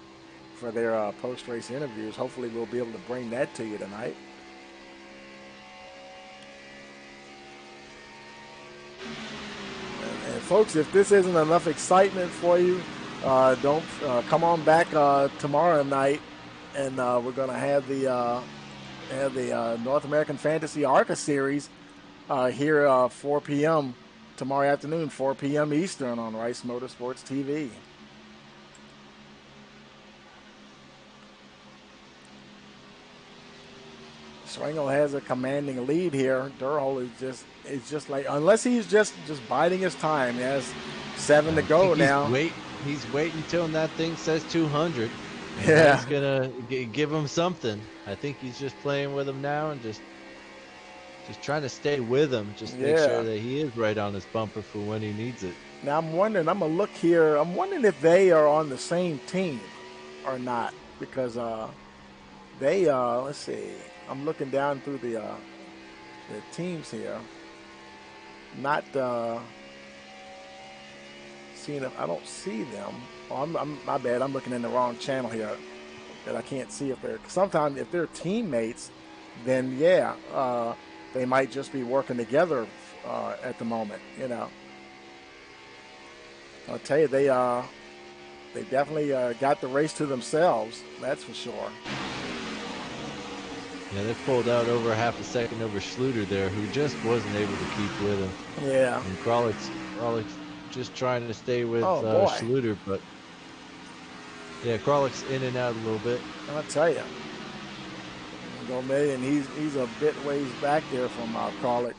for their post-race interviews. Hopefully we'll be able to bring that to you tonight. And folks, if this isn't enough excitement for you, don't come on back tomorrow night, and we're going to have the North American Fantasy ARCA Series here 4 p.m. tomorrow afternoon, 4 p.m. Eastern on Rice Motorsports TV. Swingle has a commanding lead here. Durhol is just like, unless he's just biding his time. He has 7 to go now. He's waiting till that thing says 200. Yeah, he's gonna give him something. I think he's just playing with him now and just trying to stay with him. Just make sure that he is right on his bumper for when he needs it. Now I'm wondering. I'm gonna look here. I'm wondering if they are on the same team or not, because they let's see. I'm looking down through the teams here. Not seeing if I don't see them. Oh, I'm my bad. I'm looking in the wrong channel here. That I can't see if they're. Sometimes if they're teammates, then yeah, they might just be working together at the moment. You know. I'll tell you, they definitely got the race to themselves. That's for sure. Yeah, they pulled out over half a second over Schluter there, who just wasn't able to keep with him. Yeah. And Kralick's just trying to stay with Schluter, but yeah, Kralick's in and out a little bit. I'll tell you. And he's a bit ways back there from Kralick.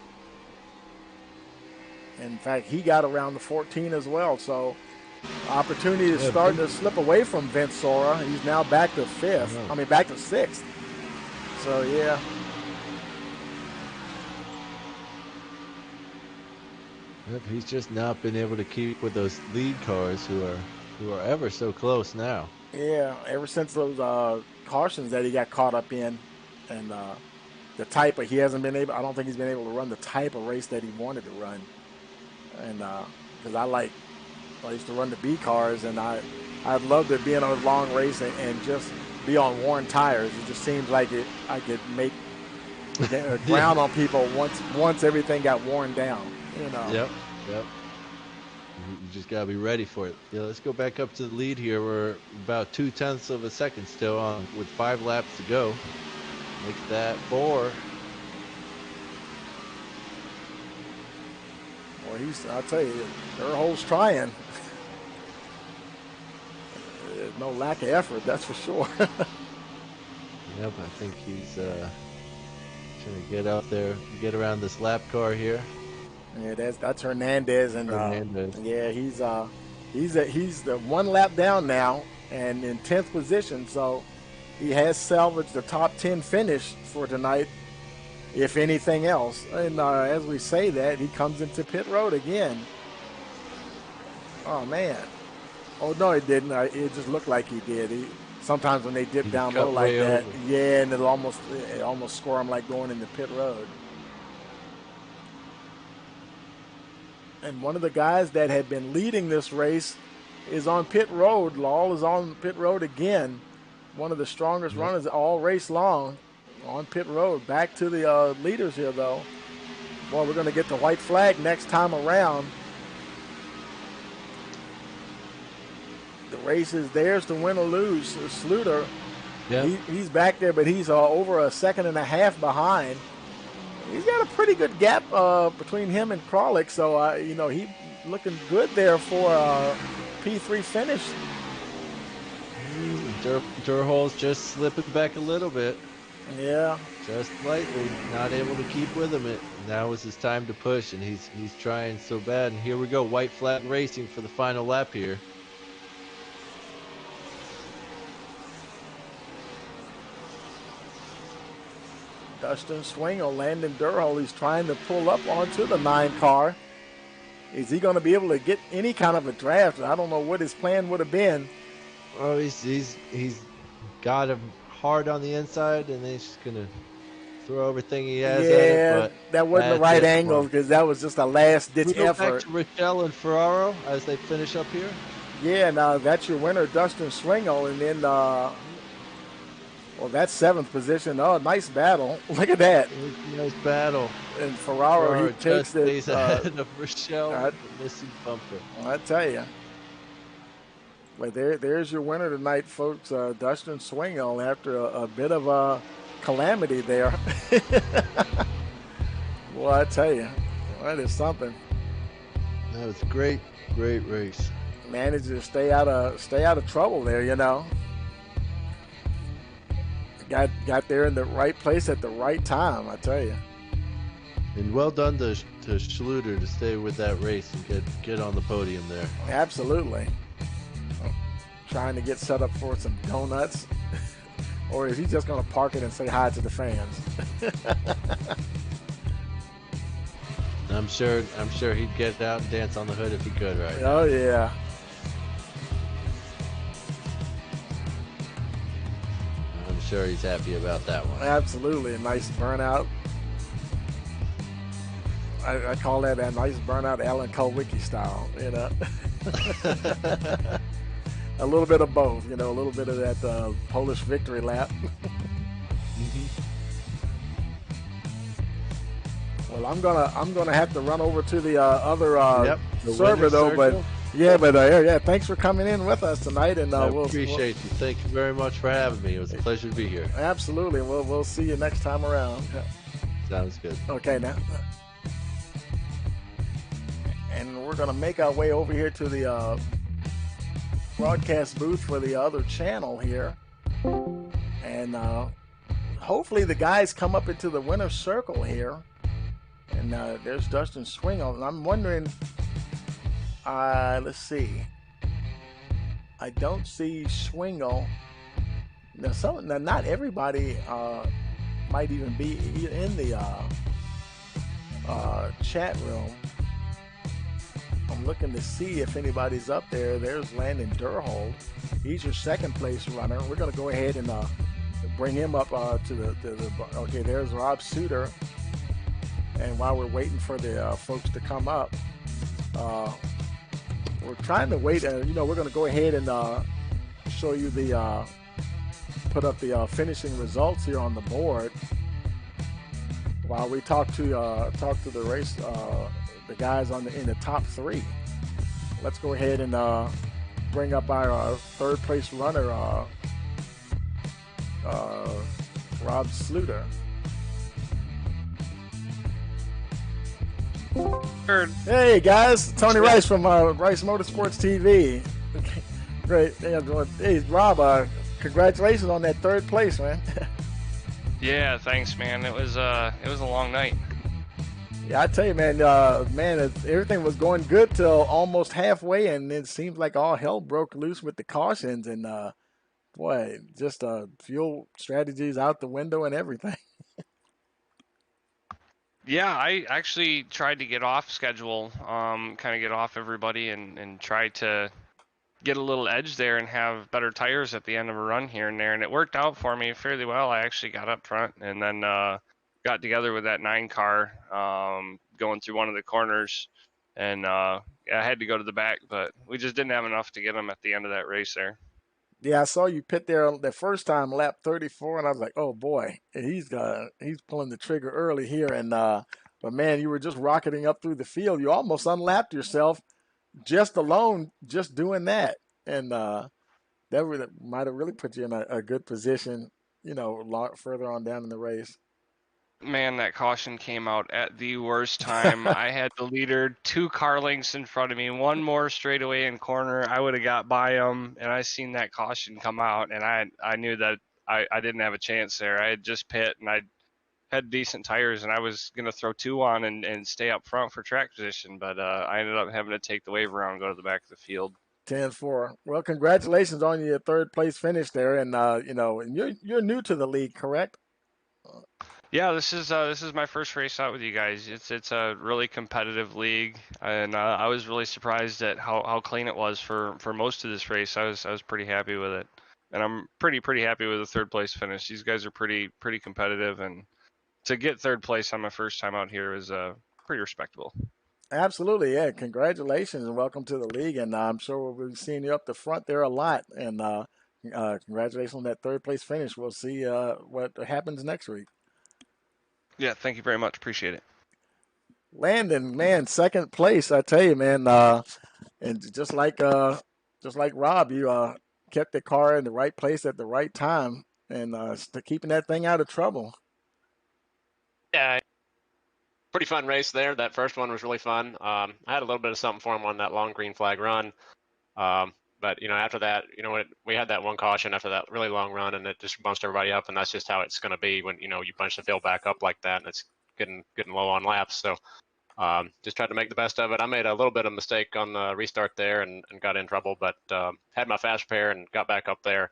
In fact, he got around the 14 as well, so opportunity is starting to slip away from Vince Sora. He's now back to 5th. I mean, back to 6th. So, yeah. Yep, he's just not been able to keep with those lead cars who are ever so close now. Yeah, ever since those cautions that he got caught up in, and the type of, he hasn't been able, I don't think he's been able to run the type of race that he wanted to run. And because I used to run the B cars, and I'd love to be in a long race and just be on worn tires. It just seems like I could make ground on people once everything got worn down. You know. Yep. You just gotta be ready for it. Yeah, let's go back up to the lead here. We're about 0.2 of a second still on with 5 laps to go. Make that 4. Well, I'll tell you, Durhol's trying. There's no lack of effort, that's for sure. Yep, I think he's trying to get out there, get around this lap car here. Yeah, that's Hernandez, and Hernandez. Yeah, he's the 1 lap down now and in 10th position, so he has salvaged the top 10 finish for tonight, if anything else. And as we say that, he comes into pit road again. Oh man! Oh no, it didn't. It just looked like he did. Sometimes when they dip down low like that, yeah, and it almost score him like going into pit road. And one of the guys that had been leading this race is on pit road. Lal is on pit road again. One of the strongest runners all race long on pit road. Back to the leaders here, though. Boy, we're going to get the white flag next time around. The race is theirs to win or lose. Schluter, he's back there, but he's over a 1.5 seconds behind. He's got a pretty good gap between him and Kralick, so he's looking good there for a P3 finish. Durhol's just slipping back a little bit. Yeah, just slightly, not able to keep with him. Now is his time to push, and he's trying so bad. And here we go, white flag racing for the final lap here. Dustin Swingle, Landon Durhol, he's trying to pull up onto the 9 car. Is he going to be able to get any kind of a draft? I don't know what his plan would have been. Well, he's got him hard on the inside, and then he's just going to throw everything he has at it, Yeah, but that wasn't the that's right it. angle Well, because that was just a last ditch we go back effort. to Rochelle and Ferraro as they finish up here. Yeah, now that's your winner, Dustin Swingle, and then well, that's seventh position. Oh, nice battle. Look at that. Nice battle. And Ferraro, he Ferraro just takes it. stays ahead of Rochelle I, with the missing bumper. I tell you. But there's your winner tonight, folks. Dustin Swingle after a bit of a calamity there. Well, I tell you, that is something. That was a great race. Managed to stay out of trouble there, you know. Got there in the right place at the right time, I tell you. And well done to Schluter to stay with that race and get on the podium there. Absolutely. Trying to get set up for some donuts. Or is he just going to park it and say hi to the fans? I'm sure he'd get out and dance on the hood if he could right now. Oh, yeah. I'm sure he's happy about that one. Absolutely. A nice burnout. I call that a nice burnout Alan Kulwicki style, you know. A little bit of both, you know, a little bit of that Polish victory lap. Well, I'm gonna have to run over to the other the server though, circle. but yeah, thanks for coming in with us tonight, and I appreciate you. Thank you very much for having me. It was a pleasure to be here. Absolutely. We'll see you next time around. Sounds good. Okay, now. And we're going to make our way over here to the broadcast booth for the other channel here. And hopefully the guys come up into the winner's circle here. And there's Dustin Swingle. And I'm wondering, let's see. I don't see Swingle. Now, not everybody might even be in the chat room. I'm looking to see if anybody's up there. There's Landon Durhold. He's your second place runner. We're going to go ahead and bring him up to the. Okay, there's Rob Suter. And while we're waiting for the folks to come up, we're trying to wait. We're going to go ahead and show you the put up the finishing results here on the board while we talk to the race. The guys in the top three. Let's go ahead and bring up our third place runner, Rob Sluter. Hey guys, Tony Rice from Rice Motorsports TV. Great. Hey Rob, congratulations on that third place, man. Yeah, thanks, man. It was a long night. Yeah, I tell you, man, everything was going good till almost halfway, and it seems like all hell broke loose with the cautions, and boy, just fuel strategies out the window and everything. Yeah, I actually tried to get off schedule, kind of get off everybody, and try to get a little edge there and have better tires at the end of a run here and there, and it worked out for me fairly well. I actually got up front, and then got together with that 9 car going through one of the corners, and I had to go to the back, but we just didn't have enough to get them at the end of that race there. Yeah, I saw you pit there the first time, lap 34, and I was like, oh boy, he's pulling the trigger early here, and but man, you were just rocketing up through the field. You almost unlapped yourself just doing that, and that might have really put you in a good position, further on down in the race. Man, that caution came out at the worst time. I had the leader 2 car lengths in front of me, one more straightaway in corner. I would have got by him, and I seen that caution come out, and I knew that I didn't have a chance there. I had just pit, and I had decent tires, and I was going to throw 2 on and stay up front for track position, but I ended up having to take the wave around and go to the back of the field. 10-4. Well, congratulations on your third place finish there, and and you're new to the league, correct? Yeah, this is my first race out with you guys. It's a really competitive league, and I was really surprised at how clean it was for most of this race. I was pretty happy with it, and I'm pretty happy with the third place finish. These guys are pretty competitive, and to get third place on my first time out here is pretty respectable. Absolutely, yeah. Congratulations and welcome to the league. And I'm sure we'll be seeing you up the front there a lot. And congratulations on that third place finish. We'll see what happens next week. Yeah, thank you very much. Appreciate it. Landon, man, second place. I tell you, man. And just like Rob, you kept the car in the right place at the right time and keeping that thing out of trouble. Yeah, pretty fun race there. That first one was really fun. I had a little bit of something for him on that long green flag run. But after that, we had that one caution after that really long run, and it just bunched everybody up. And that's just how it's going to be when you bunch the field back up like that, and it's getting low on laps. So just tried to make the best of it. I made a little bit of mistake on the restart there and got in trouble, but had my fast repair and got back up there.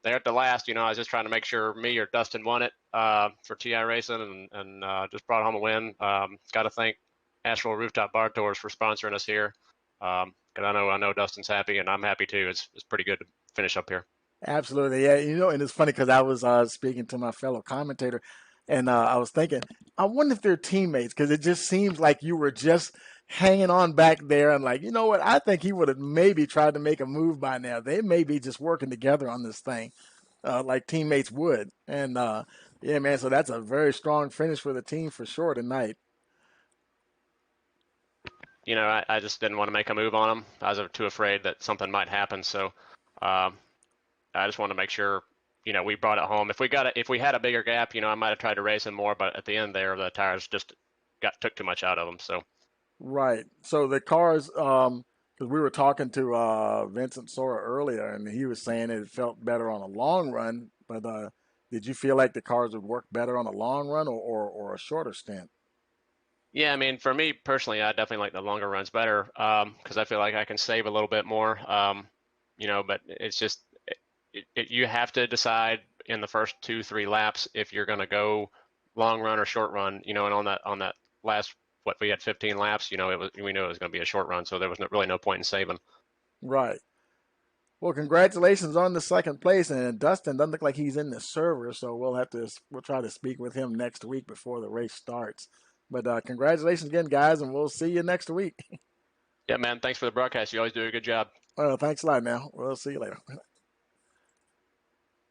There at the last, I was just trying to make sure me or Dustin won it for TI Racing, and just brought home a win. Got to thank Asheville Rooftop Bar Tours for sponsoring us here. Because I know Dustin's happy, and I'm happy too. It's pretty good to finish up here. Absolutely, yeah. And it's funny because I was speaking to my fellow commentator, and I was thinking, I wonder if they're teammates because it just seems like you were just hanging on back there and like, you know what? I think he would have maybe tried to make a move by now. They may be just working together on this thing, like teammates would. And yeah, man. So that's a very strong finish for the team for sure tonight. I just didn't want to make a move on him. I was too afraid that something might happen. So I just wanted to make sure, we brought it home. If we had a bigger gap, I might have tried to race him more, but at the end there, the tires just took too much out of them. So. Right. So the cars, because we were talking to Vincent Sora earlier, and he was saying it felt better on a long run. But did you feel like the cars would work better on a long run or a shorter stint? Yeah, I mean, for me personally, I definitely like the longer runs better because I feel like I can save a little bit more. But it's just you have to decide in the first 2-3 laps if you're going to go long run or short run. And on that last. What we had 15 laps, we knew it was going to be a short run, so there was really no point in saving. Right. Well, congratulations on the second place, and Dustin doesn't look like he's in the server, so we'll try to speak with him next week before the race starts. But congratulations again, guys, and we'll see you next week. Yeah, man. Thanks for the broadcast. You always do a good job. Thanks a lot. Now we'll see you later.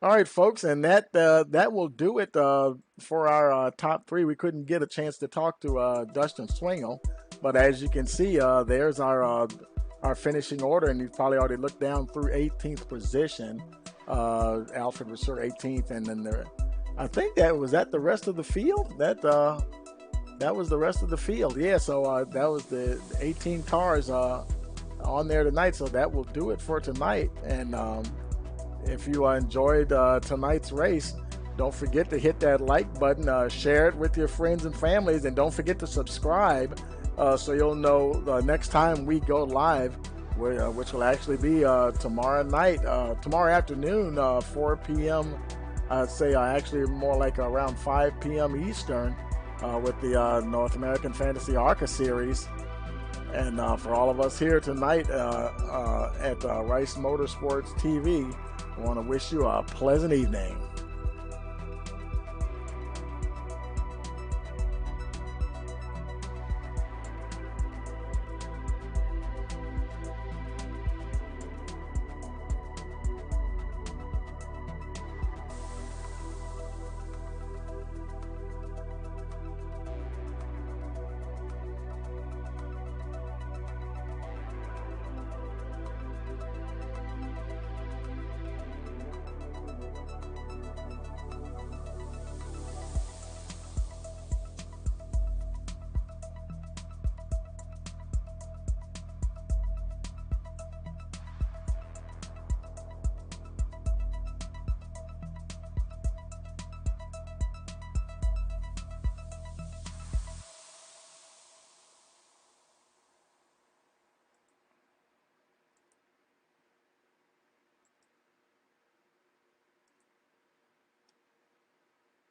All right, folks, and that will do it for our top three. We couldn't get a chance to talk to Dustin Swingle, but as you can see, there's our finishing order, and you've probably already looked down through 18th position. Alfred was sure 18th, and then I think that was the rest of the field. That was the rest of the field. Yeah, so that was the 18 cars on there tonight. So that will do it for tonight, and. If you enjoyed tonight's race, don't forget to hit that like button, share it with your friends and families, and don't forget to subscribe so you'll know the next time we go live, which will actually be tomorrow afternoon, 4 p.m. I'd say actually more like around 5 p.m. Eastern with the North American Fantasy ARCA Series. And for all of us here tonight at Rice Motorsports TV, I want to wish you a pleasant evening.